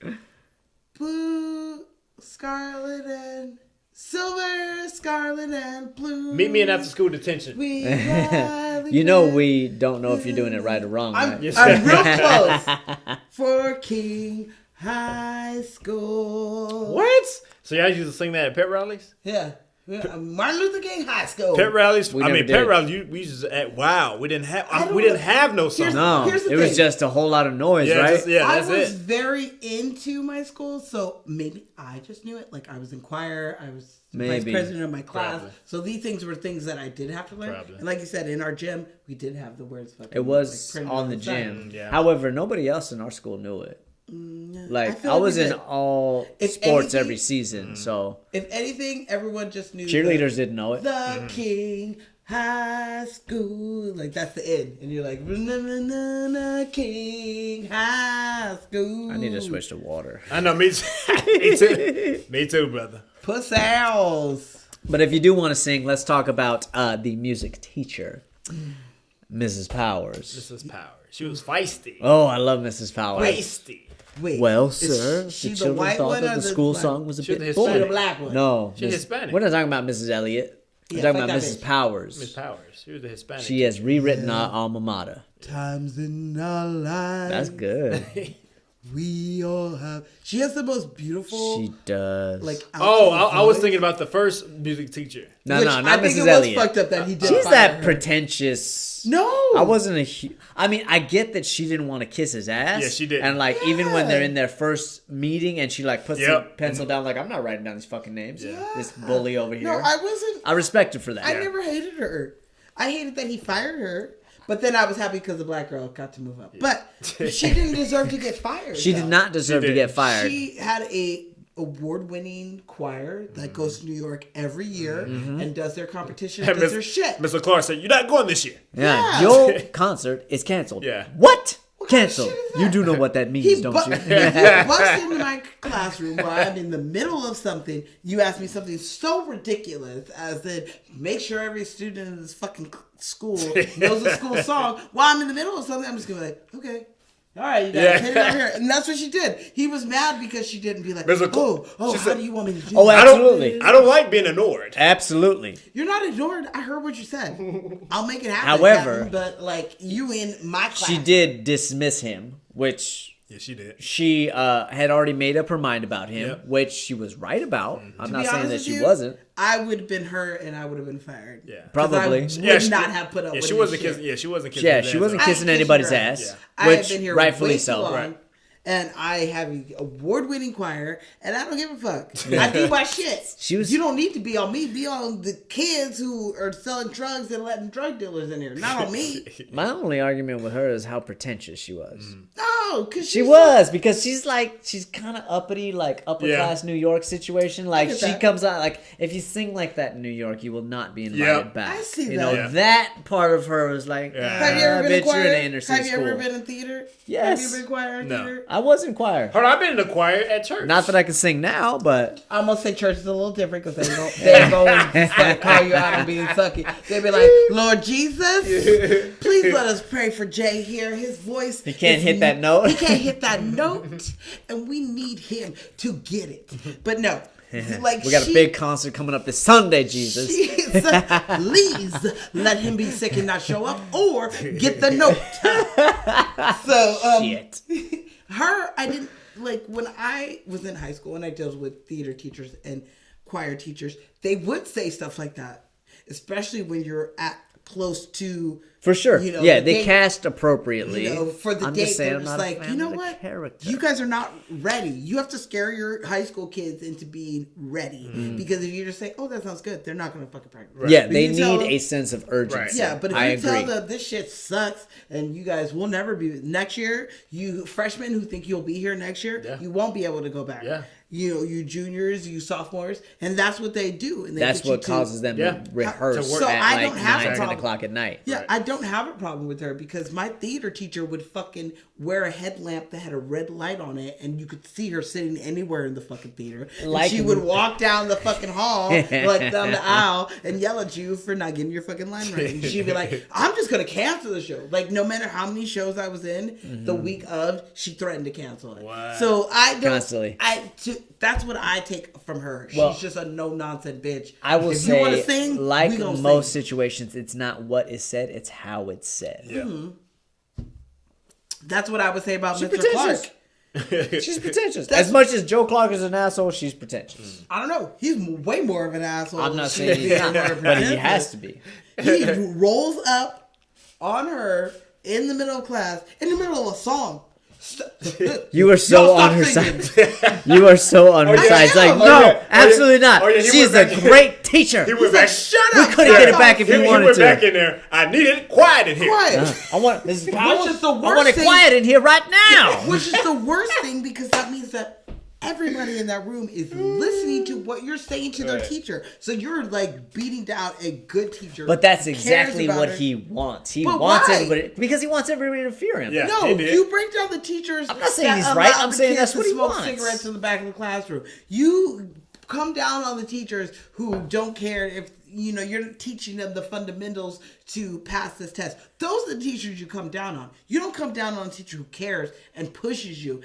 Blue, scarlet, and silver, scarlet, and blue. Meet me in after school detention. We gladly You know pretend- we don't know if you're doing it right or wrong, I'm, right? Yes, I'm sir. real close. For King High School. What? So y'all used to sing that at pep rallies? Yeah. Martin Luther King High School. Pep rallies. We I never mean, pep did. rallies. We used to at wow. We didn't have. don't We didn't know. have no song. No, Here's the it was thing. just a whole lot of noise, Yeah, right? just- yeah, I that's was it. very into my school, so maybe I just knew it. Like I was in choir, I was vice Maybe. president of my class. Probably. So these things were things that I did have to learn. Probably. And like you said, in our gym, we did have the words. Fucking, It was printed on the side. gym. Yeah. However, nobody else in our school knew it. Like feel I like was we in did. all If sports anything- every season, so If anything, everyone just knew cheerleaders didn't know it. the King High School. Like that's the end, and you're like "Na-na-na-na, King High School. I need to switch to water. I know. Me too. Me too. Me too, brother. Pussels. But if you do want to sing, let's talk about the music teacher, Mrs. Powers. Mrs. Power. She was feisty. Oh, I love Mrs. Powers. Feisty. Wait. Well, is sir, she the the children white thought one that or the school black? song was a She's bit the Or boring. the black one? No, She's Miss- Hispanic. We're not talking about Mrs. Elliott. We're Yeah, talking fuck about that Mrs. bitch. Powers. Miss Powers. She was the Hispanic. She has rewritten our alma mater. Times in our lives. That's good. We all have. She has the most beautiful. She does. Like. Oh, alto I was voice, thinking about the first music teacher. No, which no, I not think Mrs. it was Elliott. fucked up that he did. She's fire that her. pretentious. No, I wasn't I mean, I get that she didn't want to kiss his ass. Yeah, she didn't. And like, even when they're Yeah. in their first meeting, and she like puts the Yep. pencil down, like, I'm not writing down these fucking names. Yeah. This bully over here. No, I wasn't. I respect her for that. I never hated her. I hated that he fired her. But then I was happy because the black girl got to move up. But she didn't deserve to get fired. She though. did not deserve She to did. get fired. She had a award-winning choir that goes to New York every year and does their competition, And does their shit. Mr. Clark said, "You're not going this year." Yeah, Yeah. your concert is canceled. Yeah. What? What kind of Canceled. shit is You that? do know what that means, He don't bu- you? he busts into my classroom while I'm in the middle of something. You ask me something so ridiculous as in make sure every student in this fucking school knows the school song while I'm in the middle of something. I'm just gonna be like, okay. All right, you guys Yeah. hit it out here. And that's what she did. He was mad because she didn't be like, There's a- oh, she how said- do you want me to do Oh, that? absolutely. I don't like being ignored. Absolutely. You're not ignored. I heard what you said. I'll make it happen. However- Captain, but like you in my class. She did dismiss him, which Yeah, she did. she had already made up her mind about him, Yep. which she was right about. I'm To not be saying honest that with she you, wasn't. I would have been her and I would have been fired. Yeah. 'Cause Probably. I would Yeah, she- not have put up Yeah, with she this wasn't shit. kissing. Yeah, she wasn't kissing. Yeah, his she ass wasn't out. I kissing ain't anybody's kissing your ass, ass. Yeah. I which have been here rightfully way so. too long, Right. and I have an award-winning choir, and I don't give a fuck. I do my shit. She was- You don't need to be on me. Be on the kids who are selling drugs and letting drug dealers in here. Not on me. My only argument with her is how pretentious she was. No, because She was, because she's kind of uppity, like upper Yeah. class New York situation. Like get she that. comes out like, if you sing like that in New York, you will not be invited Yep. back. I see you that. know Yeah. that part of her was like, Yeah. Have you ever been in bitch, you're choir? in an inner city Have you school. ever been in theater? Yes. Have you been in choir and No. theater? I was in choir. Hold on, I've been in the choir at church. Not that I can sing now, but I'm gonna say church is a little different because they ain't gonna call you out on being sucky. They be like, Lord Jesus, please let us pray for Jay here. His voice. he can't is- hit that note. He can't hit that note, and we need him to get it. But no, like we got a big concert coming up this Sunday, Jesus. Please let him be sick and not show up, or get the note. So Shit. her, I didn't like when I was in high school and I dealt with theater teachers and choir teachers. They would say stuff like that, especially when you're at close to. For sure. You know, yeah, the they date- cast appropriately. You know, for the I'm date, just saying, they're I'm just not a like, fan you know of the what? character. You guys are not ready. You have to scare your high school kids into being ready. Because if you just say, oh, that sounds good, they're not going to fucking practice. Right. Yeah, But they you tell need them- a sense of urgency. Yeah, but if I you agree. tell them this shit sucks and you guys will never be next year, you freshmen who think you'll be here next year, Yeah. you won't be able to go back. Yeah. You know, you juniors, you sophomores, and that's what they do. And they That's get you what to- causes them Yeah. to rehearse To work. So at I like don't have a 9, 10 problem. o'clock at night. Yeah, Right. I don't have a problem with her because my theater teacher would fucking wear a headlamp that had a red light on it, and you could see her sitting anywhere in the fucking theater. And Like- she would walk down the fucking hall, like down the aisle, and yell at you for not getting your fucking line right. And she'd be like, "I'm just gonna cancel the show." Like no matter how many shows I was in, the week of, she threatened to cancel it. Wow. So I don't. Constantly. That's what I take from her. Well, She's just a no nonsense bitch. I will if say, you want to sing, like we gonna most sing. situations, it's not what is said, it's how it's said. Yeah. That's what I would say about She's Mr. pretentious. Clark. She's pretentious. That's- As much as Joe Clark is an asshole, she's pretentious. I don't know. He's way more of an asshole. I'm not than saying she he's is. not, but he has to be. He rolls up on her in the middle of class, in the middle of a song. You are so Y'all on stop her singing. side. You are so on her yeah. side. It's like, am. no, Oh, yeah. absolutely not. Oh, yeah, he She is went a back- great teacher. He went back. Shut We up. couldn't get it back if He you wanted went to. back in there. I need it quiet in here. Quiet. I want this. I Which is the want worst it thing- quiet in here right now. Which is the worst thing because that means that everybody in that room is listening to what you're saying to their Right. teacher. So you're like beating down a good teacher. But that's who cares exactly about what her. he wants. He But wants why? everybody because he wants everybody to fear him. Yeah. No, he did. you break down the teachers. I'm not saying that he's allow right. I'm the saying kids that's to what he smoke wants. cigarettes in the back of the classroom. You come down on the teachers who don't care if you're teaching them the fundamentals to pass this test. Those are the teachers you come down on. You don't come down on a teacher who cares and pushes you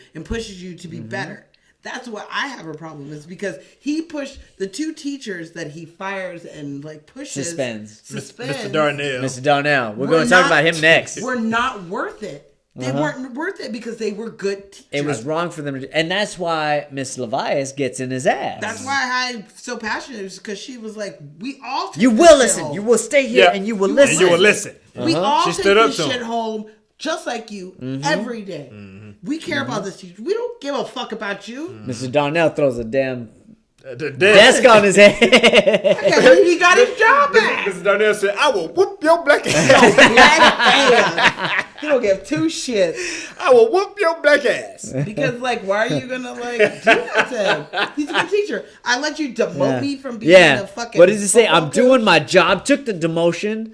to be better. That's what I have a problem is because he pushed the 2 teachers that he fires and like pushes. Suspends. Mr. Darnell. Mr. Darnell. We're Were going to talk not- about him next. Were not worth it. They weren't worth it because they were good teachers. It was wrong for them to, and that's why Miss Levias gets in his ass. That's why I'm so passionate, is because she was like, we all take You this will shit listen. home. You will stay here Yeah. and you will You listen. And you will listen. We all She take stood up this to him. shit home just like you every day. We care about this teacher. We don't give a fuck about you. Mr. Darnell throws a damn The desk on his head. Okay, he got his job back. Mr. Darnell said, I will whoop your black ass. Black ass. He don't give 2 shits. I will whoop your black ass. Because, like, why are you gonna, like, do that to him? He's a good teacher. I let you demote me from being Yeah. a fucking What does he say? football I'm doing coach, my job. Took the demotion.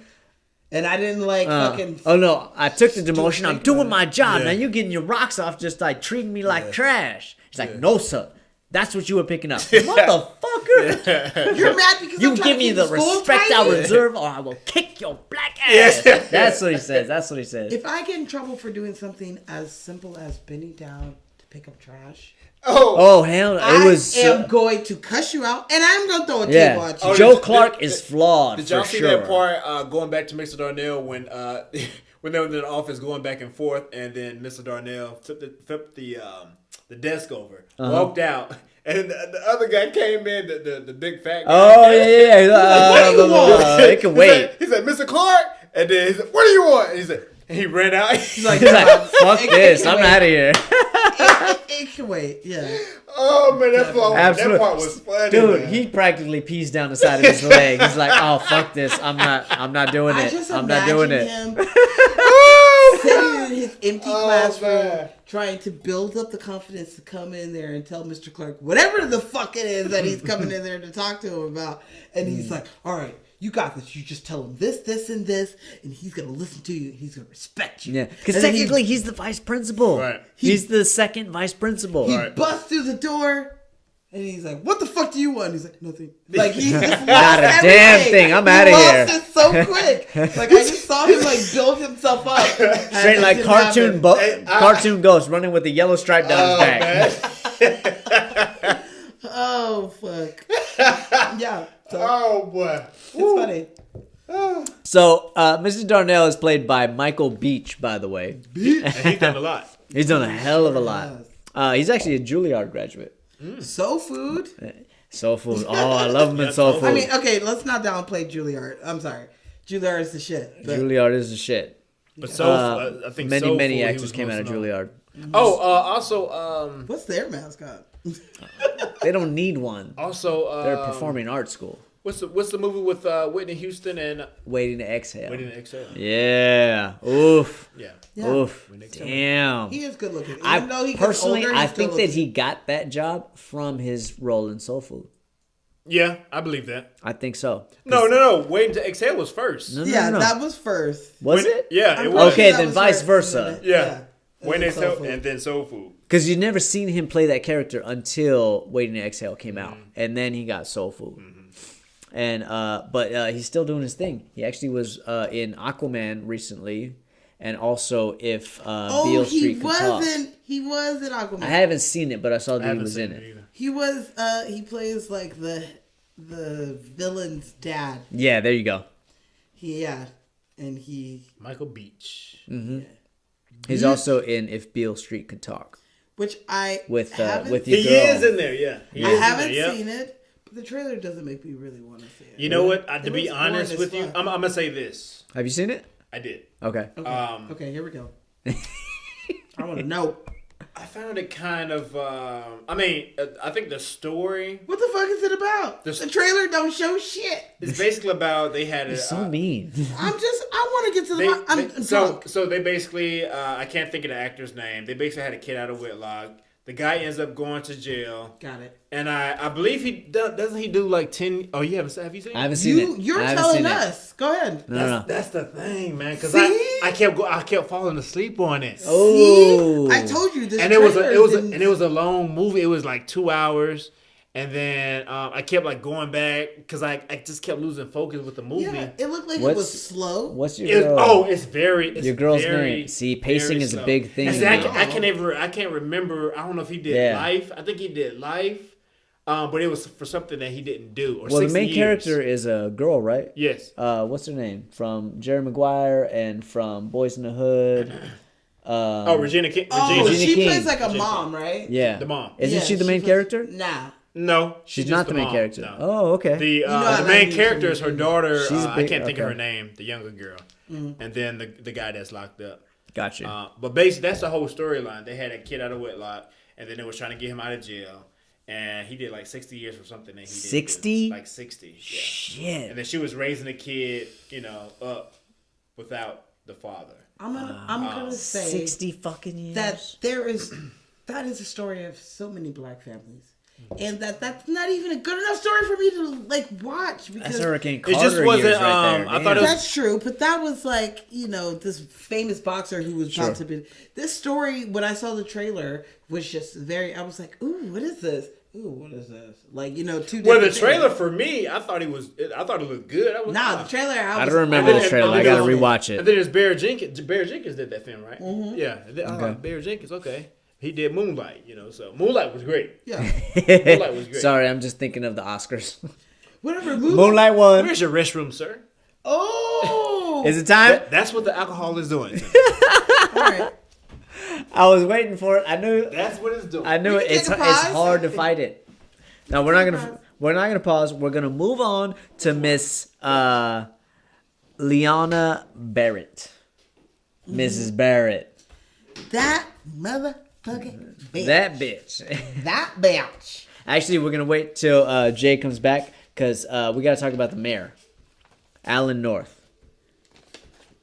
and I didn't, like, fucking... Oh no, I took the demotion. I'm think doing about my job. Yeah. Now you're getting your rocks off, just like treating me like trash. He's like, no, sir. That's what you were picking up, motherfucker. You're mad because You I'm trying give to me keep the school respect I tidy? reserve, or I will kick your black ass. Yes. That's what he says. That's what he says. If I get in trouble for doing something as simple as bending down to pick up trash, Oh hell, it was. I am going to cuss you out, and I'm going to throw a table Yeah, at you. Joe did- Clark did- is flawed Did y'all for see sure. that part going back to Mr. Darnell when when they were in the office going back and forth, and then Mr. Darnell flipped the desk over, walked out, and the other guy came in, the big fat guy. Oh yeah. What do you want? It can wait. He said, Mr. Clark, and then he said, what do you want? And he said, and he ran out. He's like, He's like, fuck It this. can I'm wait. out of here. It can wait, yeah. Oh man, that part was funny. Dude, man. he practically pees down the side of his leg. He's like, oh fuck this. I'm not doing I it. just I'm not doing imagine it. him sitting in his empty classroom, man. trying to build up the confidence to come in there and tell Mr. Clark whatever the fuck it is that he's coming in there to talk to him about. And he's like, all right, you got this. You just tell him this, this, and this, and he's going to listen to you. He's going to respect you. Yeah, because And then technically he's the vice principal. Right. He's the second vice principal. he Right. busts through the door. And he's like, what the fuck do you want? He's like, nothing. Like, he just lost Not a everything. damn thing. I'm He outta lost here. it so quick. Like, I just saw him, like, build himself up. Straight like cartoon ghost running with a yellow stripe down his back. Oh, fuck. Yeah. So, Oh boy. it's funny. So, Mr. Darnell is played by Michael Beach, by the way. And he's done a lot. He's done a hell of a lot. He's actually a Juilliard graduate. Soul Food. Soul Food. Oh, I love him in Soul Food. I mean, okay, let's not downplay Juilliard. I'm sorry. Juilliard is the shit. But Juilliard is the shit. But I think Many Soul Food, he actors was came out of most known. Juilliard. Oh, also, what's their mascot? They don't need one. also, They're performing art school. What's the movie with Whitney Houston and Waiting to exhale. Waiting to Exhale? Yeah. Oof. Yeah. Yeah. Oof. Waiting to Exhale. Damn. He is good looking. I Even though he gets personally, older, he I still think that looks- he got that job from his role in Soul Food. Yeah, I believe that. I think so. No. Waiting to Exhale was first. No, Yeah, no. that was first. Was When- it? Yeah, I'm it pretty was. Okay, that then was vice first, versa. and then- Yeah. And Waiting then to Soul Exhale Food. and then Soul Food. Because you never seen him play that character until Waiting to Exhale came out, Mm-hmm. and then he got Soul Food. And but he's still doing his thing. He actually was in Aquaman recently, and also if Beale Street could talk. He was in Aquaman. I haven't seen it, but I saw I that he haven't was seen in it it. either. He was. He plays like the villain's dad. Yeah, there you go. And he, Michael Beach. He's also in If Beale Street Could Talk which I with haven't, with your He girl. is in there, yeah. He I is in haven't there, yeah. seen it, but the trailer doesn't make me really want to see it. You know what? To It be looks honest boring with as you, fuck. I'm gonna say this. Have you seen it? I did. Okay. Okay, okay, here we go. I want to know. I found it kind of. I think the story What the fuck is it about? This- The trailer don't show shit. is basically about they had a. He's so mean. I want to get to the. They, I'm they- so drunk. so they basically I can't think of the actor's name. They basically had a kid out of wedlock. The guy ends up going to jail, Got it. and I believe he doesn't he do like 10. Oh, you haven't have you seen? I haven't seen it. You're I haven't telling seen it. us. Go ahead. No. That's the thing, man. Because See? I kept falling asleep on it. Oh. See? I told you this. And it was trailer it was didn't- and it was a long movie. It was like 2 hours, And then I kept like going back because I just kept losing focus with the movie. Yeah, it looked like it What's- was slow. What's your It's, girl? it's Your girl's very, name. See, pacing very is a slow. big thing. And see, I can't remember. I don't know if he did Yeah. Life. I think he did Life, but it was for something that he didn't do. Or Well, the 60 main years. character is a girl, right? Yes. What's her name? From Jerry Maguire and from Boys in the Hood. Regina King. Oh, Regina she King. plays like a Regina mom, right? Yeah. The mom. Isn't Yeah, she the main plays- character? Nah. No, She's just not the main mom. character. No. Oh, okay. The know I the like main you character too. is her daughter. She's I big- can't think of okay. her name. The younger girl, and then the guy that's locked up. Gotcha. But basically, that's the whole storyline. They had a kid out of wedlock, and then they was trying to get him out of jail, and he did like 60 years for something that he did. 60? Like 60. Yeah. Shit. And then she was raising the kid, up without the father. I'm gonna say 60 fucking years. that is a story of so many black families. And that's not even a good enough story for me to like watch because That's Hurricane It Carter just wasn't, years right there. I thought it was- that's true, but that was like, this famous boxer who was about to be. This story, when I saw the trailer, was just I was like, ooh, what is this? Ooh, what is this? Like, two Well, the different trailer things. for me, I thought it looked good. I was, Nah, the trailer. I don't remember And the then- trailer. I and gotta then- rewatch And it. then there's Barry Jenkins. Barry Jenkins did that film, right? Mm-hmm. Yeah. Okay. Barry Jenkins, okay. He did Moonlight, so Moonlight was great. Yeah. Moonlight was great. Sorry, I'm just thinking of the Oscars. Whatever. Movie. Moonlight won. Where's your restroom, sir? Oh. Is it time? That's what the alcohol is doing. All right. I was waiting for it. I knew. That's what it's doing. I knew We it. can It's take a pause. hard to fight it. Now we're not gonna pause. We're gonna move on to Miss Liana Barrett, Mrs. Barrett. That motherfucking bitch. That bitch. That bitch. Actually, we're gonna wait till Jay comes back because we gotta talk about the mayor, Alan North.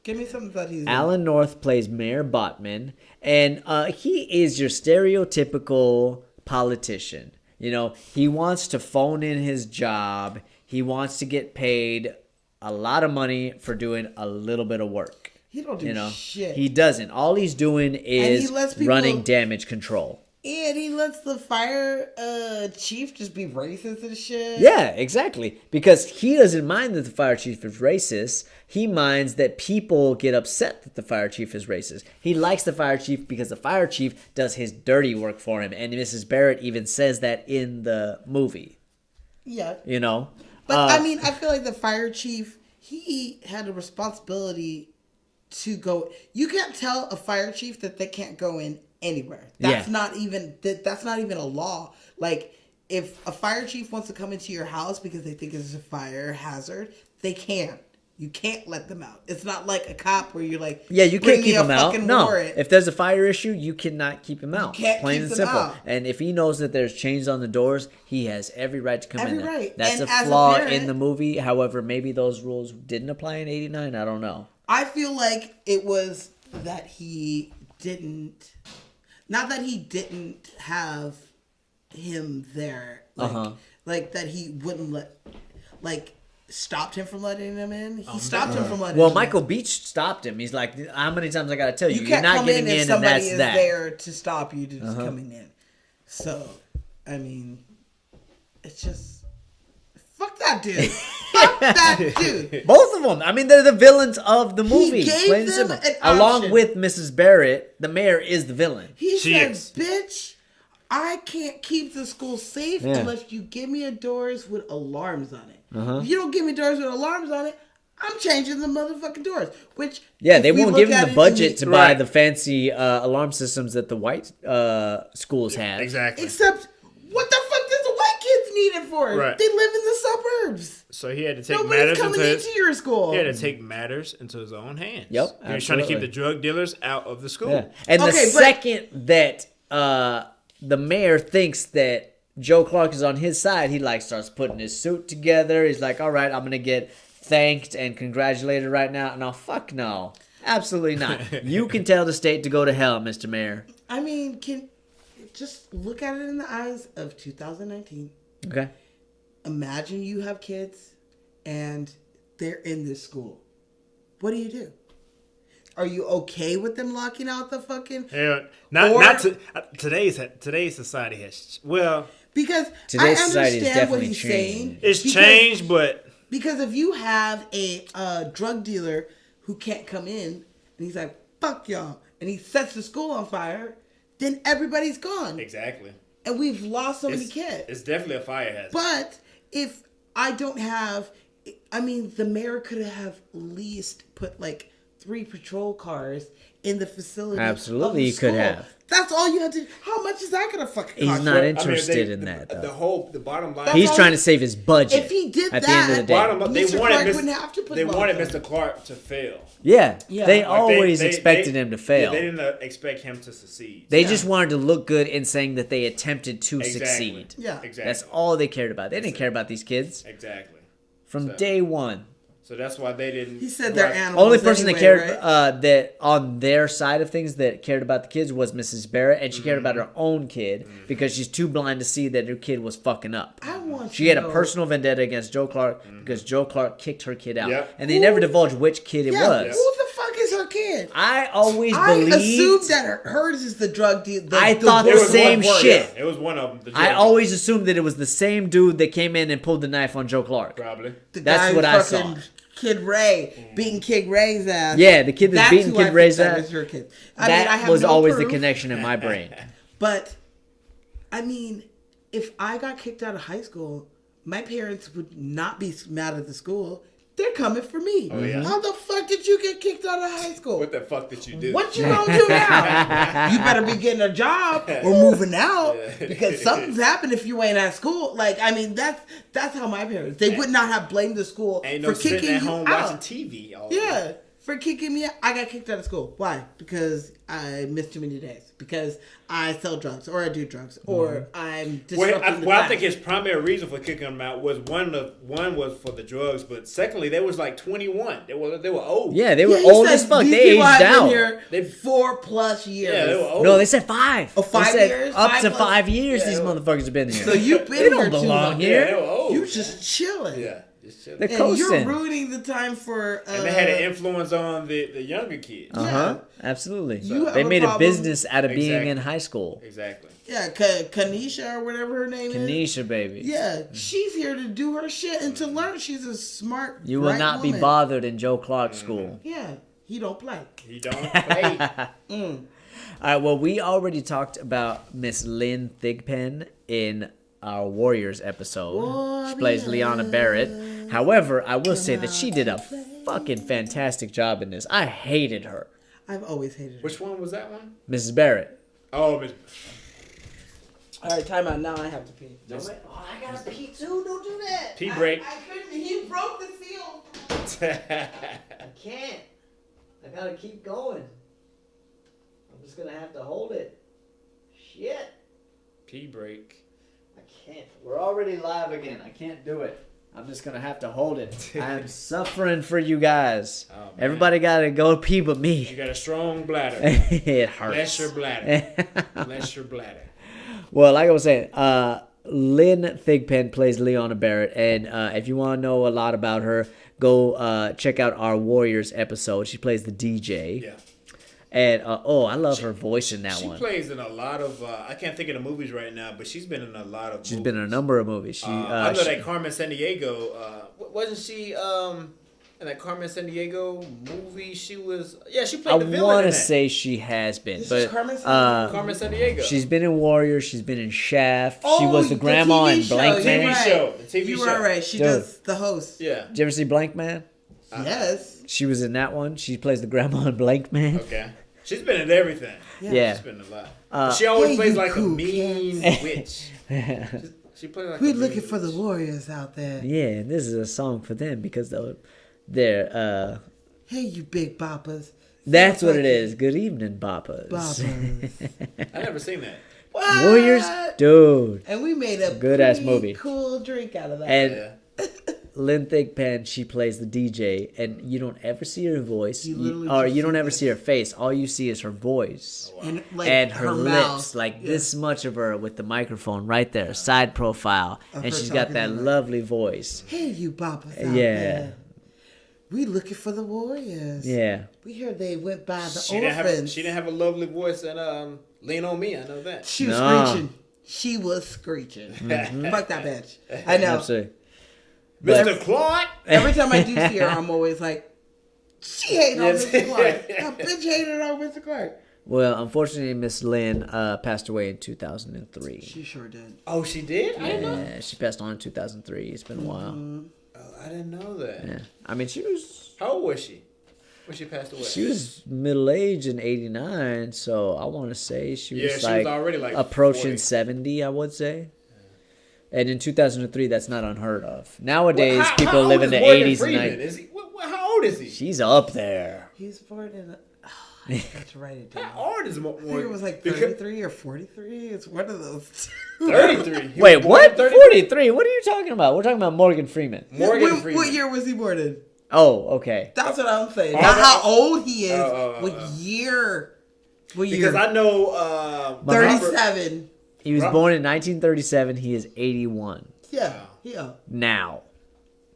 Give me something that he's in. Alan North plays Mayor Botman, and he is your stereotypical politician. He wants to phone in his job. He wants to get paid a lot of money for doing a little bit of work. He don't do shit. He doesn't. All he's doing is lets people- running damage control. And he lets the fire chief just be racist and shit. Yeah, exactly. Because he doesn't mind that the fire chief is racist. He minds that people get upset that the fire chief is racist. He likes the fire chief because the fire chief does his dirty work for him. And Mrs. Barrett even says that in the movie. Yeah. Uh, But I feel like the fire chief, he had a responsibility to go. You can't tell a fire chief that they can't go in anywhere. That's Yeah. not even a law. Like, if a fire chief wants to come into your house because they think it's a fire hazard, they can. You can't let them out. It's not like a cop where you're like, Yeah, you "Bring can't me keep a him out. fucking No, warrant." if there's a fire issue, you cannot keep him out. can't Plain keep and them simple. out. And if he knows that there's chains on the doors, he has every right to come in Every there. right. That's And a as a flaw parent- in the movie. However, maybe those rules didn't apply in '89. I don't know. I feel like it was that he didn't, not that he didn't have him there, like that he wouldn't stopped him from letting him in. He stopped him from letting. Well, him Michael in. Beach stopped him. He's like, "How many times I gotta tell you? You You're can't not come getting in if in, and somebody that's is that." there to stop you to just coming in. So, I mean, it's just fuck that dude. Fuck that dude. Both of them. I mean, they're the villains of the movie. gave Plain and them simple. an Along option. with Mrs. Barrett, the mayor is the villain. He She said, is. "Bitch, I can't keep the school safe Yeah. unless you give me a doors with alarms on it. If you don't give me doors with alarms on it, I'm changing the motherfucking doors." Which Yeah, if they we won't look give him at the it budget in to buy Right. the fancy alarm systems that the white schools have. Exactly. Except, what the fuck does the white kids need it for? Right. They live in the suburbs. So he had to take Nobody's matters coming into into your school. he had to take matters into his own hands. Yep, He was trying to keep absolutely. the drug dealers out of the school. Yeah. And the Okay, but- second that the mayor thinks that Joe Clark is on his side, he starts putting his suit together. He's like, "All right, I'm gonna get thanked and congratulated right now." No, fuck no, absolutely not. You can tell the state to go to hell, Mr. Mayor. I mean, can just look at it in the eyes of 2019. Okay. Imagine you have kids and they're in this school. What do you do? Are you okay with them locking out the fucking? Yeah, Or- today's society has Because Today's I society is understand what definitely he's changed. saying. It's because- changed, but Because if you have a drug dealer who can't come in, and he's like, fuck y'all, and he sets the school on fire, then everybody's gone. exactly. And we've lost so many It's, kids. it's definitely a fire hazard. But if I don't have, I mean, the mayor could have at least put like 3 patrol cars in the facility. Absolutely, of the he could school. have. That's all you have to. How much is that gonna fucking He's cost? not But, I mean, interested they- in that, The though. bottom line. That's He's all- trying to save his budget. If he did at the end of the that, day. Bottom line, they Mr. wanted Clark Mr. wouldn't have to put They laws wanted on. Mr. Clark to fail. Yeah, Yeah. they Like, always they- expected they- him to fail. Yeah, they didn't expect him to succeed. They Yeah. just wanted to look good in saying that they attempted to Exactly. succeed. Yeah. Exactly. That's all they cared about. They didn't care about these kids Exactly. from So- day one. So that's why they didn't. He said they're Right. animals. Only person that anyway, cared right? that on their side of things that cared about the kids was Mrs. Barrett, and she cared Mm-hmm. about her own kid because she's too blind to see that her kid was fucking up. I want She to had a know- personal vendetta against Joe Clark because Joe Clark kicked her kid out, Yep. and they never divulged which kid it Yeah, was. who the fuck is her kid? I always I believed. assumed that hers is the drug deal. I thought the It was same one word, shit. yeah. It was one of them. I always assumed that it was the same dude that came in and pulled the knife on Joe Clark. probably. The That's guy what who I fucking saw. Kid Ray beating Kid Ray's ass. Yeah, the kid that's beating who I Kid Ray's picked up ass. as her kid. I That mean, I have was no always the proof, connection in my brain. But I mean, if I got kicked out of high school, my parents would not be mad at the school. They're coming for me. Oh, yeah. How the fuck did you get kicked out of high school? What the fuck did you do? What you gonna do now? You better be getting a job or moving out Yeah. because something's happened if you ain't at school. Like, I mean, that's how my parents. They would not have blamed the school Ain't for no sitting kicking at you home out. watching TV. All Yeah, for kicking me out. I got kicked out of school. Why? Because I missed too many days. Because I sell drugs or I do drugs or I'm disrupting the I class. think his primary reason for kicking him out was one was for the drugs, but secondly, they was like 21. They were old. Yeah, they were Yeah, he old said as fuck. these They people aged have been out. here They- 4+ years. Yeah, they were old. No, they said 5. Oh, 5 They said years? Up 5 to plus- 5 years Yeah, these they were- motherfuckers have been here. So you've They been don't here too belong long. here. Yeah, they were old. You just chilling. Yeah, just chilling. They're And you're coasting. ruining the time for. And they had an influence on the younger kids. Uh-huh. Absolutely. You have They a made a problem- business out of being Exactly. in high school. Exactly. Yeah, Kanisha or whatever her name is. Kanisha, baby. Yeah, she's here to do her shit and to learn. She's a smart. You will bright not be woman. bothered in Joe Clark's school. Yeah, he don't play. He don't play. All right, well, we already talked about Miss Lynn Thigpen in our Warriors episode. She plays Liana Barrett. However, I will say that she did a fucking fantastic job in this. I hated her. I've always hated her. Which one was that one? Mrs. Barrett. Oh, but All right, time out. Now I have to pee. Just- Oh, I gotta pee too. Don't do that. Pee break. I couldn't. He broke the seal. I can't. I gotta keep going. I'm just gonna have to hold it. Shit. pee break. I can't. We're already live again. I can't do it. I'm just gonna have to hold it. I'm suffering for you guys. Oh, man. Everybody gotta go pee but You me. got a strong bladder. It hurts. Bless your bladder. Bless your bladder. Well, like I was saying, Lynn Thigpen plays Liana Barrett, and if you want to know a lot about her, go check out our Warriors episode. She plays the DJ, Yeah. and I love her voice in that She one. plays in a lot of. I can't think of the movies right now, but she's been in a lot of. She's been in a number of movies. She, I know she- that Carmen Sandiego. Wasn't she in that Carmen Sandiego movie? She was. Yeah, she I played the villain want in to that. say she has been, This is but Carmen Sandiego? Carmen Sandiego. she's been in Warriors. She's been in Shaft. she Oh, was the grandma TV in show, Blank you're Man. TV right. show, the TV You show. are right. She Dude. does the host. Yeah. Did you ever see Blank Man? Yes. She was in that one. She plays the grandma in Blank Man. Okay. She's been in everything. Yeah. She's been in a lot. She always Hey, plays you like cool a mean cats. witch. She plays like We're a looking mean for the witch. warriors out there. Yeah, and this is a song for them because they're Hey, you big boppers. that's what it is. Good evening, Boppers. Boppers. I never seen that. What? Warriors, dude. And we made a Good-ass pretty movie. cool drink out of that. And Yeah. Lynn Thigpen, she plays the DJ, and you don't ever see her voice, You literally or just you don't see ever this. see her face. All you see is her voice. And, like, And her, lips, mouth. like Yeah. this much of her with the microphone right there, side profile, Of and her she's got talking that like- lovely voice. Hey, you boppers out Yeah. there. We looking for the warriors. Yeah, We heard they went by the She didn't orphans. have a lovely voice and Lean on Me. I know that. She was Nah. screeching. she was screeching. Fuck that bitch. I know. Absolutely. Mr. Clark. Every time I do see her, I'm always like, she hated on Yes. Mr. Clark. That bitch hated on Mr. Clark. Well, unfortunately, Miss Lynn passed away in 2003. She sure did. Oh, she did? I didn't know. Yeah, she passed on in 2003. It's been a while. Oh, I didn't know that. Yeah, I mean, she was How old was she when she passed away? she was middle aged in '89, so I want to say she was Yeah, she like was already like approaching 40. 70, I would say. And in 2003, that's not unheard of. Nowadays, How- people how old live in is the Morgan 80s Freeman? and 90s. Is he? How old is he? She's up there. He's born in. I got to write it down. How old is I Morgan? think it was like 33 or 43. It's one of those. 33. He Wait, was born what? in 33? 43? What are you talking about? We're talking about Morgan Freeman. Morgan What Freeman. year was he born in? Oh, okay. That's what I'm saying. Oh, Not no. how old he is. Oh, What year? What Because year? I know. 37. He was Right. born in 1937. He is 81 Yeah. Yeah. now.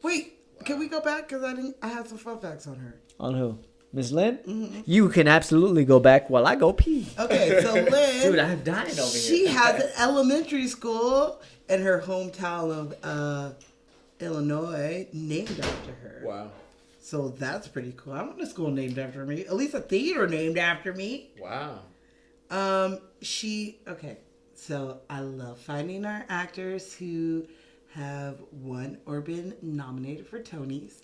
Wait. Can we go back? Because I had some fun facts on her. On who? Miss Lynn? You can absolutely go back while I go pee. Okay, so Lynn. Dude, I'm dying over She here. has an elementary school in her hometown of Illinois named after her. Wow. So that's pretty cool. I want a school named after me. At least a theater named after me. Wow. Okay. So I love finding our actors who have won or been nominated for Tonys.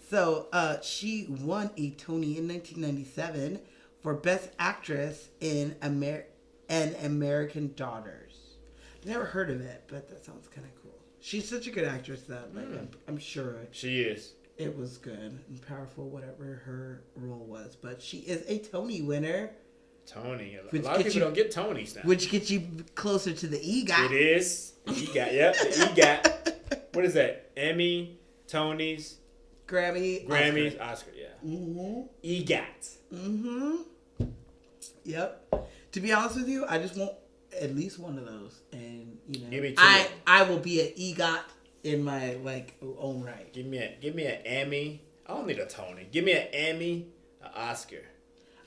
So she won a Tony in 1997 for Best Actress in American Daughters. Never heard of it, but that sounds kind of cool. She's such a good actress that like, I'm sure She is. it was good and powerful, whatever her role was. But she is a Tony winner, Tony. A Which lot of gets people you- don't get Tonys now. which gets you closer to the EGOT. It is. EGOT. Yep. The EGOT. What is that? Emmy, Tonys, Grammys. Grammys, Oscar. Yeah. Mm-hmm. EGOT. Mm-hmm. Yep. To be honest with you, I just want at least one of those, and Give me two. I will be an EGOT in my own right. Give me an Emmy. I don't need a Tony. Give me an Emmy, an Oscar,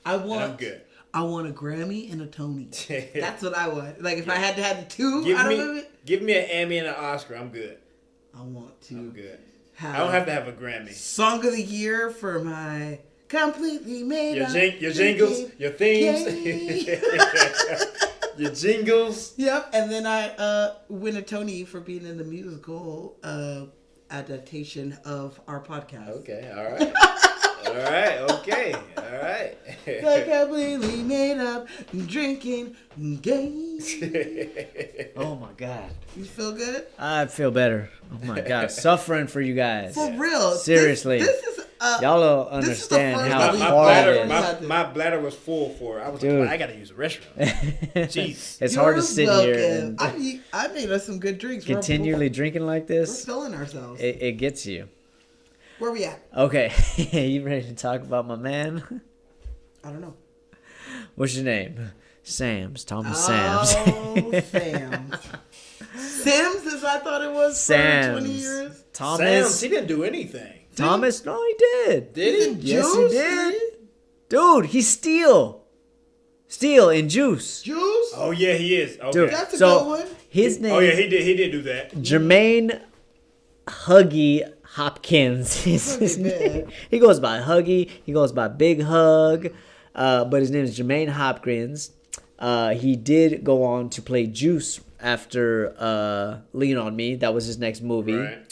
I and I'm want. good. I want a Grammy and a Tony. That's what I want. Like if I had to have the two Give out of me, it, give me an Emmy and an Oscar. I'm good. I want to I'm good. have. I don't have to have a Grammy. Song of the Year for my completely made Your, up your jingles, drinking your themes, game. your jingles. Yep, and then I win a Tony for being in the musical adaptation of our podcast. Okay, all right. All right, okay, all right. The completely made up drinking game. Oh my God. You feel good? I feel better. Oh my God. Suffering for you guys. For real. Seriously. This is Y'all don't this is the understand first how that we- my hard bladder, it my- is. my bladder was full for it. I was Dude. like, I gotta use the restroom. Jeez. It's hard to You're sit welcome. here and I made us some good drinks. We're- continually drinking like We're this. filling ourselves. It gets you. Where we at? Okay. You ready to talk about my man? I don't know. What's your name? Sam's. Thomas Sam's. Oh, Sam's. Sims, as I thought it was for 20 Sam's. years. Thomas. Sam's, he didn't do anything. Thomas? No, he did. Did he? Yes, he Juice? did. Dude, he's Steel. Steel in Juice. Juice? Oh yeah, he is. Okay. Dude, That's a so good one. his name Oh yeah, he did do that. Jermaine Huggy Hopkins is his Look at that. name. He goes by Huggy. He goes by Big Hug. But his name is Jermaine Hopkins. He did go on to play Juice after Lean on Me. That was his next movie. Right.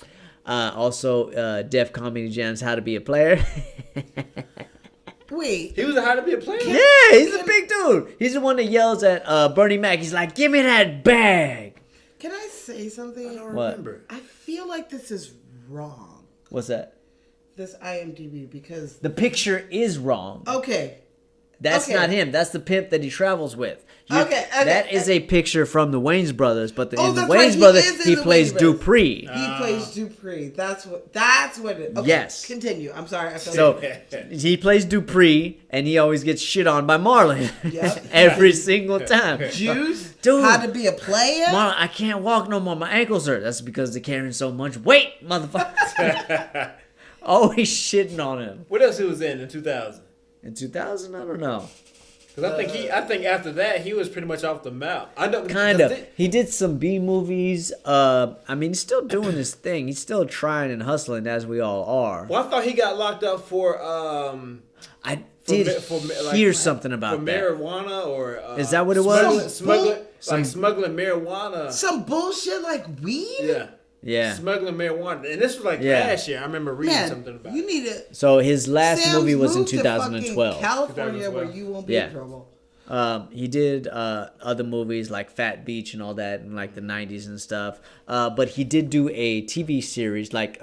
Also, Def Comedy Jam's How to Be a Player. Wait. He was a How to Be a Player. Yeah, he's a big dude. He's the one that yells at Bernie Mac. He's like, "Give me that bag." Can I say something? I don't What? remember. I feel like this is wrong. What's that? This IMDb because The picture is wrong. okay, That's okay. not him. That's the pimp that he travels with. Okay, That is a picture from the Wayans Brothers, but Oh, in the that's right, Wayans he Brothers, is in he the plays Wayans Brothers. Dupree. he plays Dupree. That's what it. Okay, Yes. Continue. I'm sorry. I felt So he plays Dupree, and he always gets shit on by Marlon Yep. every single time. Juice. Dude. How to be a player? Marlon, I can't walk no more. My ankles hurt. That's because they're carrying so much weight, motherfucker. Always shitting on him. What else he was in 2000? In 2000, I don't know. Because I think after that he was pretty much off the map. I know Kind of. He did some B movies. I mean, he's still doing his thing. He's still trying and hustling, as we all are. Well, I thought he got locked up for I did hear something about for that. marijuana or Is that what it was? Smuggling marijuana. Some bullshit like weed? Yeah. Yeah. Smuggling marijuana. And this was like last year. I remember reading something about you it. need to. So his last Sam's movie was in moved to fucking 2012. California, where you won't be in trouble. He did other movies like Fat Beach and all that in like the 90s and stuff. But he did do a TV series like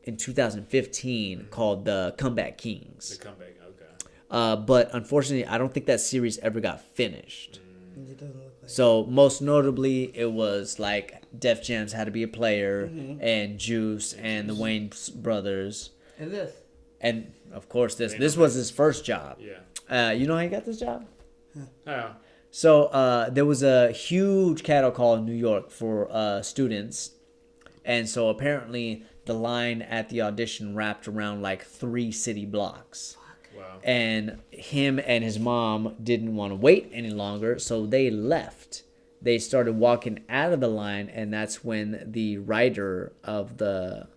in 2015 called The Comeback Kings. The Comeback, okay. But unfortunately, I don't think that series ever got finished. It doesn't look like. So most notably, it was like Def Jam's Had to Be a Player and Juice and the Wayne brothers. And this. And of course, this was his first job. Yeah. You know how he got this job? How? So there was a huge cattle call in New York for students. And so apparently the line at the audition wrapped around like 3 city blocks. Wow. And him and his mom didn't want to wait any longer, so they left. They started walking out of the line, and that's when the writer of the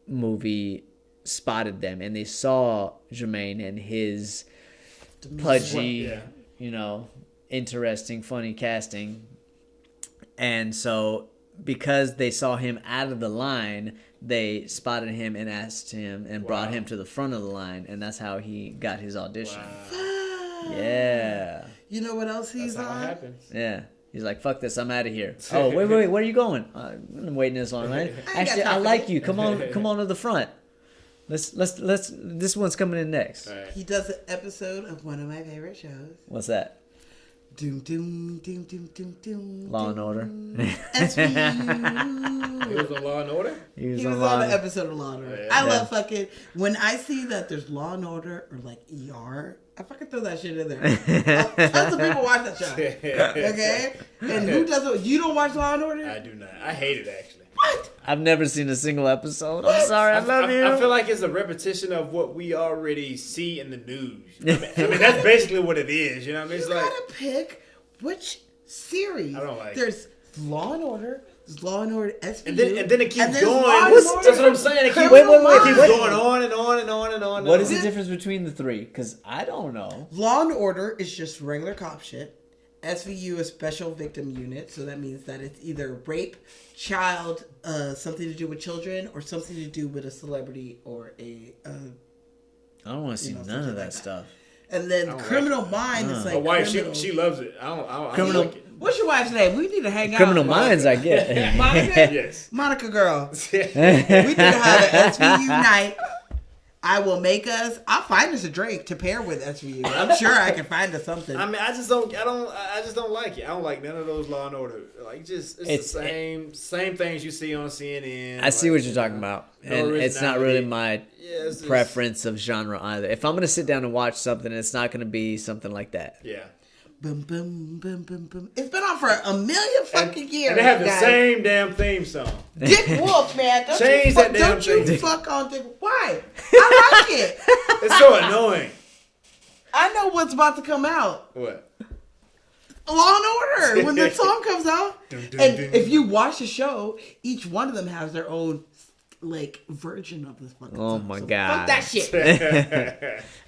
movie spotted them, and they saw Jermaine and his pudgy, interesting, funny casting. And so because they saw him out of the line, they spotted him and asked him and brought him to the front of the line, and that's how he got his audition. Wow. Yeah. You know what else he's That's how on? it happens. Yeah. He's like, fuck this, I'm out of here. Oh, wait, where are you going? I've been waiting this long, right? Actually, I like you. Come on to the front. Let's this one's coming in next. Right. He does an episode of one of my favorite shows. What's that? Doom doom doom doom doom doom. Law and Order. SVU. He was on Law and Order? He was He on was Law on and the episode of Law and Order. Yeah. I love fucking when I see that there's Law and Order or like ER. I fucking throw that shit in there. Tons of people watch that show. Okay, and who doesn't? You don't watch Law and Order? I do not. I hate it actually. What? I've never seen a single episode. I'm sorry. I love you. I feel like it's a repetition of what we already see in the news. I mean that's basically what it is. You know what I mean? It's You like gotta pick which series. I don't like it. There's Law and Order. There's Law and Order SVU. and then it keeps and there's going. Law and That's Order what I'm saying. It keeps, Criminal it keeps Minds. going on and on and on and on. What is and the on. difference between the three? Because I don't know. Law and Order is just regular cop shit. SVU is Special Victim Unit, so that means that it's either rape, child, something to do with children, or something to do with a celebrity or a. I don't want to see none of that stuff. And then Criminal Mind is like. My wife, criminal. she loves it. I don't Criminal- like it. What's your wife's name? We need to hang out. Criminal Minds, I get. Monica? Yes. Monica girl. We need to have an SVU night. I will make us. I'll find us a drink to pair with SVU. I'm sure I can find us something. I mean, I just don't like it. I don't like none of those Law and Order. Like, it's the same things you see on CNN. I see what you're talking about, no and it's not really my it's just- preference of genre either. If I'm gonna sit down and watch something, it's not gonna be something like that. Yeah. Boom, boom, boom, boom, boom. It's been on for a million fucking years. And they have the guys. same damn theme song. Dick Wolf, man. Don't Change you that fuck, damn don't you thing. fuck on Dick. Why? I like it. It's so annoying. I know what's about to come out. What? Law and Order. When the song comes out, Dun, dun, and dun. if you watch the show, each one of them has their own like version of this fucking Oh song. my So God. Fuck that shit.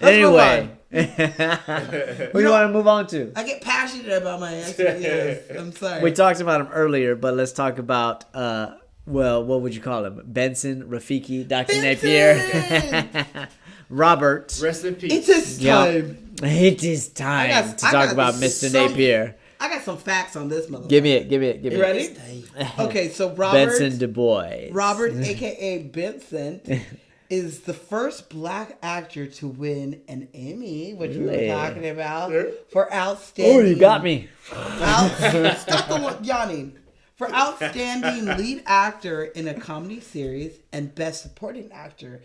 Anyway, what do you want to move on to? I get passionate about my SVUs. I'm sorry. We talked about him earlier, but let's talk about well, what would you call him? Benson, Rafiki, Dr. Napier, Robert. Rest in peace. It's his time. It is time I got- to I talk got about Mr. some- Napier. I got some facts on this motherfucker. Give me it. You ready? Okay, so Robert, Benson Du Bois. Robert, aka Benson, is the first black actor to win an Emmy, which we Really? were talking about, for outstanding. Oh, you got me. Stop the yawning. For outstanding lead actor in a comedy series and best supporting actor.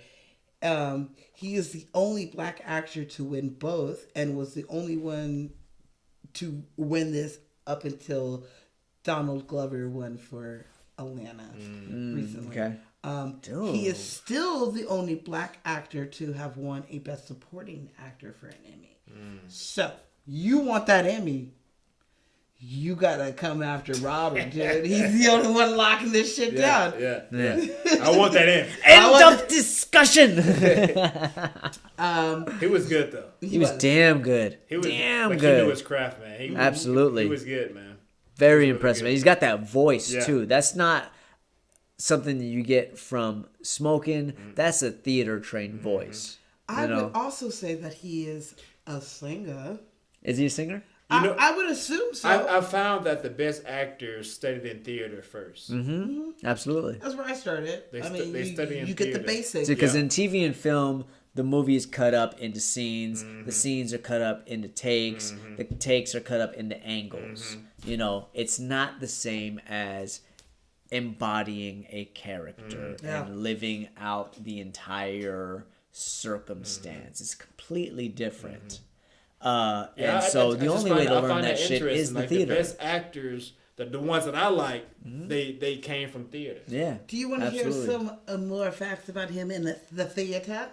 He is the only black actor to win both and was the only one to win this up until Donald Glover won for Atlanta recently. Okay. He is still the only black actor to have won a Best Supporting Actor for an Emmy. So, you want that Emmy, you gotta come after Robert, dude. He's the only one locking this shit down. Yeah. I want that in. End of discussion. He was good though. He was damn good. He was damn like, good. He knew his craft, man. Absolutely. He was good, man. Very really impressive. good. He's got that voice Yeah. too. That's not something that you get from smoking. That's a theater trained voice. I You know? would also say that he is a singer. Is he a singer? know- I would assume so. I found that the best actors studied in theater first. Absolutely. That's where I started. They I stu- mean, they you, study in you get the theater. basics. Because Yeah. in TV and film, the movie is cut up into scenes. Mm-hmm. The scenes are cut up into takes. The takes are cut up into angles. Mm-hmm. You know, it's not the same as embodying a character Yeah. and living out the entire circumstance. It's completely different. Yeah, And so the just only find- way to I learn find that shit interesting. is the Like, theater. The best actors, the ones that I like, they came from theater. Yeah. Do you want to hear absolutely. some more facts about him in the theater?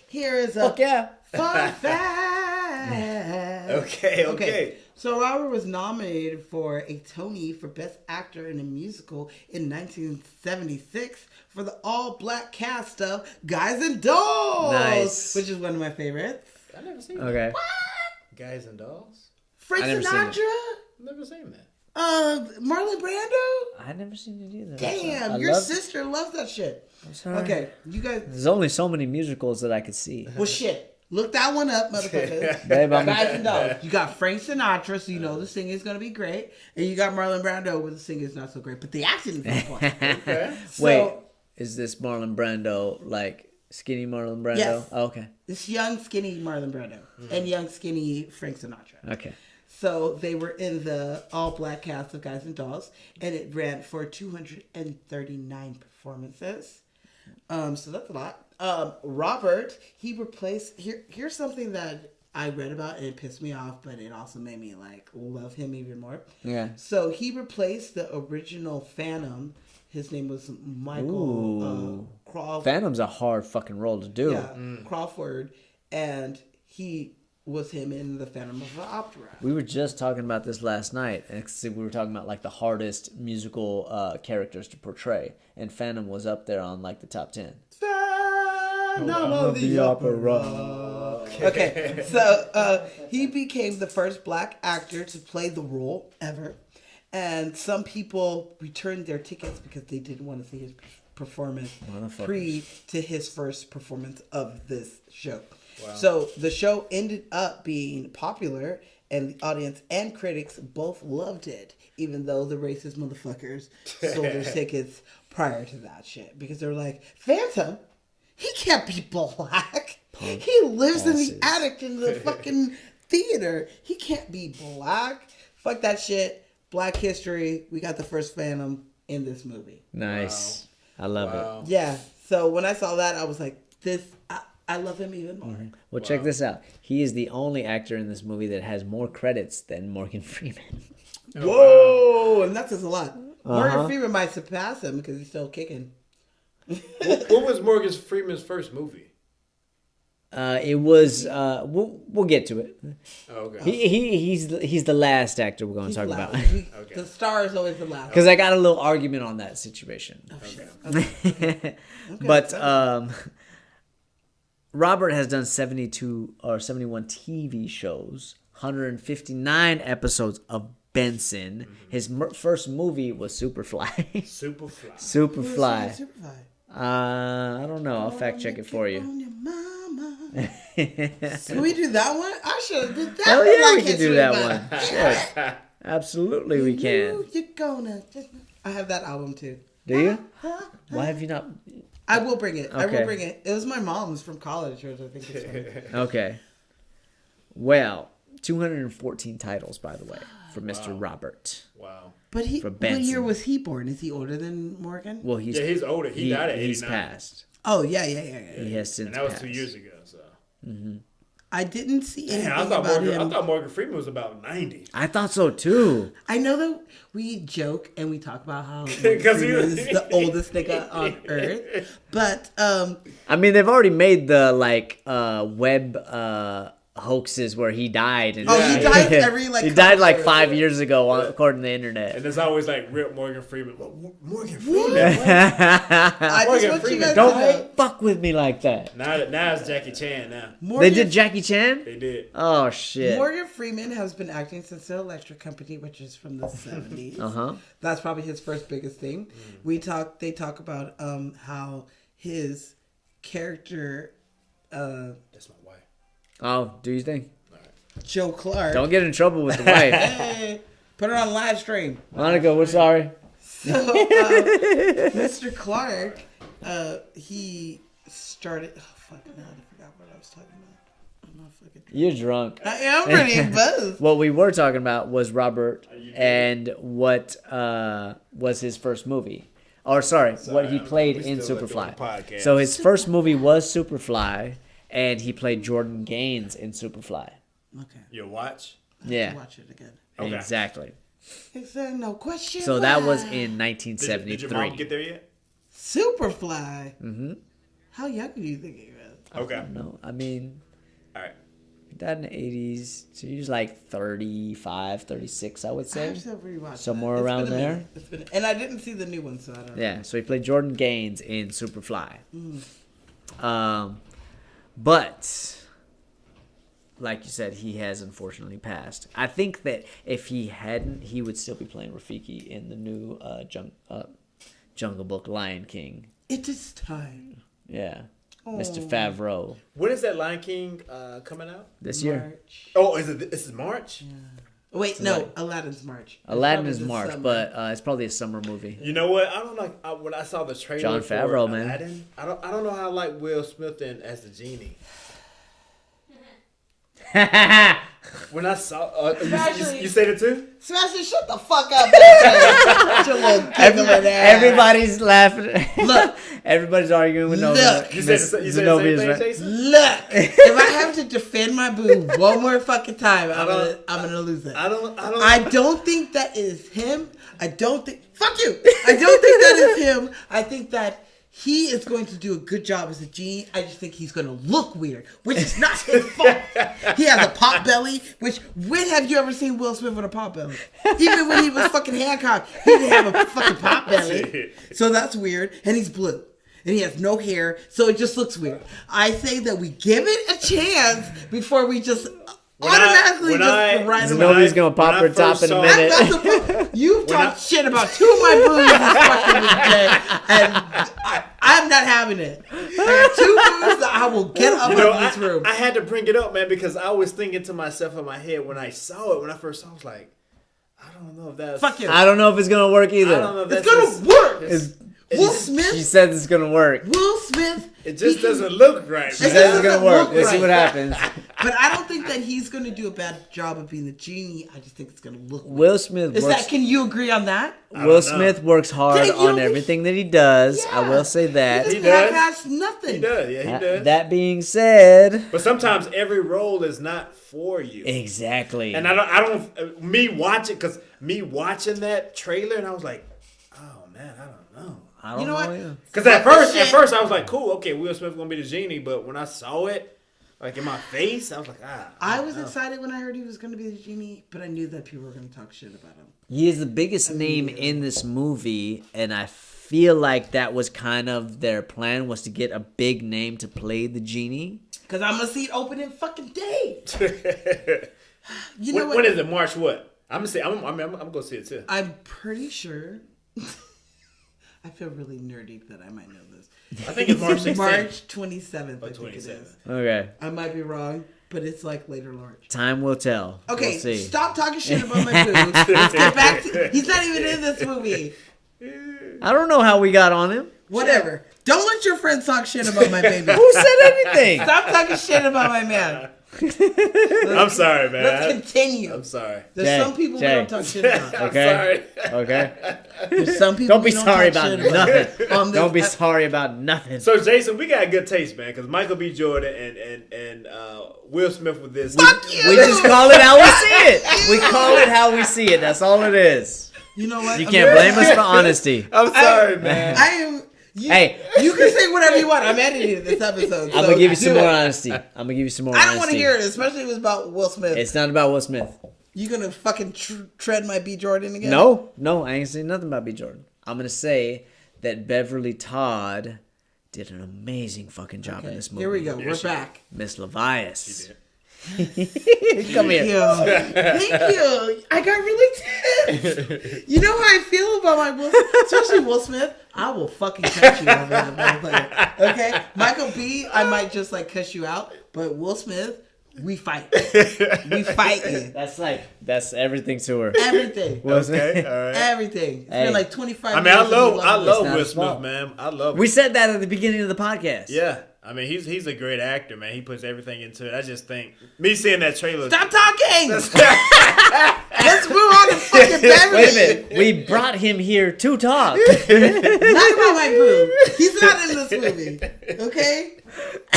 Here is a Fuck yeah. fun fact. Okay. So Robert was nominated for a Tony for Best Actor in a Musical in 1976 for the all-black cast of Guys and Dolls, Nice. which is one of my favorites. I never seen that. Okay. Guys and Dolls. Frank I never seen it. Sinatra, Never seen that. Marlon Brando. I never seen it either. Damn, I your love- sister loves that shit. I'm sorry. Okay, you guys. There's only so many musicals that I could see. Well, shit. Look that one up, motherfuckers. Babe, I'm- Guys and Dolls. You got Frank Sinatra, so you know the singing is going to be great. And you got Marlon Brando, where the singing is not so great. But the acting is on point. Okay. So, Wait, is this Marlon Brando like skinny Marlon Brando? Yes. Oh, okay. This young, skinny Marlon Brando and young, skinny Frank Sinatra. Okay. So they were in the all-black cast of Guys and Dolls, and it ran for 239 performances. So that's a lot. Robert, he replaced. Here's something that I read about, and it pissed me off, but it also made me like love him even more. Yeah. So he replaced the original Phantom. His name was Michael Ooh. Crawford. Phantom's a hard fucking role to do. Yeah, Crawford, and he was him in the Phantom of the Opera. We were just talking about this last night. And we were talking about like the hardest musical characters to portray, and Phantom was up there on like the top 10. Phantom of the Opera. Okay, so he became the first black actor to play the role ever, and some people returned their tickets because they didn't want to see his performance pre to his first performance of this show. Wow. So the show ended up being popular, and the audience and critics both loved it, even though the racist motherfuckers sold their tickets prior to that shit because they were like, Phantom, he can't be black. He lives in the attic in the fucking theater. He can't be black. Fuck that shit. Black history. We got the first Phantom in this movie. Nice. Wow. I love it. Yeah. So when I saw that, I was like, I love him even more. Well, check this out. He is the only actor in this movie that has more credits than Morgan Freeman. Whoa! And that says a lot. Morgan Freeman might surpass him because he's still kicking. What was Morgan Freeman's first movie? It was. We'll get to it. Oh, okay. He's the last actor we're going to talk about. Okay. The star is always the last. Because I got a little argument on that situation. Okay. But Robert has done 72 or 71 TV shows, 159 episodes of Benson. His first movie was Superfly. Superfly. Superfly. Superfly. I don't know. I'll fact check it for you. On your mama. Can we do that one? I should have did that. Hell for yeah, Black we can History do that Month. one. Shit. Absolutely, we can. You're gonna. I have that album too. Do you? Why have you not? I will bring it. I Okay. will bring it. It was my mom's from college, which I think it's funny. Okay. Well, 214 titles, by the way, for Mr. Robert. Wow. But For what Benson. year was he born? Is he older than Morgan? Well, he's Yeah, he's older. He died at 89. He's passed. Oh yeah. He has since And that was passed. 2 years ago. So I didn't see anything Damn, I about thought him. Morgan Freeman was about 90. I thought so too. I know that we joke and we talk about how Morgan 'Cause he Freeman was- is the oldest nigga on earth, but I mean, they've already made the web hoaxes where he died. And Oh, he dies every, like, he died couple like years. 5 years ago, according to the And internet. there's always like Rip Morgan Freeman. Morgan Freeman? I just Morgan want you Freeman, guys to Don't know. fuck with me like that. Now it's Jackie Chan now. They Morgan, did Jackie Chan? They did. Oh shit. Morgan Freeman has been acting since the Electric Company, which is from the 70s. Uh-huh. That's probably his first biggest thing. They talk about how his character That's my wife. Oh, do you think? Joe Clark. Don't get in trouble with the wife. Hey, put it on live stream. Monica, we're sorry. So, Mr. Clark, he started. Oh fuck! Now I forgot what I was talking about. I'm not fucking. You're drunk. I am pretty buzzed. What we were talking about was Robert and what was his first movie. Or sorry, what he played we in still doing Superfly. the podcast. So his first movie was Superfly, and he played Jordan Gaines in Superfly. Okay. Your watch? Yeah, Watch it again. Okay. exactly. Is there no question? So that was why? in Did your mom 1973. get there yet? Superfly. Mm-hmm. How young do you think he was? Okay. No, I mean, All right. he died in the 80s, so he was like 35, 36, I would I say. have to rewatch Somewhere that. It's around been a there. minute. It's been, and I didn't see the new one, so I don't know. Yeah, so he played Jordan Gaines in Superfly. But like you said, he has unfortunately passed. I think that if he hadn't, he would still be playing Rafiki in the new Jungle Book Lion King. It is time. Yeah, Mr. Oh. Favreau When is that Lion King coming out? this year. March. Oh, this is March? Wait, no, Aladdin's March. Aladdin Probably is this March, summer. but it's probably a summer movie. You know what? I don't like when I saw the trailer Jon for Favreau, man. Aladdin. I don't know how I like Will Smith as the genie. When I saw, you said it too? Sebastian, shut the fuck up. With your little giggling ass. Everybody's laughing. Look. Everybody's arguing with Look. Nova. You said the same thing, Jason? Look, if I have to defend my boo one more fucking time, I'm gonna lose it. I don't. I don't think that is him. I don't think. Fuck you. I don't think that is him. I think that he is going to do a good job as a genie. I just think he's going to look weird, which is not his fault. He has a pot belly. Which when have you ever seen Will Smith with a pot belly? Even when he was fucking Hancock, he didn't have a fucking pot belly. So that's weird. And he's blue. And he has no hair, so it just looks weird. I say that we give it a chance before we just automatically write him off. Nobody's gonna pop her top in a minute. You've talked shit about two of my boos this fucking weekend, and I'm not having it. I got two boos that I will get up out of this room. I had to bring it up, man, because I was thinking to myself in my head when I saw it. When I first saw it, I was like, I don't know if that's. Fuck you. I don't know if it's gonna work either. I don't know if It's that's gonna work. Will She Smith. said it's gonna work. Will Smith. It just doesn't look right. She man. said it's gonna doesn't work. look Let's see right. what happens. But I don't think that he's going to do a bad job of being the genie. I just think it's going to look weird. Will Smith Is works. that? Can you agree on that? Will Smith works hard Dang, you don't on think- everything that he does. I Yeah. will say that. He He does. does. Half-ass nothing. He does, yeah, he does. That being said, But sometimes every role is not for you. exactly. And I don't. Me watching that trailer, and I was like, oh man, I don't know. I don't You know what? either. Because at Fuck this first shit. I was like, cool, okay, Will Smith gonna be the genie. But when I saw it, like in my face, I was like, I was don't know. excited when I heard he was going to be the genie, but I knew that people were going to talk shit about him. He is the biggest name in this movie, and I feel like that was kind of their plan, was to get a big name to play the genie. Because I'm going to see it opening fucking day. You know what? When is it? March what? I'm gonna say I'm gonna see it too. I'm pretty sure. I feel really nerdy that I might know this. I think it's March 16th. March 27th, I think it 27th. is. Okay. I might be wrong, but it's like later March. Time will tell. Okay, We'll see. stop talking shit about my boobs. Let's get back to... He's not even in this movie. I don't know how we got on him. Whatever. Don't let your friends talk shit about my baby. Who said anything? Stop talking shit about my man. I'm sorry, man. Let's continue. I'm sorry. There's Jay, some people Jay. we don't talk shit about. I'm Okay. sorry. Okay. There's some people Don't be we don't sorry talk about shit nothing. on this Don't be ep- sorry about nothing. So Jason, we got good taste, man, because Michael B. Jordan and Will Smith with this. Fuck you. We just call it how we see it. We call it how we see it. That's all it is. You know what? You can't blame us for honesty. I'm sorry, man. I am. You, Hey. you can say whatever you want. I'm editing this episode. I'm so gonna give you some do more it. honesty. I'm gonna give you some more I honesty. don't want to hear it, especially if it's about Will Smith. It's not about Will Smith. You gonna fucking tread my B Jordan again? No, I ain't saying nothing about B. Jordan. I'm gonna say that Beverly Todd did an amazing fucking job in this movie. Here we go. We're she back. Miss Levias. did. Come here. Thank you. I got really tense. You know how I feel about my Will Smith, especially Will Smith. I will fucking cut you over that motherfucker. Okay, Michael B. I might just like cuss you out, but Will Smith, we fight. We fighting. That's everything to her. Everything. Okay, all right. Everything. It's Hey. been like 25 I mean, years. I and love we I it. love not Will his fault. Smith, man. I love. We him. said that at the beginning of the podcast. Yeah. I mean, he's a great actor, man. He puts everything into it. I just think me seeing that trailer. Stop talking. Let's move on to fucking Beverly. Wait a minute. We brought him here to talk. Not about my boo. He's not in this movie. Okay?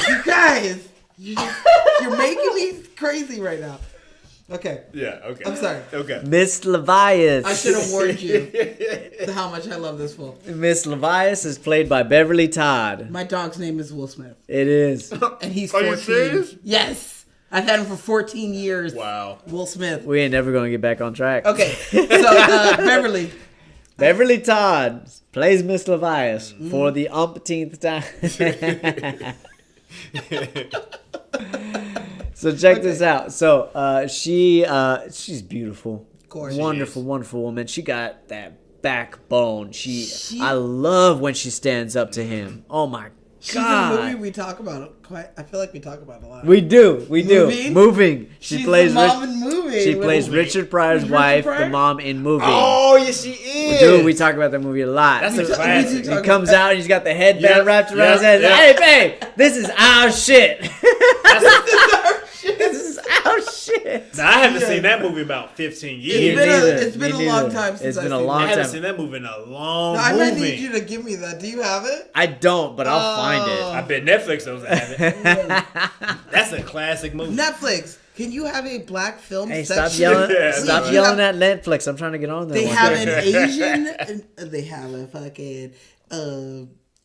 You guys, you're making me crazy right now. Okay. Yeah. Okay. I'm sorry. Okay. Miss Levias. I should have warned you how much I love this fool. Miss Levias is played by Beverly Todd. My dog's name is Will Smith. It is. And he's Are 14. you serious? Yes. I've had him for 14 years. Wow. Will Smith. We ain't never gonna get back on track. Okay. So, Beverly. Beverly Todd plays Miss Levias Mm-hmm. for the umpteenth time. So check this out. So she's beautiful, Gorgeous. wonderful woman. She got that backbone. I love when she stands up to him. Oh my She's in a movie god. we talk about quite. I feel like we talk about it a lot. We do. Moving. She She's plays the mom in movie. She plays Movie. Richard Pryor's Richard wife, Pryor? the mom in movie. Oh, yes, she is. Dude, we talk about that movie a lot. That's a We classic. do He talk comes about- out and he's got the headband Yep, wrapped around yep, his head. yep. Hey, babe, this is our shit. This is our shit. Now, I haven't seen that movie in about 15 years. It's been neither. it's been Me a long neither. time since It's been I've a seen long I that. haven't time. seen that movie in a long No, I might movie. need you to give me that. Do you have it? I don't, but I'll find I it. bet Netflix doesn't have it. That's a classic movie. Netflix. Can you have a black film Hey, section? stop yelling! Yeah, Stop no. yelling at Netflix. I'm trying to get on there. They one have day. an Asian. They have a fucking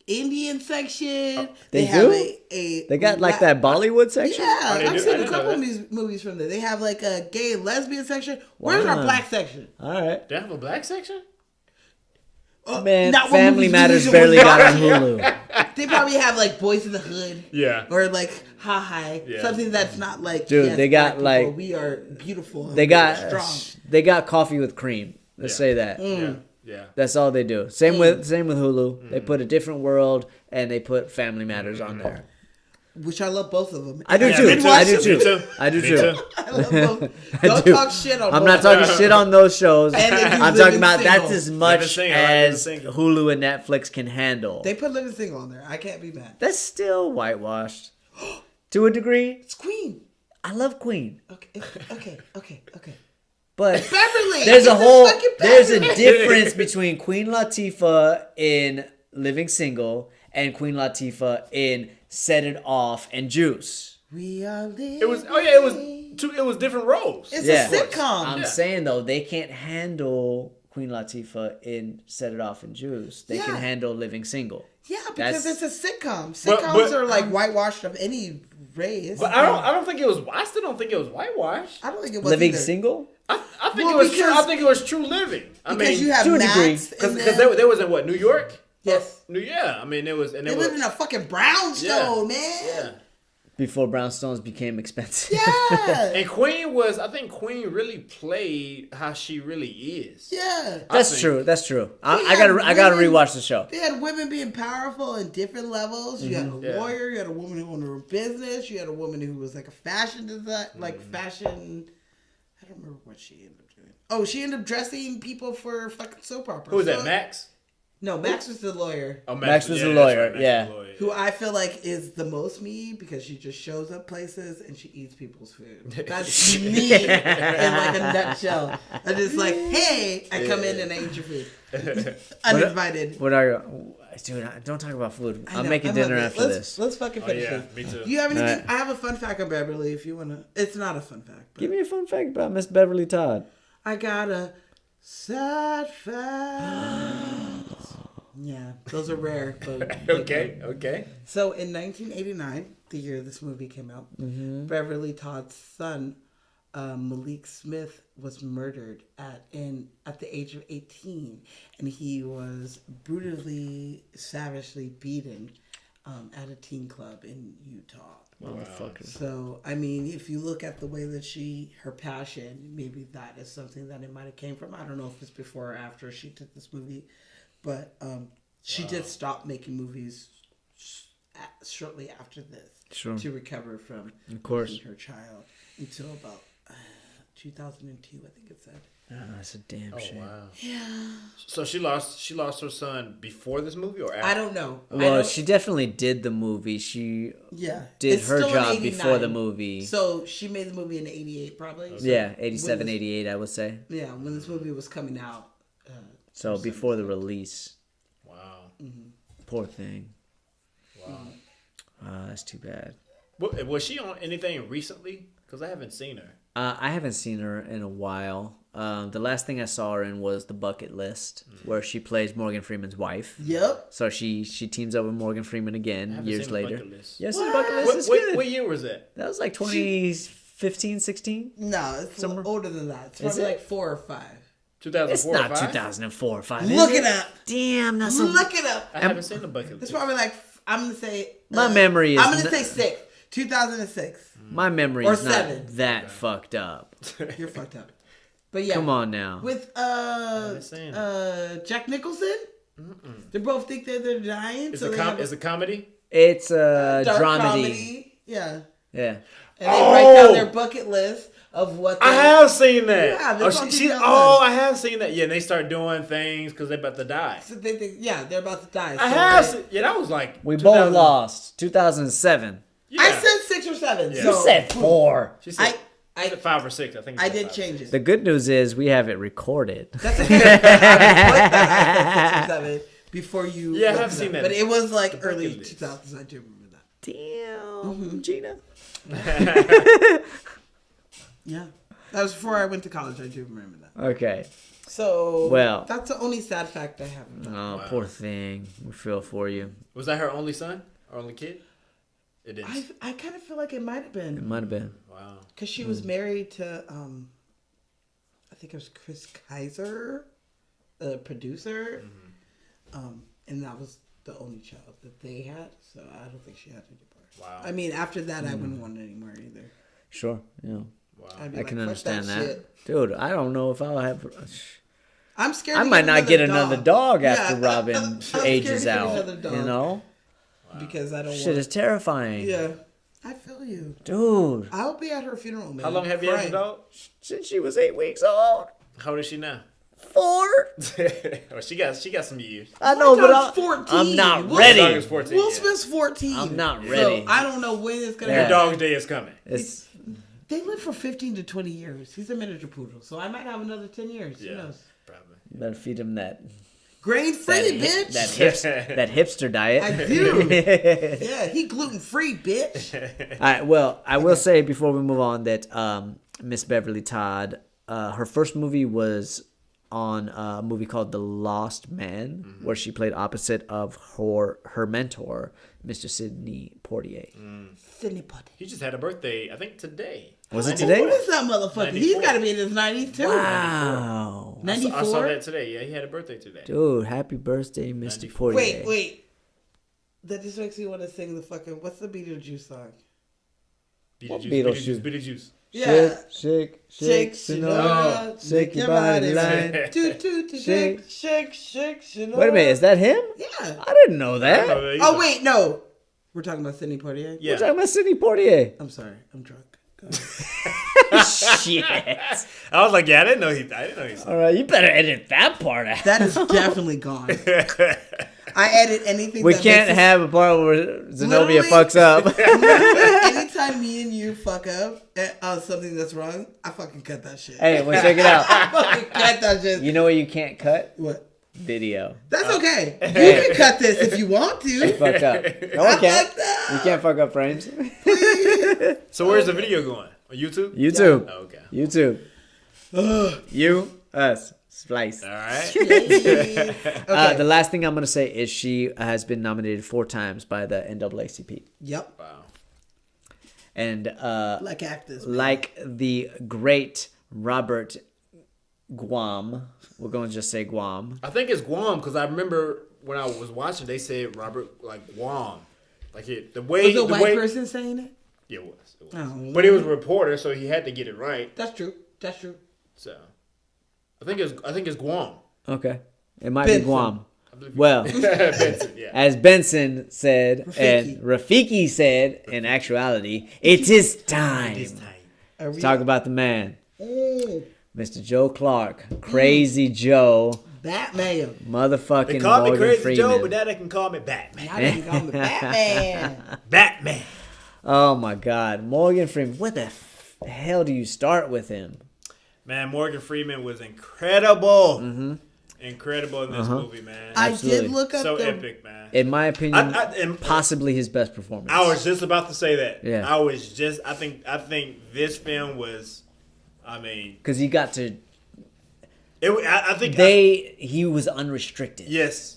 Indian section. They have do? a They got like that Bollywood section. Yeah, they I've do? I seen a didn't know couple of that. movies from there. They have like a gay and lesbian section. Where's Wow. our black section? All right, They have a black section? Oh, man. not what Family movies Matters usually barely got on watch. Hulu. They probably have like Boys in the Hood. Yeah. Or like Ha Hi, Yeah. something that's not like Dude, yes, they got, black people, like- we are beautiful. And They we are got strong. Coffee with cream. Let's Yeah. say that. Yeah. Yeah. That's all they do. Same with Hulu. They put A Different World and they put Family Matters on there. Which I love both of them. I do Yeah, too. me too. I do Me too. too. I do Me too. too. I love both. I Don't do. talk shit on I'm both. not talking shit on those shows. And they do I'm Living talking about Single. that's as Living much Single, right? as Living Single. Hulu and Netflix can handle. They put Living Single on there. I can't be mad. That's still whitewashed to a degree. It's Queen. I love Queen, Okay. but Beverly. there's a It's whole fucking there's a Beverly. difference between Queen Latifah in Living Single and Queen Latifah in Set It Off and Juice. We are living. It was it was different roles. It's Yeah. a sitcom. I'm saying though, they can't handle Queen Latifah in Set It Off and Juice. They can Yeah. handle Living Single. Yeah, because That's- it's a sitcom. But- Sitcoms are like whitewashed of any race. But I don't think it was. I still don't think it was whitewashed. I don't think it was Living either. Single? I think Well, it was. because- I think it was True Living. I Because mean, you have to a Max degree. in because there. there was in what, New York? Yes. Yeah. I mean, there was and They there was. live in a fucking brownstone, man. Yeah. Before brownstones became expensive. Yeah. And Queen was. I think Queen really played how she really is. Yeah. That's think- true. That's true. I had gotta women- rewatch the show. They had women being powerful in different levels. You had a Yeah. lawyer. You had a woman who owned her own business. You had a woman who was like a fashion design, like fashion. I don't remember what she ended up doing. Oh, she ended up dressing people for fucking soap operas. Who was that? So- Max. No, Max was the lawyer. Oh, Max was the that's lawyer, Max was yeah. the lawyer, Who I feel like is the most me because she just shows up places and she eats people's food. That's me in like a nutshell. I'm just like, hey, I come in and I eat your food. Uninvited. What are you? Dude, don't talk about food. I I'm know, making I dinner love it. after this. Let's fucking Oh, finish yeah, this. me too. Do you have anything? Alright. I have a fun fact on Beverly if you want to. It's not a fun fact. But Give me a fun fact about Miss Beverly Todd. I got a sad fact. Yeah, those are rare. But Okay. So in 1989, the year this movie came out, Beverly Todd's son, Malik Smith, was murdered at the age of 18, and he was brutally, savagely beaten at a teen club in Utah. Motherfucker. So, I mean, if you look at the way that her passion, maybe that is something that it might have came from. I don't know if it's before or after she did this movie, but she did stop making movies shortly after this to recover from Of course. losing her child until about 2002, I think it said. Oh, that's a damn shame. Wow. Yeah. So she lost her son before this movie or after? I don't know. Well, she definitely did the movie. She did It's her still in job before the 89. movie. So she made the movie in 88 probably. Yeah, 87, when this- 88, I would say. Yeah, when this movie was coming out. So before the release. Wow. Poor thing. Wow. That's too bad. Was she on anything recently? Because I haven't seen her. I haven't seen her in a while. The last thing I saw her in was The Bucket List, where she plays Morgan Freeman's wife. Yep. So she teams up with Morgan Freeman I again haven't years seen later. The Bucket List. Yes, The Bucket List is good. What year was that? That was like 2015, 16? No, it's Somewhere- older than that. It's Is probably it? like 4 or 5. 2004 It's or not 5? 2004 or 5. Look is it up. Damn, that's a... Look it up. I haven't seen The Bucket It's List. probably like, I'm going to say. My memory is I'm going to n- say 6. 2006. My memory Or is not 7. that fucked up. You're fucked up. But yeah. Come on now. With haven't seen Jack Nicholson. They both think that they're dying. Is so it they have a comedy? It's a dark dramedy. comedy. Yeah. Yeah. And they write down their bucket list of what they I have seen that. Yeah, oh, that's on TV I have seen that. Yeah, and they start doing things because they're about to die. So they think, yeah, they're about to die. I So have they- seen. Yeah, that was like We 2000 both lost. 2007. Yeah. I said 6 or 7. Yeah. So You said 4. She said, I- she said 5 or 6. I think. I she said did 5. change it. The good news is we have it recorded. That's okay. I put that at 6 or 7 before you. Yeah, I looked have it seen up. that. But it was like Bucket early List. 2000s. I do remember that. Damn, Gina. Yeah. That was before I went to college. I do remember that. Okay. So, Well. that's the only sad fact I have. Oh, poor thing. We feel for you. Was that her only son or only kid? It is. I kind of feel like it might have It been. might have been. Wow. Because she was married to, I think it was Chris Kaiser, the producer. And that was the only child that they had. So I don't think she had any more. Wow. I mean, after that, I wouldn't want any more either. Sure. Yeah. Wow. I'd be I like, can "Fuck understand that. shit." Dude, I don't know if I'll have. I'm scared. I to might not get another dog Yeah, after Robin I'm scared ages to get out. another dog You know? because I don't Shit want. is terrifying. Yeah, I feel you. Dude, I'll be at her funeral, man. How long have you had Crying. your dog? since she was 8 weeks old. How old is she now? 4. Oh, she got some years. I know, My but dog's I'm 14. not Will Dog is ready. 14. Will yeah. Smith's 14. I'm not So ready. I don't know when it's gonna Yeah. Your happen. dog's day is coming. It's They live for 15 to 20 years. He's a miniature poodle, so I might have another 10 years. Yeah. Who knows? Probably. you better feed him that Grain free, bitch. that hipster diet. I do. Yeah, he gluten free, bitch. All right. Well, I will say before we move on that Miss Beverly Todd, her first movie was on a movie called The Lost Man, where she played opposite of her mentor, Mr. Sidney Poitier. Sidney Poitier. He just had a birthday, I think today. Was it 94. today? What is that motherfucker? He's 94. got to be in his 90s too. Wow. 94. I saw that today. Yeah, he had a birthday today. Dude, happy birthday, Mr. 94. Poitier. Wait. That just makes me want to sing the fucking. What's the Beetlejuice song? Beetlejuice? Beetlejuice. Yeah. Shake, Shake, Sonora. Shake your body line. Toot, toot, toot, Shake. shake, shake, Sonora. Wait a minute, is that him? Yeah. I didn't know that. Oh, wait, no. We're talking about Sidney Poitier? Yeah. We're talking about Sidney Poitier. I'm sorry. I'm drunk. Go ahead. Shit. I was like, yeah, I didn't know he said. All right, you better edit that part out. That is definitely gone. I edit anything. We that can't makes have a part where Zenobia Literally- fucks up. Anytime me and you fuck up on something that's wrong, I fucking cut that shit. Hey, well, check it out. I fucking cut that shit. You know what you can't cut? What? Video. That's okay. You can cut this if you want to. Fucked up. No, I we can't. fucked up. You can't fuck up frames. So where's the video going? On YouTube? YouTube. Oh, okay. YouTube. You, us, splice. All right. Okay. The last thing I'm going to say is she has been nominated 4 times by the NAACP. Yep. Wow. And Like actors. like the great Robert Guam, we're going to just say Guam. I think it's Guam because I remember when I was watching, they said Robert like Guam, like the way Was a the white way. person saying it? Yeah, it was. Oh. But he was a reporter, so he had to get it right. That's true. That's true. So I think it's Guam. Okay. It might Benson. be Guam. I believe Well, Benson, yeah. as Benson said, Rafiki. and Rafiki said, in actuality, it is time. This time. Are we- Talk about the man, Mm, Mr. Joe Clark, Crazy Joe, Batman. motherfucking They call me Morgan Crazy Freeman. Joe, but now they can call me Batman. Now they can call me Batman. Batman. Oh my God, Morgan Freeman. Where the hell do you start with him? Man, Morgan Freeman was incredible. Mm-hmm. Incredible in this movie, man. I Absolutely. did look up So the. epic, man. In my opinion, and possibly his best performance. I was just about to say that. Yeah. I think this film was, I mean, because he got to. I think He was unrestricted. yes.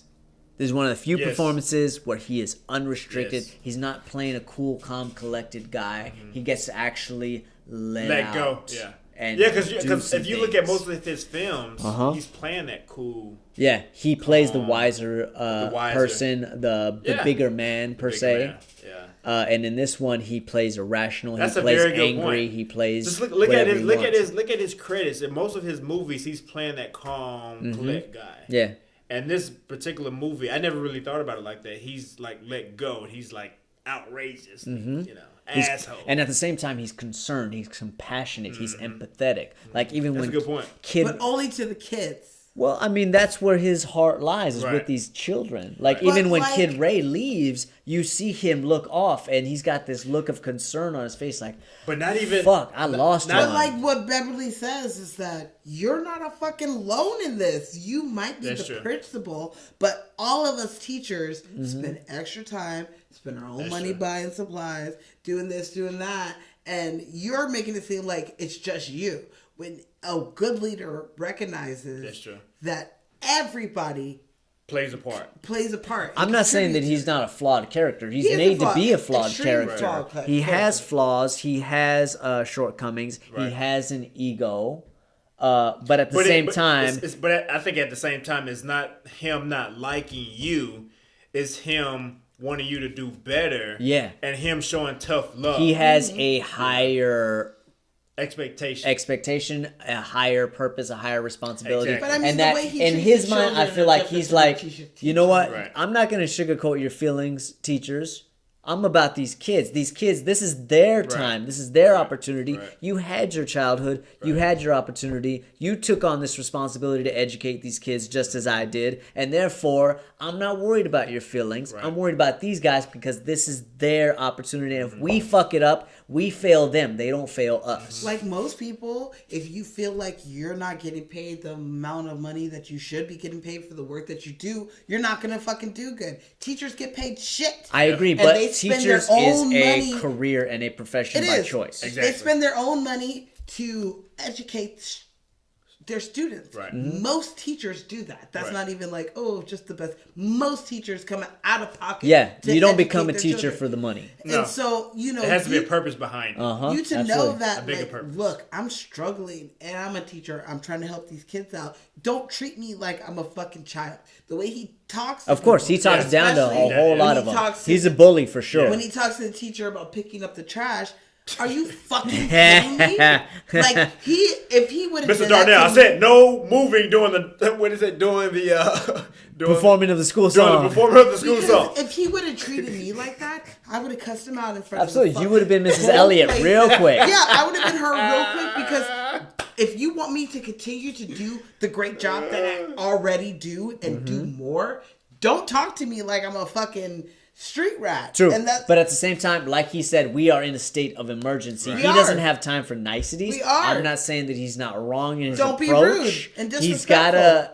This is one of the few Yes. performances where he is unrestricted. Yes. He's not playing a cool, calm, collected guy. He gets to actually let Let go. out. Yeah. And Yeah, do because some if you look at things. most of his films, Uh-huh. he's playing that cool Yeah, he plays the wiser, wiser. person, the Yeah. bigger man per big se. man. Yeah. And in this one, he plays irrational. That's he a plays very good angry. point. He plays. Just look at whatever his he wants. look at his credits. In most of his movies, he's playing that calm, collect guy. Mm-hmm. Yeah, And this particular movie, I never really thought about it like that. He's like let go, and he's like outrageous, you know, He's- asshole. and at the same time, he's concerned. He's compassionate. He's empathetic. Like even That's when a good point. kid. But only to the kids. Well, I mean, that's where his heart lies, is with Right. these children. Like, Right. even But, when like- Kid Ray leaves, you see him look off, and he's got this look of concern on his face, like, But not even fuck, I lost not one. But like what Beverly says is that you're not a fucking lone in this. You might be That's the true. principal, but all of us teachers spend extra time, spend our own That's money true. buying supplies, doing this, doing that, and you're making it seem like it's just you. When a good leader recognizes That's true. that everybody plays a part. plays a part. and I'm not saying that contributes. he's not a flawed character. He's He is a made to flawed- be a flawed extremely character. flawed He character. has flaws. He has shortcomings. Right. He has an ego. But at the same time, but I think at the same time, it's not him not liking you. It's him wanting you to do better. Yeah. And him showing tough love. he has a higher expectation. a higher purpose, a higher responsibility. Exactly. But I mean, and the that way he in treats his the mind, I children feel are like different he's than the like, teacher- you know what? Right. I'm not going to sugarcoat your feelings, teachers. I'm about these kids. These kids, this is their time. This is their opportunity. Right. You had your childhood. You had your opportunity. You took on this responsibility to educate these kids just as I did. And therefore, I'm not worried about your feelings. Right. I'm worried about these guys because this is their opportunity. And if we fuck it up, we fail them. They don't fail us. Like most people, if you feel like you're not getting paid the amount of money that you should be getting paid for the work that you do, you're not gonna fucking do good. Teachers get paid shit. I agree, And but they spend teachers their is own a money- career and a profession It by is. choice. Exactly. They spend their own money to educate their students. Right. Most teachers do that. That's Right. not even like, oh, just the best. Most teachers come out of pocket. Yeah, to you don't become a educate their teacher children. for the money. No. And so, you know, It has to be a you- purpose behind it. Uh-huh. you to know absolutely. that, A bigger like, purpose. look, I'm struggling and I'm a teacher. I'm trying to help these kids out. Don't treat me like I'm a fucking child. The way he talks. to Of course, he people, talks down to a especially whole when lot he of them. talks to- He's a bully for sure. When he talks to the teacher about picking up the trash, Are you fucking kidding me? Like if he would have Mr. Darnell, I said no moving during the what is it? During the Performing of the school during song. the performance of the school because song. if he would have treated me like that, I would have cussed him out in front Absolutely. of the You would have been Mrs. fucking Elliott whole real place. quick. Yeah, I would have been her real quick because if you want me to continue to do the great job that I already do and do more, don't talk to me like I'm a fucking street rat. True. And that, But at the same time, like he said, we are in a state of emergency. Right. He We doesn't are. have time for niceties. We are. I'm not saying that he's not wrong in his Don't be approach. rude and He's disrespectful. got to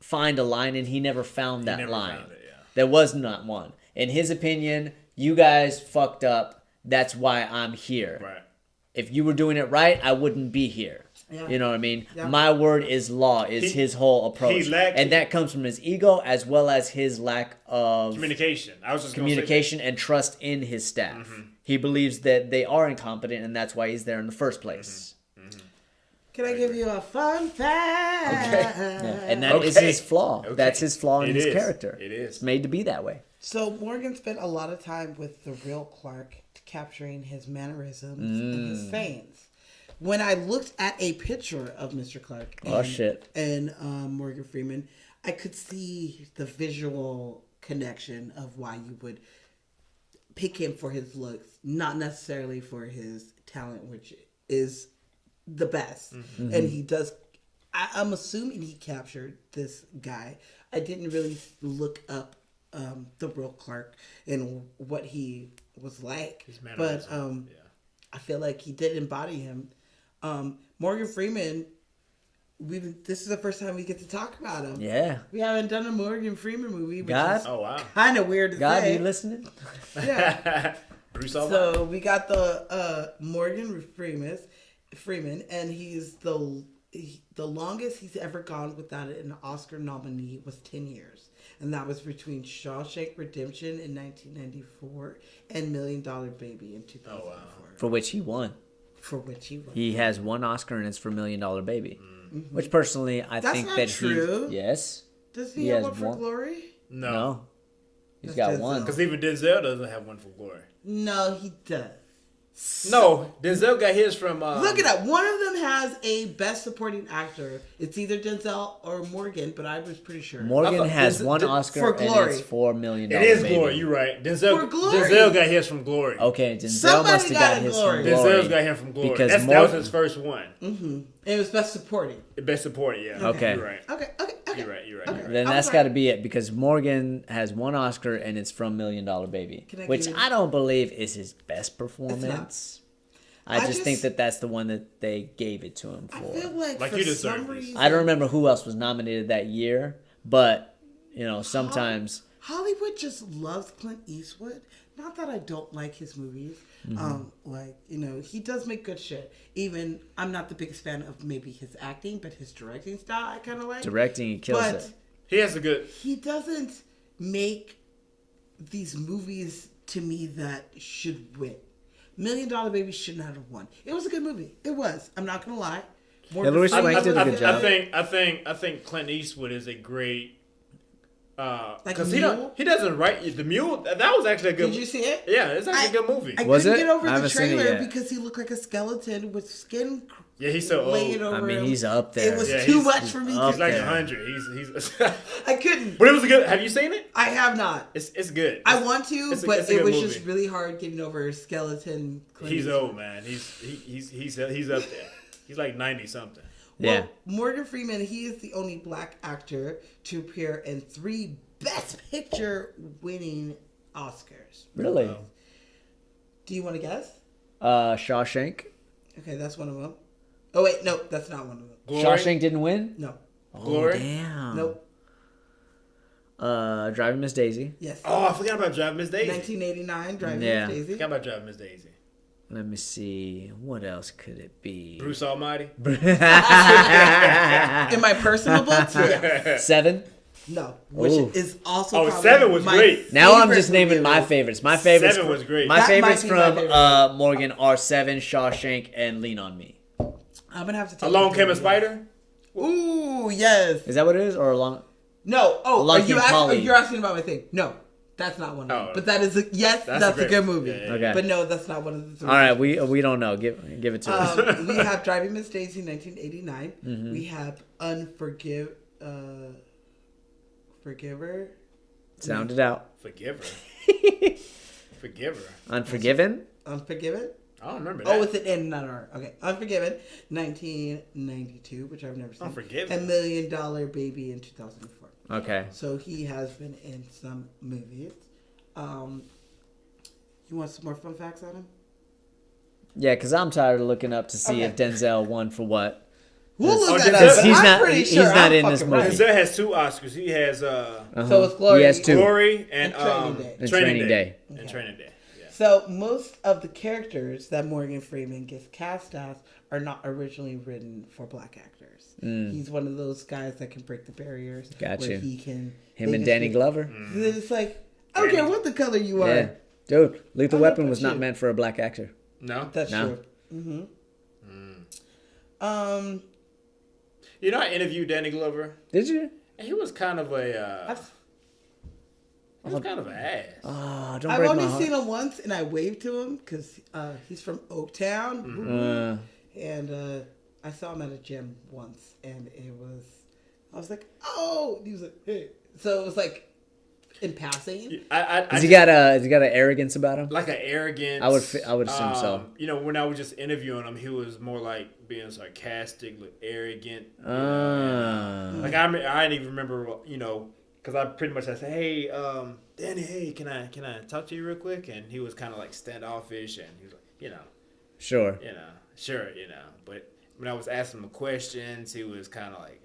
find a line, and he never found that never line. found it, yeah. There was not one. In his opinion, you guys fucked up. That's why I'm here. Right. If you were doing it right, I wouldn't be here. Yeah. You know what I mean? Yeah. My word is law is his whole approach. lacked- And that comes from his ego as well as his lack of Communication. I was just gonna say that. communication and trust in his staff. He believes that they are incompetent and that's why he's there in the first place. can I give you a fun fact? Yeah. And that is Okay. his flaw. Okay. That's his flaw in It his is. character. It is. It's made to be that way. So Morgan spent a lot of time with the real Clark capturing his mannerisms and his sayings. When I looked at a picture of Mr. Clark Oh, shit. and Morgan Freeman, I could see the visual connection of why you would pick him for his looks, not necessarily for his talent, which is the best. And he does. I'm assuming he captured this guy. I didn't really look up the real Clark and what he was like, His but mannerisms, yeah. I feel like he did embody him. Morgan Freeman. This is the first time we get to talk about him. Yeah. We haven't done a Morgan Freeman movie, which God? is Oh wow. kind of weird to God, say. you listening? Yeah. Bruce Almighty. So we got the Morgan Freeman, and he's the longest he's ever gone without an Oscar nominee was 10 years, and that was between Shawshank Redemption in 1994 and $1 Million Baby in 2004, For which he won. for which he won. He has one Oscar and it's for $1 Million Baby. Which personally, I That's think not that true. he. Yes. Does he he have has one for one. Glory? no. No. He's That's got just one. Because even Denzel doesn't have one for glory. No, he does. No, Denzel got his from. Look it up. One of them has a Best Supporting Actor. It's either Denzel or Morgan, but I was pretty sure. I Morgan thought has this- one this- Oscar for and Glory. it's for $1 Million It is Baby. glory. You're right. Denzel. For Glory. Denzel got his from glory. Okay, Denzel Somebody must have got got it his Glory. from Glory. Denzel's got him from glory. Because That was Morgan- his first one. It was Best Supporting. The best support. Yeah. Okay. You're right. Okay. You're right. You're right. Okay. You're right. Then I'm that's sorry. got to be it because Morgan has one Oscar and it's from $1 Million Baby, Can I which give you- I don't believe is his best performance. I I just think just- that that's the one that they gave it to him I for. feel like, Like for you deserve some this. reason, I don't remember who else was nominated that year, but sometimes Hollywood just loves Clint Eastwood. Not that I don't like his movies. He does make good shit. Even I'm not the biggest fan of maybe his acting, but his directing style I kind of like. directing he kills but it. He has a good. he doesn't make these movies to me that should win. $1 Million Baby should not have won. It was a good movie. It was. I'm not gonna lie. Hilary Swank did a good job. I think Clint Eastwood is a great. Like Because Mule? he doesn't write the Mule. That was actually a good. Did you see it? Yeah, it's actually a good movie. I Was couldn't it? get over I the haven't seen it trailer yet. because he looked like a skeleton with skin Yeah, he's so old. laying over I mean, him. he's up there. It was Yeah, too he's- much for me up He's like there. 100. He's. I couldn't. But it was a good. Have you seen it? I have not. It's good. I want to, it's a but it good was movie. just really hard getting over skeleton. Clint He's Eastwood. old, man. He's up there. He's like 90 something. Well, Yeah. Morgan Freeman, he is the only black actor to appear in 3 Best Picture winning Oscars. Really? Do you want to guess? Shawshank. Okay, that's one of them. Oh wait, no, that's not one of them. Glory? Shawshank didn't win? No, Glory? Oh, damn. nope. Driving Miss Daisy. Yes. Oh, I forgot about Driving Miss Daisy. 1989, Driving Yeah. Miss I Daisy. forgot about Driving Miss Daisy. Let me see. What else could it be? Bruce Almighty. In my personal books, yeah. 7. No, which Ooh. is also. Oh, probably 7 was my great. Now I'm favorite just naming movie my ever. favorites. My favorites. 7 was great. My That favorites might be my from favorite. Morgan are 7, Shawshank, and Lean on Me. I'm gonna have to. Take Along it Came a to- Spider. Ooh, yes. Is that what it is, or along? No. Oh, Along are you Came Polly. you're asking about my thing? No. That's not one of them. Oh. But that is that's a great good movie. movie. Yeah, Okay. But no, that's not one of the three. All right, we don't know. Give it to us. We have Driving Miss Daisy, 1989. Mm-hmm. We have Forgiver. Sound it out. Forgive her. Forgive her. Unforgiven. Unforgiven. I don't remember that. Oh, it's an N, not an R. Okay, Unforgiven, 1992, which I've never seen. Unforgiven. $1 Million Baby in 2004. Okay. So he has been in some movies. You want some more fun facts on him? Yeah, because I'm tired of looking up to see if Denzel won for what. We'll look Oh, that Denzel- up. But he's I'm not- pretty he's sure not I'm in this fucking movie. right. Denzel has 2 Oscars. He has So it's Glory. He has 2. Glory and Training Day. And Training Day. And Okay. Training Day. Yeah. So most of the characters that Morgan Freeman gets cast as are not originally written for black actors. He's one of those guys that can break the barriers. Gotcha. Where he can. Him they and just Danny be- Glover. It's like, I don't care what the color you are. Yeah. Dude, Lethal I Weapon like was that not shit. meant for a black actor. No? That's No. true. You know, I interviewed Danny Glover, Did you? and he was kind of a. He was kind of an ass. Oh, don't I've break only my heart. seen him once, and I waved to him because he's from Oaktown, and I saw him at a gym once, and I was like, oh, he was like, hey, so it was like in passing. Has he got an arrogance about him? like an arrogant. I would assume so. You know, when I was just interviewing him, he was more like being sarcastic, like arrogant. Like I didn't even remember, you know, because I pretty much I said, "Hey, Danny, hey, can I talk to you real quick?" And he was kind of like standoffish, and he was like, Sure. sure, But when I was asking him questions, he was kind of like,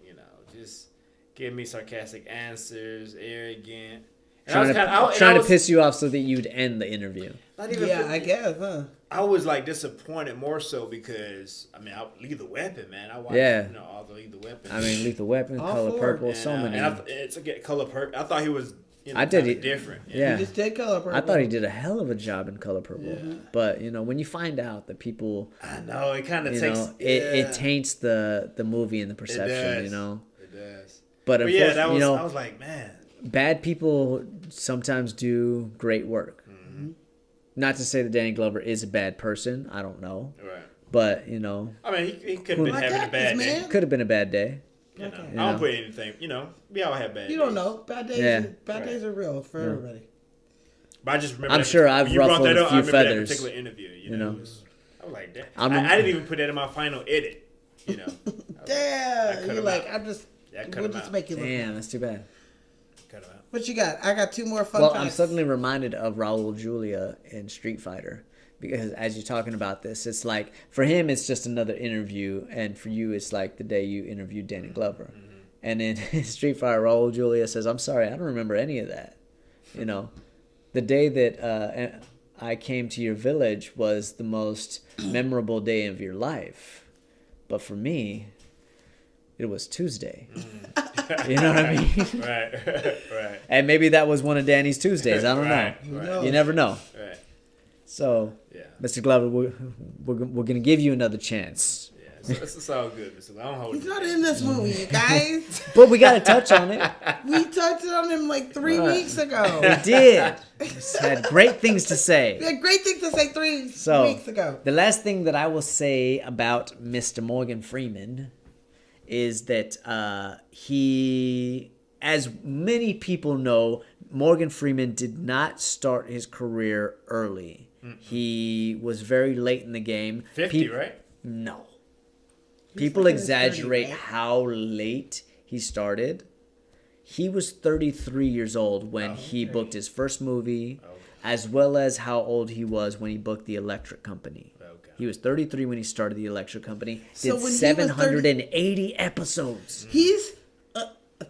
just give me sarcastic answers, arrogant. And Trying to piss you off so that you'd end the interview. Not even Yeah, I guess, huh? I was like disappointed more so because Lethal Weapon, man. I watched all the Lethal Weapon. I mean, Lethal Weapon, All Color four. Purple, and, so many. it's a Color Purple. I thought he was. I did kinda it different. Yeah. He just did Color Purple. I thought he did a hell of a job in Color Purple. But, when you find out that people, I know it kind of you takes. know, it taints the movie and the perception, does. you know. It does. But But yeah, that unfortunately, was. I was like, man. bad people sometimes do great work. Not to say that Danny Glover is a bad person. I don't know. Right. But, I mean, he could have been Black having a actors, bad day. man. could have been a bad day. You know, Okay. I don't put anything. We all have bad. You don't days. know. Bad days. Yeah. Bad days are real for everybody. But I just remember. I'm that- sure I've when you brought ruffled that a up, few I remember feathers, That particular interview. You know, I was like, that. I'm- I didn't even put that in my final edit. I was Damn. cut You're him like, out. I'm just. Yeah, cut We'll him just out. make you look. Damn, that's too bad. Cut him out. What you got? I got 2 more fun Well, facts. I'm suddenly reminded of Raul Julia in Street Fighter. Because as you're talking about this, it's like, for him, it's just another interview. And for you, it's like the day you interviewed Danny Glover. And in Street Fighter, Raul Julia says, I'm sorry, I don't remember any of that. The day that I came to your village was the most memorable day of your life. But for me, it was Tuesday. You know what I mean? Right. And maybe that was one of Danny's Tuesdays. I don't Right, know. right. You never know. Right. So, Yeah. Mr. Glover, we're going to give you another chance. Yeah. So it's all good, Mr. I don't hold He's you not back. in this movie, you guys. But we got to touch on it. We touched on him like 3 weeks ago. We did. Just had great things to We say. had great things to say 3 So, weeks ago. the last thing that I will say about Mr. Morgan Freeman is that he, as many people know, Morgan Freeman did not start his career early. He was very late in the game. 50, right? No. People like in his 30s, exaggerate right? how late he started. He was 33 years old when he booked his first movie, as well as how old he was when he booked The Electric Company. Okay. He was 33 when he started The Electric Company. So Did when he was 780 episodes. He's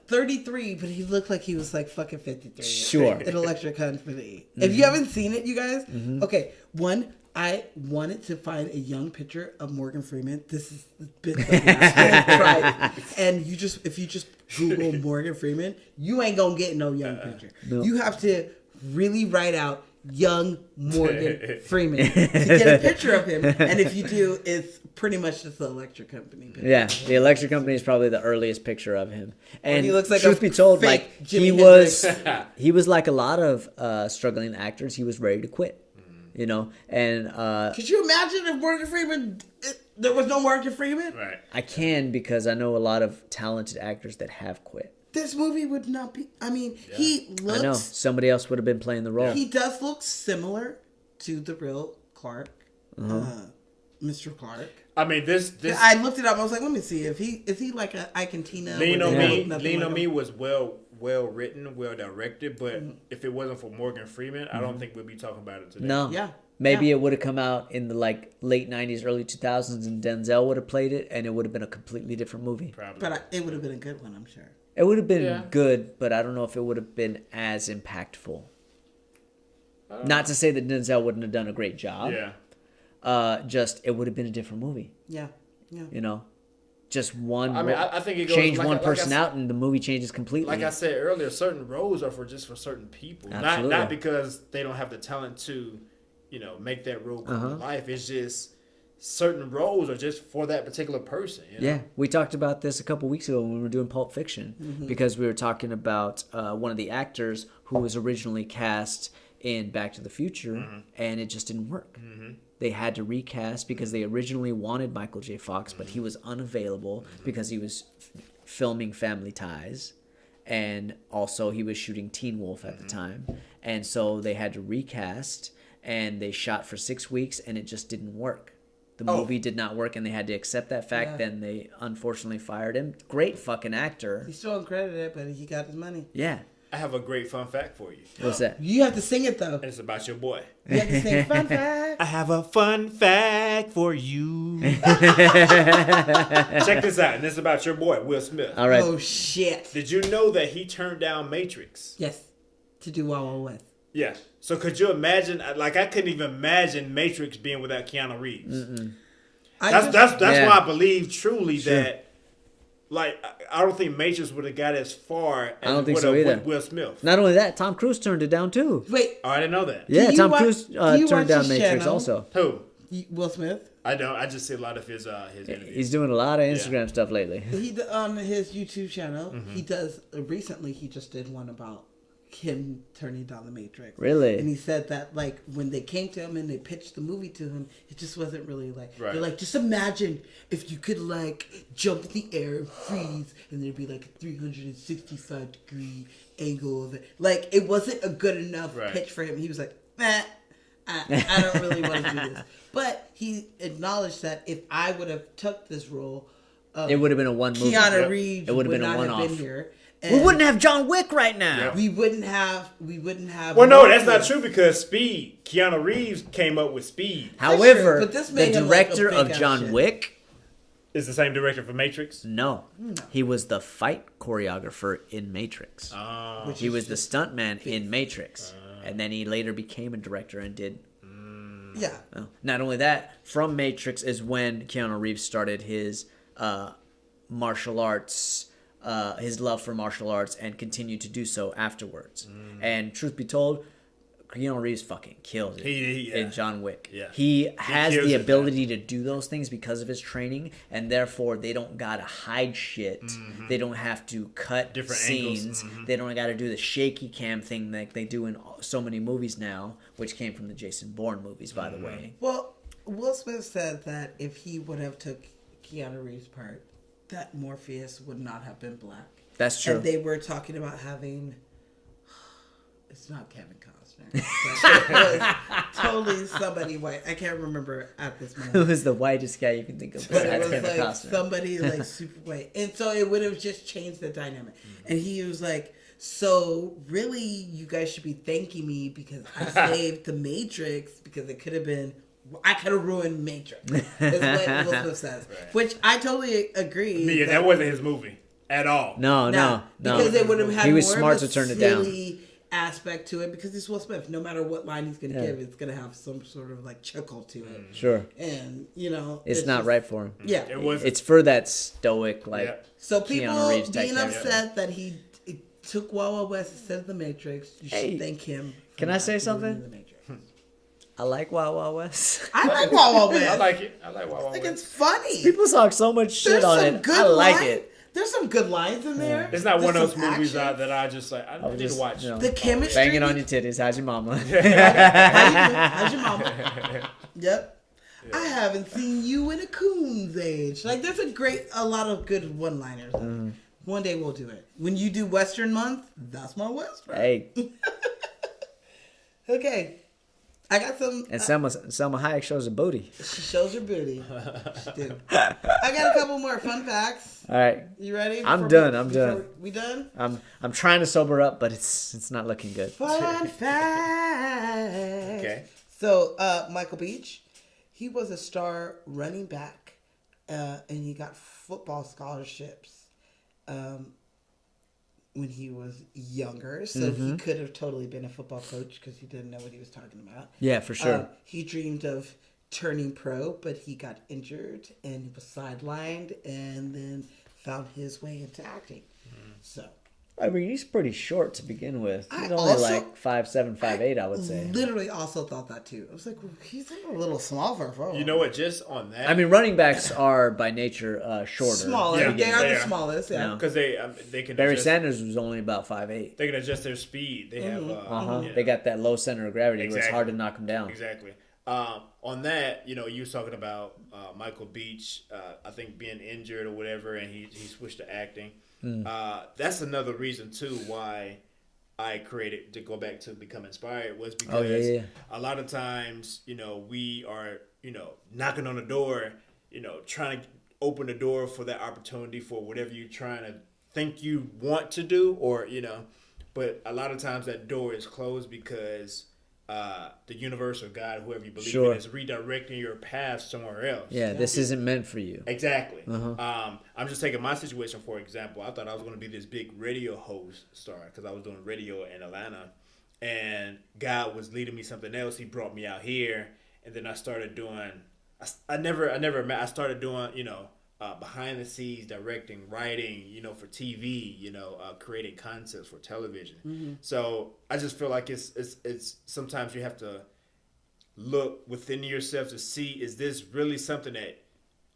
33, but he looked like he was like fucking 53. Sure. In Electric Company. If you haven't seen it, you guys, okay, one, I wanted to find a young picture of Morgan Freeman. This is the bit right. And if you just Google Morgan Freeman, you ain't gonna get no young picture. No. You have to really write out young Morgan Freeman to get a picture of him. And if you do, it's pretty much just the Electric Company picture. Yeah, the Electric Company is probably the earliest picture of him. And he looks like truth a be told, fake like Jimi he was like a lot of struggling actors. He was ready to quit, you know. And Could you imagine if Morgan Freeman, there was no Morgan Freeman? Right. I can because I know a lot of talented actors that have quit. This movie would not be. I mean, he looks. I know somebody else would have been playing the role. He does look similar to the real Clark, Mr. Clark. I mean, this I looked it up. I was like, let me see if is he like a Ike and Tina? Lean where on they Me. look nothing Lean like on him? Me was well written, well directed. But if it wasn't for Morgan Freeman, I don't think we'd be talking about it today. No. Yeah. Maybe Yeah. it would have come out in the like late 90s, early 2000s, and Denzel would have played it, and it would have been a completely different movie. Probably. But it would have been a good one, I'm sure. It would have been Yeah. good, but I don't know if it would have been as impactful. Not to say that Denzel wouldn't have done a great job. Yeah. Just it would have been a different movie. Yeah. Yeah. You know, just one. I mean, I think it goes change like one I person said- out, and the movie changes completely. Like I said earlier, certain roles are for certain people. Absolutely. Not because they don't have the talent to, make that role come to life. It's just certain roles are just for that particular person. You know? Yeah, we talked about this a couple weeks ago when we were doing Pulp Fiction because we were talking about one of the actors who was originally cast in Back to the Future, and it just didn't work. They had to recast because they originally wanted Michael J. Fox, but he was unavailable because he was filming Family Ties, and also he was shooting Teen Wolf at the time, and so they had to recast, and they shot for 6 weeks, and it just didn't work. The movie did not work, and they had to accept that fact. Yeah. Then they unfortunately fired him. Great fucking actor. He's still uncredited, but he got his money. Yeah. I have a great fun fact for you. What's that? You have to sing it though. And it's about your boy. You have to sing fun fact. I have a fun fact for you. Check this out. And this is about your boy, Will Smith. All right. Oh shit. Did you know that he turned down Matrix? Yes. To do Wild Wild West. Yeah. So could you imagine? Like, I couldn't even imagine Matrix being without Keanu Reeves. That's Yeah. why I believe truly that, like, I don't think Matrix would have got as far as I don't think would so have either. with Will Smith. Not only that, Tom Cruise turned it down too. Wait, Oh, I didn't know that. Yeah, you Tom wa- Cruise do you watch turned down his Matrix channel? also. Who? Will Smith. I don't. I just see a lot of his interviews. He's doing a lot of Instagram stuff lately. On his YouTube channel, he does. Recently, he just did one about him turning down the Matrix. Really? And he said that like when they came to him and they pitched the movie to him, it just wasn't really like. Right. They're like, just imagine if you could like jump in the air and freeze, and there'd be like a 365-degree angle of it. Like it wasn't a good enough Right. pitch for him. He was like, I don't really want to do this. But he acknowledged that if I would have took this role, It would have been a one movie. Keanu Yep. Reeves It would would have been a not have one-off. been here. We And wouldn't have John Wick right now. Yep. we wouldn't have. Well, no, that's not true because Speed. Keanu Reeves came up with Speed. However, That's true, but this the made him like a director of big-ass John shit. Wick, Is the same director for Matrix. no, he was the fight choreographer in Matrix. Oh. He was the stuntman in Matrix, and then he later became a director and did. Yeah. Not only that, from Matrix is when Keanu Reeves started his martial arts, his love for martial arts, and continued to do so afterwards. And truth be told, Keanu Reeves fucking killed it He- in John Wick. Yeah. He has kills the it, ability to do those things because of his training, and therefore they don't gotta hide shit. They don't have to cut Different scenes. angles. They don't gotta do the shaky cam thing like they do in so many movies now, which came from the Jason Bourne movies, by the way. Well, Will Smith said that if he would have took Keanu Reeves' part, that Morpheus would not have been black. That's true. And they were talking about having. It's not Kevin Costner. But it was totally somebody white. I can't remember at this moment. Who was the whitest guy you can think of But it besides was Kevin like Costner? somebody like super white, and so it would have just changed the dynamic. And he was like, "So really, you guys should be thanking me because I saved the Matrix because it could have been." I could have ruined Matrix. Is what Will Smith says, which I totally agree. Yeah, that wasn't his movie at all. No. because it would have had He was more smart of a to turn it down. silly aspect to it because it's Will Smith. No matter what line he's going to give, it's going to have some sort of like chuckle to it. Sure. And It's not just- right for him. Yeah, It was. It's for that stoic, like, Yeah. So Keanu people Reeves type being character. upset that he took Wild Wild West instead of the Matrix, you should Hey, thank him. can for I not say ruining something? The Matrix. I like Wild Wild West. I like Wild Wild West. I like it. I like Wild Wild Like, West. it's funny. People talk so much shit There's on some it. good I like lines. it. There's some good lines in there. It's not one of There's those some movies action. that I just like. I need to watch. You know, The chemistry. banging on your titties. How's your mama? How you doing? How's your mama? Yep. I haven't seen you in a coon's age. Like, there's a lot of good one-liners. One day we'll do it. When you do Western Month, that's my Western. Hey, Okay. I got some. and Selma Hayek shows a booty. She shows her booty. She do. I got a couple more fun facts. All right, You ready? I'm Before done, we- I'm before done. We done? I'm trying to sober up, but it's not looking good. Fun fact. Okay. So, Michael Beach, he was a star running back, and he got football scholarships when he was younger. So he could have totally been a football coach because he didn't know what he was talking about. Yeah, for sure. He dreamed of turning pro, but he got injured and he was sidelined and then found his way into acting. So, I mean, he's pretty short to begin with. I He's only also- like 5'7", 5'8", I would say. literally also thought that too. I was like, well, he's a little small for a football. You know what? Just on that. I mean, running backs are by nature shorter. smaller. Yeah, They are they the are. smallest. Yeah. No. because they can Barry adjust, Sanders was only about 5'8". they can adjust their speed. They have yeah. They got that low center of gravity where it's Exactly. hard to knock them down. Exactly. On that, you was talking about Michael Beach, I think being injured or whatever, and he switched to acting. That's another reason too why I created to go back to become inspired was because a lot of times, we are, knocking on the door, trying to open the door for that opportunity for whatever you're trying to think you want to do, or but a lot of times that door is closed because the universe or God, whoever you believe in, is redirecting your path somewhere else. Yeah, this isn't meant for you. Exactly. I'm just taking my situation for example. I thought I was going to be this big radio host star because I was doing radio in Atlanta, and God was leading me something else. He brought me out here, and then I started doing. I started doing behind the scenes directing, writing, for TV, creating concepts for television. So I just feel like it's sometimes you have to look within yourself to see, is this really something that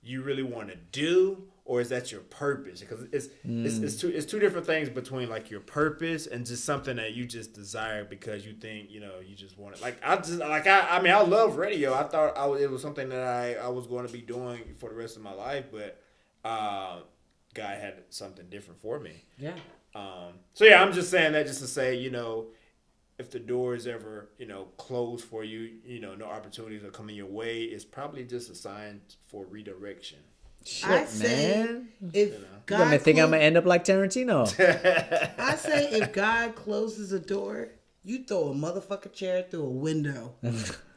you really want to do, or is that your purpose? Because it's two different things between like your purpose and just something that you just desire because you think you just want it. I love radio. I thought it was something that I was going to be doing for the rest of my life, but God had something different for me. Yeah. So yeah, I'm just saying that just to say, if the door is ever, closed for you, no opportunities are coming your way, it's probably just a sign for redirection. Shit, I say man. if You God got me think I'm going to end up like Tarantino. I say if God closes a door, you throw a motherfucking chair through a window.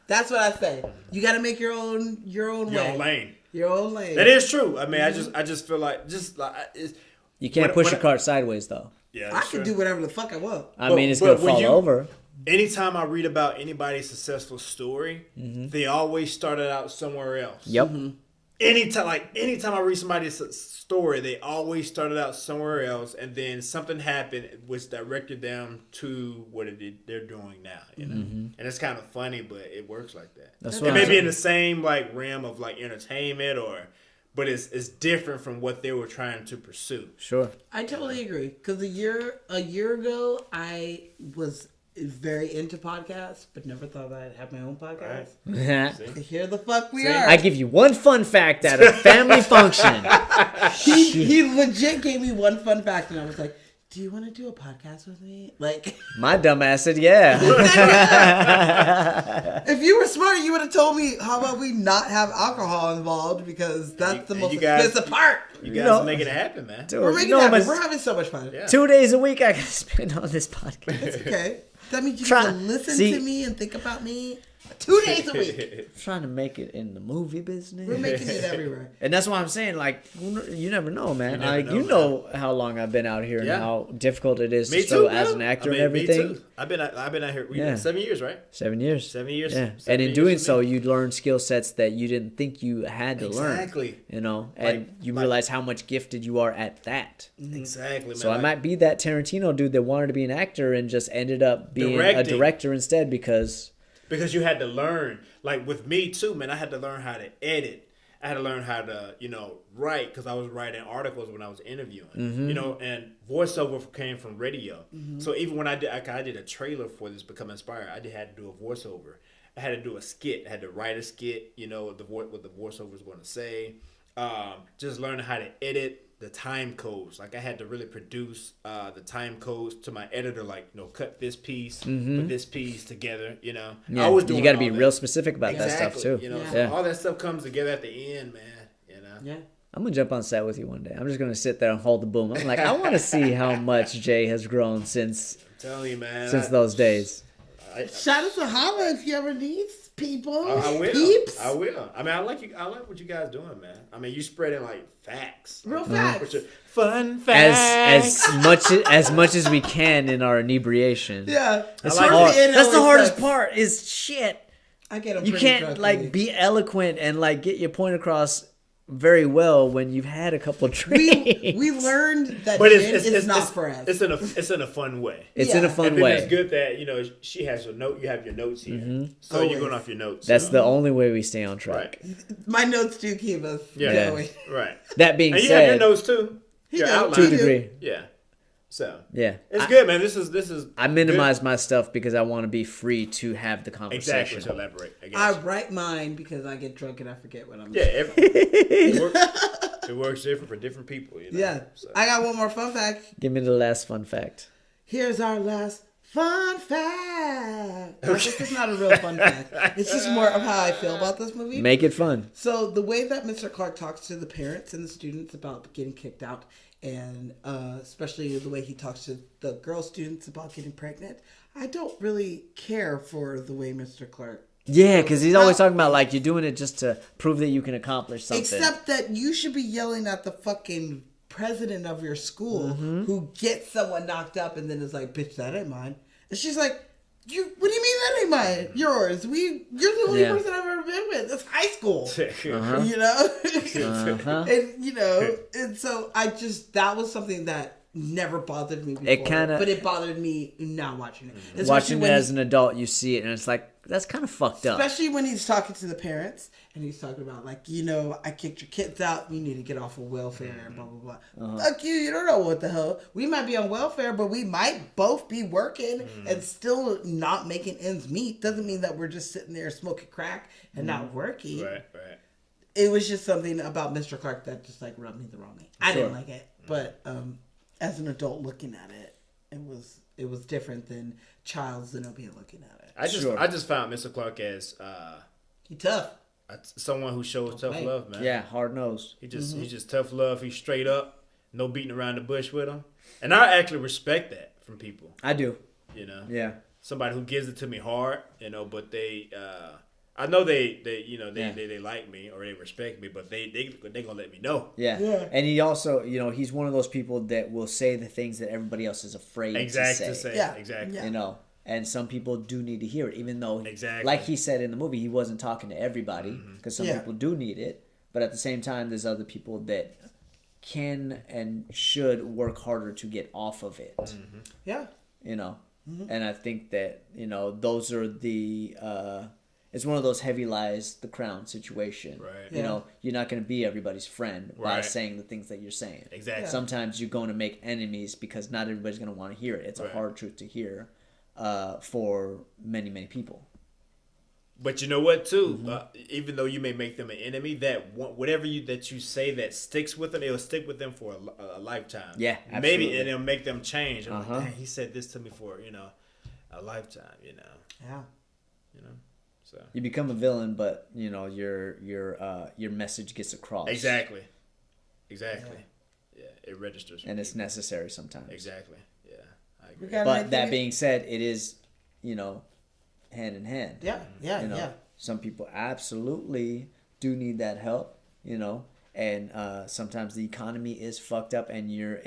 That's what I say. You got to make your own way. Your own lane. Your own lane. That is true. I mean, I just feel like it's, You can't When- push when your cart sideways, though. yeah. I That's can true. do whatever the fuck I want. I But- mean, it's but going to when fall you- over. Anytime I read about anybody's successful story, they always started out somewhere else. Yep. Anytime I read somebody's story, they always started out somewhere else, and then something happened which directed them to what they're doing now. And it's kind of funny, but it works like that. That's It what may I'm be in saying. the same realm of entertainment, but it's different from what they were trying to pursue. Sure. I totally agree. Because a year ago, I was very into podcasts, but never thought I'd have my own podcast. Here the fuck we are. I give you one fun fact at a family function. He legit gave me one fun fact, and I was like, "Do you want to do a podcast with me?" Like, My dumb ass said, yeah. if you were smart, you would have told me, "How about we not have alcohol involved?" Because that's the And most you guys- expensive part. You guys know- are making it happen, man. Dude, We're you making know it how happen. much- We're having so much fun. Yeah. 2 days a week I can spend on this podcast. Okay, that means you Try- get to listen see- to me and think about me 2 days a week. Trying to make it in the movie business. We're making it everywhere. And that's why I'm saying, you never know, man. You never know, How long I've been out here and Yeah. how difficult it is Me to struggle too, as bro. an actor I mean, and everything. Me too. I've been out here. Yeah. 7 years, right? 7 years. 7 years. Yeah. 7 And in years doing for so, me. you learn skill sets that you didn't think you had to learn. Exactly. And Like- you realize how much gifted you are at that. Exactly, man. So I might be that Tarantino dude that wanted to be an actor and just ended up being a Directing. director instead because because you had to learn. Like with me too, man, I had to learn how to edit. I had to learn how to, write, because I was writing articles when I was interviewing, and voiceover came from radio. So even when I did a trailer for this Become Inspired, had to do a voiceover. I had to do a skit. I had to write a skit, what the voiceover was going to say. Just learning how to edit the time codes. Like I had to really produce the time codes to my editor, like, cut this piece, put this piece together, Yeah, I was doing you got to be all real that. specific about that stuff too. So all that stuff comes together at the end, man. Yeah. I'm gonna jump on set with you one day. I'm just gonna sit there and hold the boom. I'm like, I want to see how much Jay has grown since I'm telling you, man. those days. Shout out to Holla if you ever need people. I will. Peeps. I will. I mean, I like you. I like what you guys doing, man. I mean, you spreading like facts, Real facts. Which are fun facts. As much as we can in our inebriation. Yeah. It's I like hard. it. That's the Always hardest sucks. part. Is shit. I get them. You can't like be eloquent and like get your point across very well when you've had a couple of drinks. We learned that But gin is not for us. It's in a fun way. It's in a Yeah. fun And then way. it's good that she has your note. You have your notes here, so you're going off your notes. That's the only way we stay on track. right. My notes do keep us Yeah. going. Right. That being And you have your said, notes too. Your does. outline. to a I do. degree, Yeah. So yeah. it's good, man. This is. I minimize my stuff because I want to be free to have the conversation. Exactly. To elaborate. I I guess. write mine because I get drunk and I forget what I'm Yeah. saying. It works different for different people. Yeah. So. I got one more fun fact. Give me the last fun fact. Here's our last fun fact. This is not a real fun fact. It's just more of how I feel about this movie. Make it fun. So the way that Mr. Clark talks to the parents and the students about getting kicked out, and especially the way he talks to the girl students about getting pregnant, I don't really care for the way Mr. Clark. Yeah, because he's always talking about like you're doing it just to prove that you can accomplish something. Except that you should be yelling at the fucking president of your school who gets someone knocked up and then is like, "Bitch, that ain't mine." And she's like, What do you mean that ain't mine? Yours. You're the only Yeah. person I've ever been with. It's high school." Uh-huh. You know? Uh-huh. And and so that was something that never bothered me before. But it bothered me now watching it. Especially Watching it when as an adult, you see it, and it's like, that's kind of fucked up. Especially when he's talking to the parents and he's talking about like, I kicked your kids out. You need to get off of welfare and blah, blah, blah. Fuck you. You don't know what the hell. We might be on welfare, but we might both be working and still not making ends meet. Doesn't mean that we're just sitting there smoking crack and not working. Right. It was just something about Mr. Clark that just like rubbed me the wrong way. I didn't like it. But as an adult looking at it, it was different than child Zenobia looking at it. I just found Mr. Clark as He tough. someone who shows tough love, man. Yeah, hard nosed. He's just tough love. He's straight up, no beating around the bush with him, and I actually respect that from people. I do. Yeah. Somebody who gives it to me hard, but they, I know they like me or they respect me, but they gonna let me know. Yeah. And he also, he's one of those people that will say the things that everybody else is afraid to say. Yeah. Exactly. Yeah. And some people do need to hear it, even though, Exactly. like he said in the movie, he wasn't talking to everybody, because some people do need it. But at the same time, there's other people that can and should work harder to get off of it. Yeah. And I think that, those are the... it's one of those heavy lies, the crown situation. Right. You're not going to be everybody's friend by Right. saying the things that you're saying. Exactly. Sometimes you're going to make enemies because not everybody's going to want to hear it. It's a hard truth to hear for many, many people. But you know what, too? Even though you may make them an enemy, whatever that you say that sticks with them, it'll stick with them for a lifetime. Yeah, maybe absolutely. it'll make them change. I'm like, dang, he said this to me for a lifetime. Yeah. So You become a villain, but your message gets across. exactly. Yeah, it registers. And it's necessary sometimes. Exactly. Yeah, I agree. But that being said, it is, hand in hand. Yeah. Some people absolutely do need that help, and sometimes the economy is fucked up and you're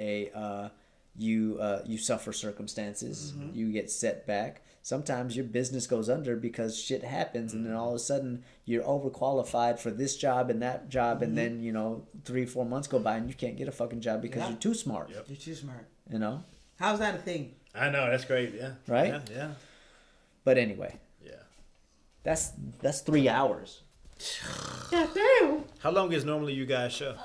you suffer circumstances, you get set back. Sometimes your business goes under because shit happens, and then all of a sudden you're overqualified for this job and that job, and then 3-4 months go by and you can't get a fucking job because you're too smart. Yep. You're too smart. How's that a thing? I know, that's great. Yeah. Right? Yeah. But anyway, Yeah. That's 3 hours. Goddamn. How long is normally you guys show?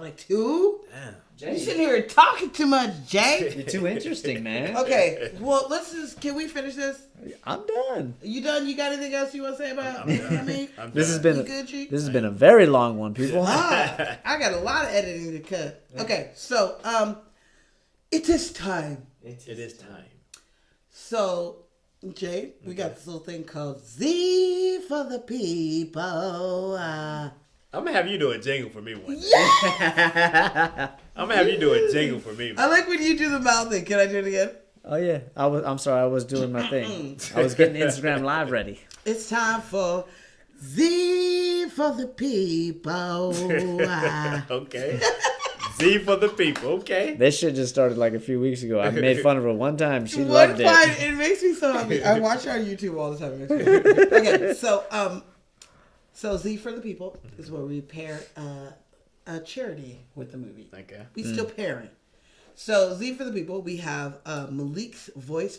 Like 2? Damn. You sitting here talking too much, Jay. You're too interesting, man. Okay, well, can we finish this? I'm done. You done? You got anything else you want to say about I'm done. me? I'm This has done. been You good, G? this has been a very long one, people. I got a lot of editing to cut. Okay, so, it is time. It is time. So, Jay, we got this little thing called Z for the people. I'm gonna have you do a jingle for me one day. Yeah! I'm gonna have you do a jingle for me. I like when you do the mouth thing. Can I do it again? Oh yeah, I'm sorry, I was doing my thing. I was getting Instagram Live ready. It's time for Z for the people. Okay. Z for the people. Okay. This shit just started like a few weeks ago. I made fun of her one time. She One loved time, it. it makes me so happy. I watch her on YouTube all the time. It makes me happy. Okay, so Z for the people is where we pair a charity with the movie. Okay. We still pairing. So Z for the people, we have Malik's Voice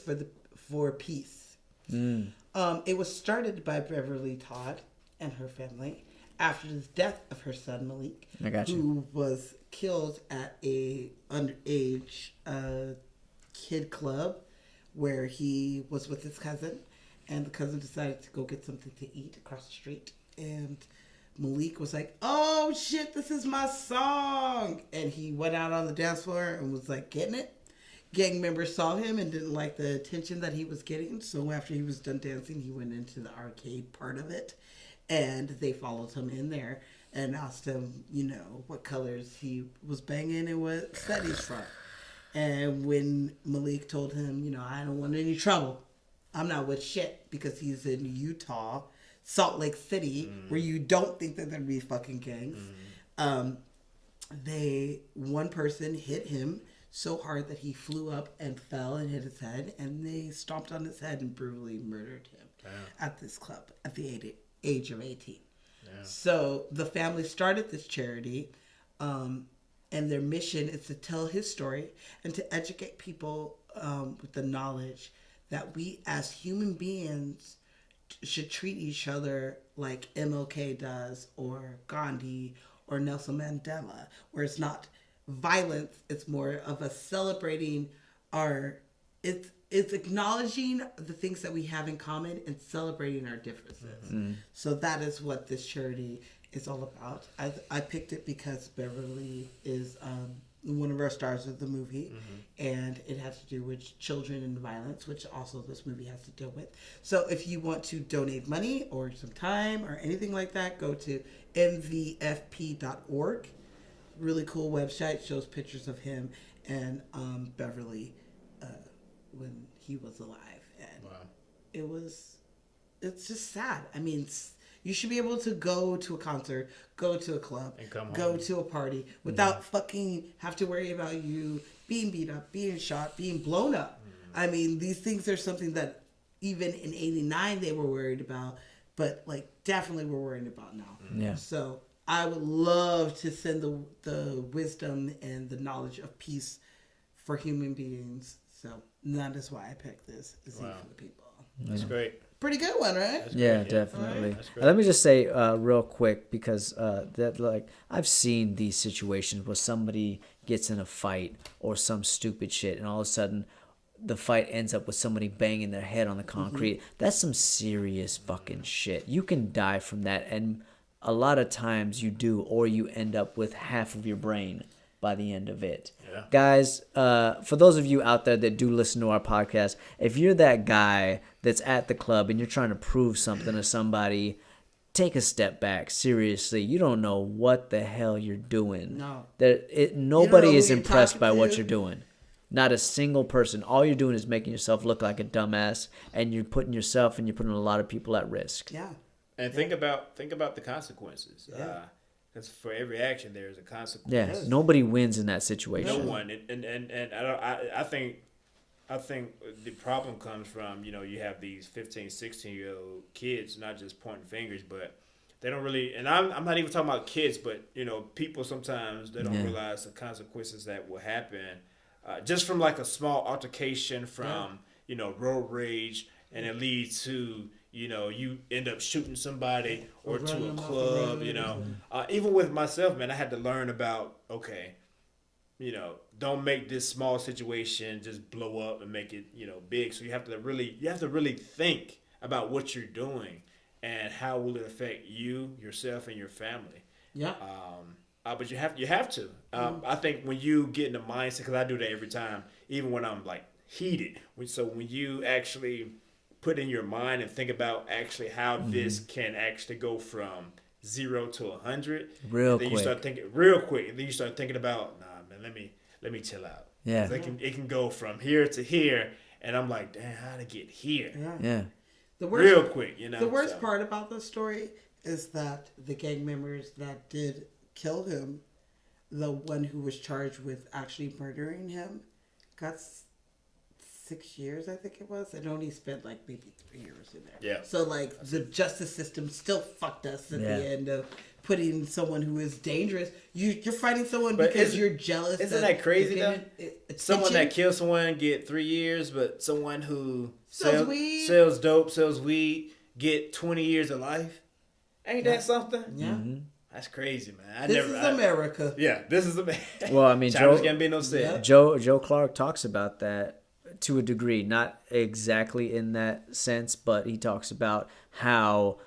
for Peace. It was started by Beverly Todd and her family after the death of her son Malik, I got you. who was killed at a underage kid club where he was with his cousin, and the cousin decided to go get something to eat across the street, and Malik was like, "Oh shit, this is my song," and he went out on the dance floor and was like getting it. Gang members saw him and didn't like the attention that he was getting, so after he was done dancing, he went into the arcade part of it, and they followed him in there and asked him, what colors he was banging and what set he's from. And when Malik told him, I don't want any trouble, I'm not with shit, because he's in Utah, Salt Lake City, where you don't think that there'd be fucking gangs. One person hit him so hard that he flew up and fell and hit his head, and they stomped on his head and brutally murdered him at this club at the age of 18. So the family started this charity, and their mission is to tell his story and to educate people with the knowledge that we as human beings should treat each other like MLK does, or Gandhi, or Nelson Mandela, where it's not violence, it's more of a celebrating it's acknowledging the things that we have in common and celebrating our differences. So that is what this charity is all about. I picked it because Beverly is one of our stars of the movie, and it has to do with children and violence, which also this movie has to deal with. So if you want to donate money or some time or anything like that, go to mvfp.org. Really cool website, shows pictures of him and Beverly when he was alive, and it's just sad. I mean, you should be able to go to a concert, go to a club, And come go home. to a party without fucking have to worry about you being beat up, being shot, being blown up. I mean, these things are something that even in '89 they were worried about, but like definitely we're worried about now. Yeah. So I would love to send the wisdom and the knowledge of peace for human beings. So that is why I picked this Z for the people. That's great. Pretty good one, right? That's Yeah, great, definitely. That's great. Let me just say real quick, because I've seen these situations where somebody gets in a fight or some stupid shit, and all of a sudden the fight ends up with somebody banging their head on the concrete. That's some serious fucking shit. You can die from that, and a lot of times you do, or you end up with half of your brain by the end of it. Yeah. Guys, for those of you out there that do listen to our podcast, if you're that guy that's at the club and you're trying to prove something to somebody, take a step back. Seriously, you don't know what the hell you're doing. No. Nobody who is you're impressed by talking what to. you're doing. Not a single person. All you're doing is making yourself look like a dumbass, and you're putting yourself and you're putting a lot of people at risk. Yeah. And think about the consequences. Yeah. Because for every action there is a consequence. Yeah, nobody wins in that situation. No one, and I think the problem comes from, you have these 15, 16-year-old kids not just pointing fingers, but they don't really, and I'm not even talking about kids, but people sometimes they don't realize the consequences that will happen just from like a small altercation from road rage and it leads to, you know, you end up shooting somebody or to running a them off the club, road you know. or Even with myself, man, I had to learn about, okay, you know, don't make this small situation just blow up and make it, you know, big. So you have to really think about what you're doing and how will it affect you, yourself, and your family. Yeah. But you have to. I think when you get in the mindset, because I do that every time, even when I'm like heated. So when you actually put in your mind and think about actually how this can actually go from 0 to 100, Real and then you quick. start thinking real quick, and then you start thinking about, nah, man, let me chill out. Yeah. 'Cause it can go from here to here, and I'm like, damn, how'd it get here? Yeah. Yeah. The worst, Real quick, you know. the worst so. part about the story is that the gang members that did kill him, the one who was charged with actually murdering him, got 6 years, I think it was, and only spent like maybe 3 years in there. Yeah. So like the justice system still fucked us at Yeah. the end of putting someone who is dangerous. You're fighting someone But because isn't- you're jealous. isn't that crazy, you're though? getting Someone attention. that kills someone get 3 years, but someone who Sells weed. sells dope, sells weed, get 20 years of life. Ain't that something? Yeah. That's crazy, man. This is America. Yeah, this is America. Well, I mean, Childish Joe- Gambino said. Yeah. Joe Clark talks about that to a degree, not exactly in that sense, but he talks about how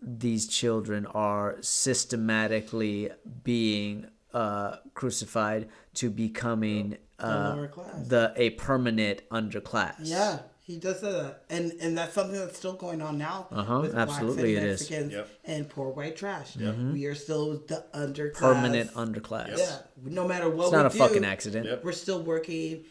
these children are systematically being crucified to becoming lower class. a permanent underclass. Yeah, he does that, and that's something that's still going on now. With absolutely blacks and it is. Mexicans Yep. and poor white trash. We are still the underclass. Permanent underclass. Yeah, no matter what It's not we a do, fucking accident. Yep. we're still working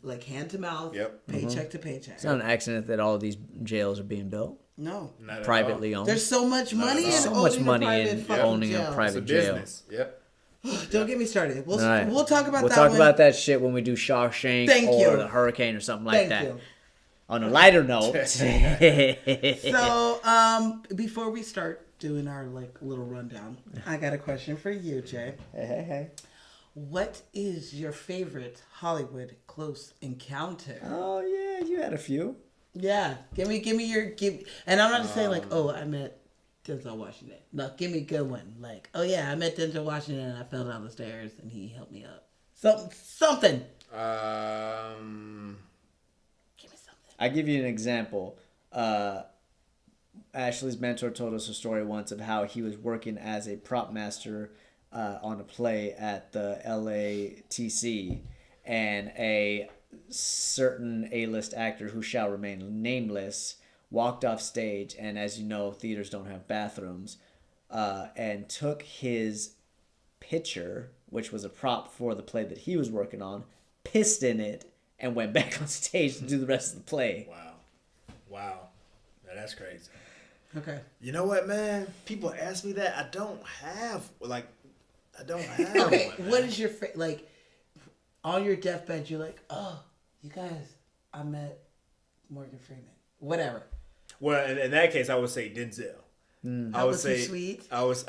like hand to mouth, Yep. paycheck to paycheck. It's not an accident that all of these jails are being built No, Not at privately owned. there's so much money in so much owning money a private in fucking owning jail. a all. private It's a jail. business. Yep. Don't get me started. We'll All right. we'll talk about We'll that. talk one. about that shit when we do Shawshank Thank or you. the Hurricane or something like Thank that. you. On a lighter note, So, before we start doing our like little rundown, I got a question for you, Jay. hey. What is your favorite Hollywood close encounter? Oh yeah, you had a few. Yeah, give me your. And I'm not just saying like, oh, I met Denzel Washington. No, give me a good one. Like, oh yeah, I met Denzel Washington and I fell down the stairs and he helped me up. Something. Give me something. I give you an example. Ashley's mentor told us a story once of how he was working as a prop master on a play at the LATC, and a certain A-list actor who shall remain nameless walked off stage, and as you know, theaters don't have bathrooms, and took his pitcher, which was a prop for the play that he was working on, pissed in it, and went back on stage to do the rest of the play. Wow. Now, that's crazy. Okay. You know what, man? People ask me that. I don't have one. Okay. Man. What is your like? On your deathbed, you're like, oh, you guys, I met Morgan Freeman. Whatever. Well, in that case, I would say Denzel. I would was he say sweet? I was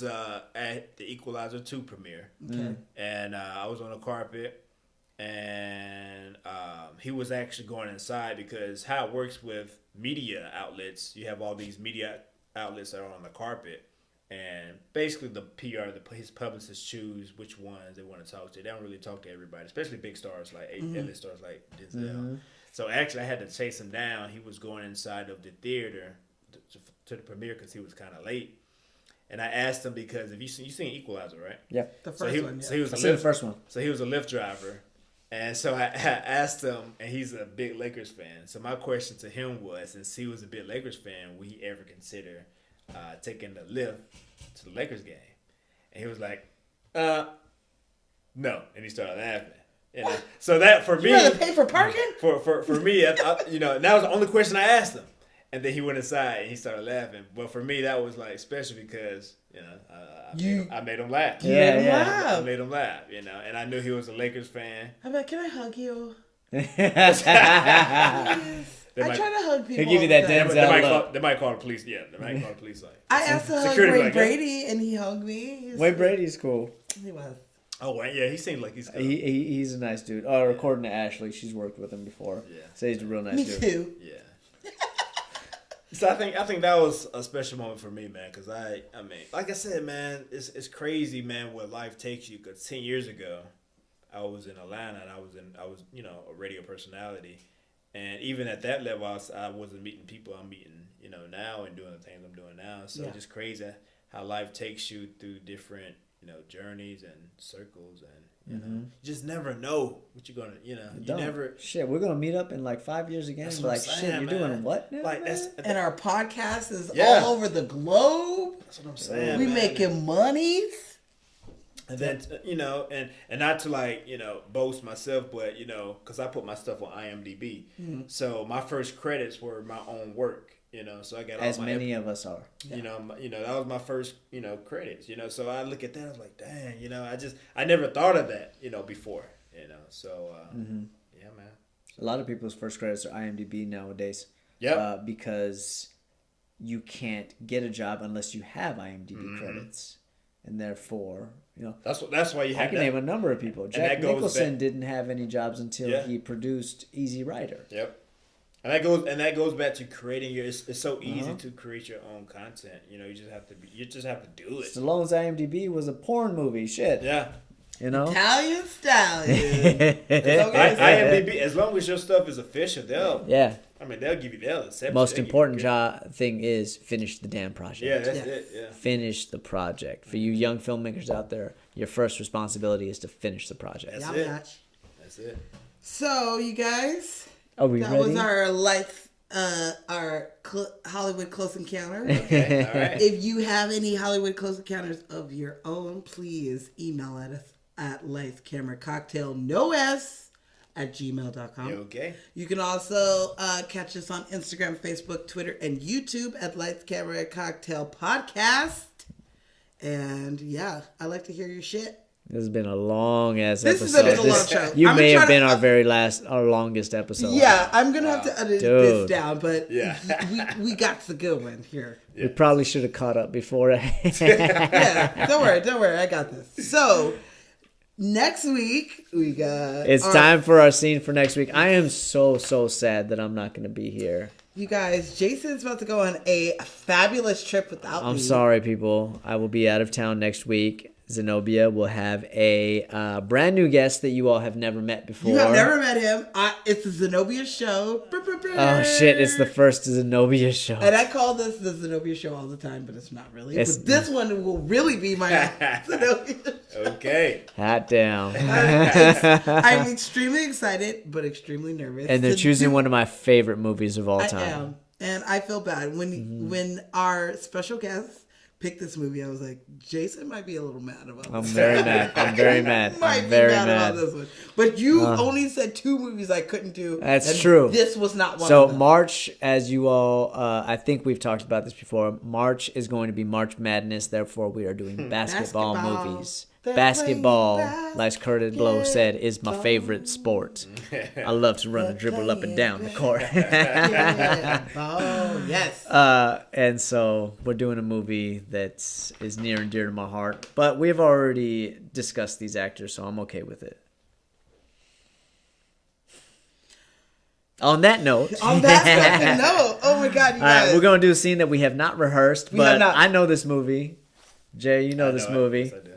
at the Equalizer 2 premiere, Okay. and I was on the carpet, and he was actually going inside because how it works with media outlets, you have all these media outlets that are on the carpet, and basically his publicists choose which ones they want to talk to. They don't really talk to everybody, especially big stars like A-list stars like Denzel. So actually, I had to chase him down. He was going inside of the theater to the premiere because he was kind of late. And I asked him because if you seen Equalizer, right? Yeah. The So first he, one. so Yeah. he was I a seen the Lyft, first one. so he was a Lyft driver, and so I asked him, and he's a big Lakers fan. So my question to him was, since he was a big Lakers fan, would he ever consider taking the Lyft to the Lakers game? And he was like, no, and he started laughing. You know? So that for me, You gotta pay for parking? for me, and that was the only question I asked him. And then he went inside and he started laughing. But for me, that was like special because I made him laugh. Yeah, yeah. I Wow. made him laugh, and I knew he was a Lakers fan. I'm like, can I hug you? They I might, try to hug people. He'll give you that all the time. Denzel. they might call the police. Yeah, they might call the police. Like, I asked to hug Security Wayne like that. Brady, and he hugged me. Wayne Brady's cool. He was. oh, wait, yeah, he seemed like he's. He's a nice dude. According to Ashley, she's worked with him before. Yeah. So he's a real nice Me dude. too. Yeah. So I think that was a special moment for me, man, because I mean, like I said, man, it's crazy, man, what life takes you. Because 10 years ago, I was in Atlanta and I was a radio personality, and even at that level, I wasn't meeting people I'm meeting now and doing the things I'm doing now. So it's just crazy how life takes you through different journeys and circles, and you just never know what you're gonna you never. Shit, we're gonna meet up in like 5 years again. That's And what like, I'm shit, saying, you're man. doing what now? Like man? And our podcast is Yeah. all over the globe. That's what I'm saying. We man. making monies. And then and not to boast myself, but because I put my stuff on IMDb, so my first credits were my own work. So I got As all my many of us are. that was my first credits. So I look at that, I was like, dang, I never thought of that before. So yeah, man. A lot of people's first credits are IMDb nowadays. Yeah. Because you can't get a job unless you have IMDb credits, and therefore, That's why you I have can that. name a number of people. Jack that goes Nicholson back- didn't have any jobs until Yeah. he produced Easy Rider. Yep. And that goes back to creating your. It's so easy to create your own content. You just have to do it. Stallone's IMDb was a porn movie. Shit. Yeah. Italian stallion. IMDb, as long as your stuff is official, they'll they'll accept. Most you. important thing is finish the damn project. Yeah, that's Yes. it. Yeah. Finish the project. For you young filmmakers out there, your first responsibility is to finish the project. That's Y'all it. match. That's it. So, you guys, Are we that ready? was our life, Hollywood Close Encounter. Okay. All right. If you have any Hollywood Close Encounters of your own, please email at us at lightscameracocktail@gmail.com. You okay? You can also catch us on Instagram, Facebook, Twitter, and YouTube at Lights Camera Cocktail Podcast. And yeah, I like to hear your shit. This has been a long ass This episode. has been a long show. You I'm may gonna have try been to- our longest episode. Yeah, I'm gonna have to edit Dude. this down, but Yeah. we got the good one here. We probably should have caught up before. Yeah, don't worry, I got this. So next week we got. It's our- time for our scene for next week. I am so sad that I'm not going to be here. You guys, Jason's about to go on a fabulous trip without me. I'm sorry, people. I will be out of town next week. Zenobia will have a brand new guest that you all have never met before. You have never met him. It's the Zenobia Show. Oh shit! It's the first Zenobia show. And I call this the Zenobia Show all the time, but it's not really. It's- But this one will really be my Zenobia Show. Okay. Hat down. I'm extremely excited, but extremely nervous. And they're to choosing do- one of my favorite movies of all I time. am, and I feel bad when our special guest picked this movie. I was like, Jason might be a little mad about this. I'm very mad. I'm very mad. Might I'm be very mad mad. about this one. But you only said 2 movies I couldn't do. That's and true. This was not one So of them. March, as you all, I think we've talked about this before. March is going to be March Madness. Therefore, we are doing basketball Basketball. movies. They're Basketball, playing like Curtis Blow said, is my favorite sport. I love to run and dribble up and down the court. Yeah. Oh, yes. And so we're doing a movie that is near and dear to my heart. But we've already discussed these actors, so I'm okay with it. On that note, On that note, oh my God, you all right, guys. we're going to do a scene that we have not rehearsed, We but have not. I know this movie. Jay, you know this movie. Yes, I do.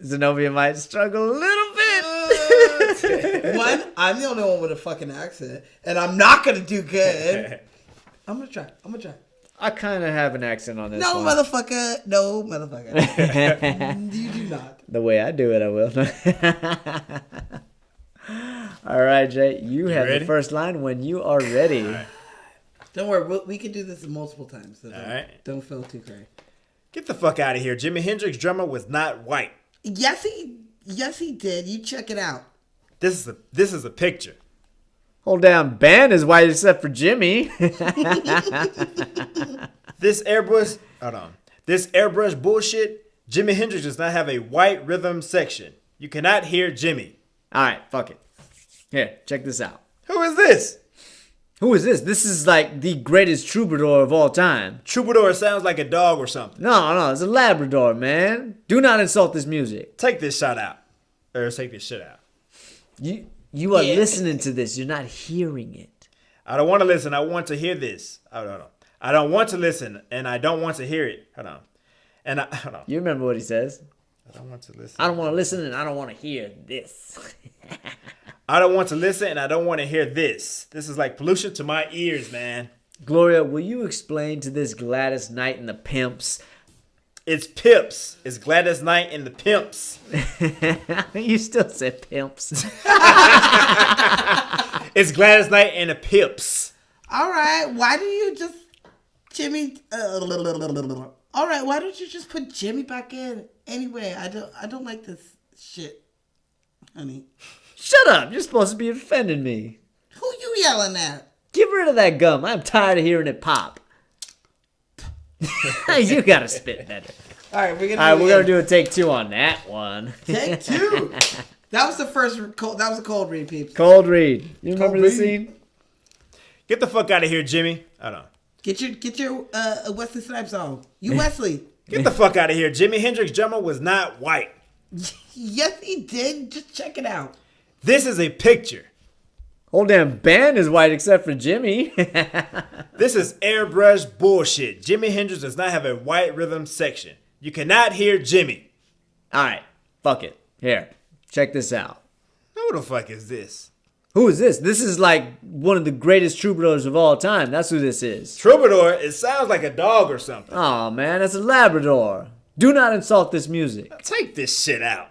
Zenobia might struggle a little bit. One, I'm the only one with a fucking accent, and I'm not going to do good. I'm going to try. I kind of have an accent on this No, one. motherfucker. No, motherfucker. You do not. The way I do it, I will. All right, Jay, you have ready? the first line when you are ready. Don't worry. We can do this multiple times. So right. Don't feel too crazy. Get the fuck out of here. Jimi Hendrix drummer was not white. Yes, he did. You check it out. This is a picture. Whole damn band is white except for Jimmy. This airbrush bullshit. Jimi Hendrix does not have a white rhythm section. You cannot hear Jimmy. All right, fuck it. Here, check this out. Who is this? Who is this? This is like the greatest troubadour of all time. Troubadour sounds like a dog or something. No, it's a Labrador, man. Do not insult this music. Take this shot out. Or take this shit out. You are Yeah. listening to this. You're not hearing it. I don't want to listen. I want to hear this. Hold on. I don't want to listen, and I don't want to hear it. Hold on. Hold on. You remember what he says? I don't want to listen. I don't want to listen and I don't want to hear this. I don't want to listen, and I don't want to hear this. This is like pollution to my ears, man. Gloria, will you explain to this Gladys Knight and the Pimps? It's Pips. It's Gladys Knight and the Pimps. You still said Pimps. It's Gladys Knight and the Pips. All right, why do you just Jimmy? All right, why don't you just put Jimmy back in? Anyway, I don't like this shit, honey. Shut up! You're supposed to be defending me. Who you yelling at? Get rid of that gum. I'm tired of hearing it pop. You gotta spit better. All right, we're We're gonna do a take 2 on that one. take 2. That was the first. That was a cold read, peeps. Cold read. You remember the read. scene? Get the fuck out of here, Jimmy. Hold on. Get your Wesley Snipes on. You Wesley. Get the fuck out of here. Jimi Hendrix drummer was not white. Yes, he did. Just check it out. This is a picture. Whole damn band is white except for Jimmy. This is airbrush bullshit. Jimi Hendrix does not have a white rhythm section. You cannot hear Jimmy. Alright, fuck it. Here, check this out. Who the fuck is this? Who is this? This is like one of the greatest troubadours of all time. That's who this is. Troubadour, it sounds like a dog or something. Oh man, that's a Labrador. Do not insult this music. Take this shit out.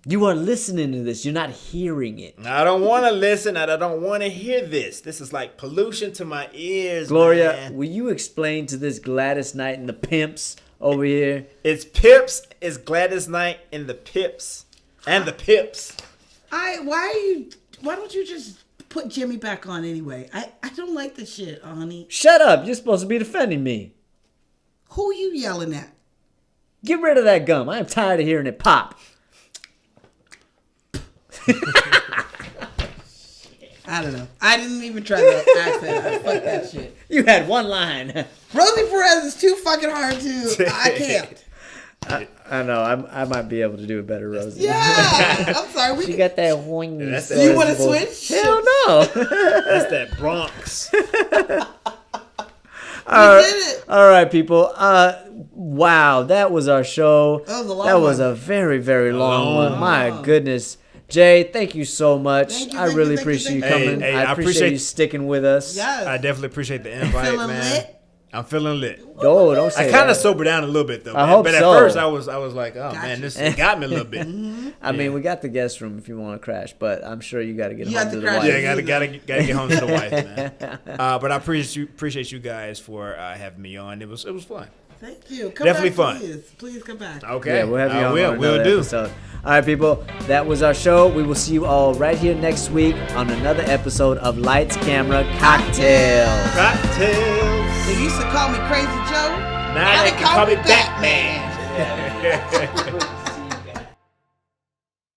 You are listening to this. You're not hearing it. I don't want to listen and I don't want to hear this. This is like pollution to my ears, Gloria, man. will you explain to this Gladys Knight and the Pimps over here? It's Pips. It's Gladys Knight and the Pips. And the Pips. Why don't you just put Jimmy back on anyway? I don't like this shit, honey. Shut up. You're supposed to be defending me. Who you yelling at? Get rid of that gum. I am tired of hearing it pop. I don't know. I didn't even try the accent. Fuck that shit. You had one line. Rosie Perez is too fucking hard to. I can't. I know. I might be able to do a better Rosie. Yeah. I'm sorry. She got that whiny. That's Do you want to switch? Hell no. That's that Bronx. We did it. All right, people. Wow, that was our show. That was a long That was one. a very, very long long one. My goodness. Jay, thank you so much. Thank you, I thank really you, thank you, appreciate you thank you. coming. Hey, I I appreciate appreciate- you sticking with us. Yes. I definitely appreciate the invite, Feeling man. lit? I'm feeling lit. Oh, don't say I kind that. of sobered down a little bit though. I man. hope but so. at first I was like, oh Gotcha. man, this got me a little bit. I mean, we got the guest room if you want to crash, but I'm sure you got to get You home have to to the crash. wife. Yeah, gotta get home to the wife, man. But I appreciate you guys for having me on. It was fun. Thank you. Come Definitely back, fun. Please come back. Okay, Yeah, we'll have you on We'll another do. episode. All right, people, that was our show. We will see you all right here next week on another episode of Lights, Camera, Cocktail. Cocktails. They used to call me Crazy Joe. Now they can call me Batman.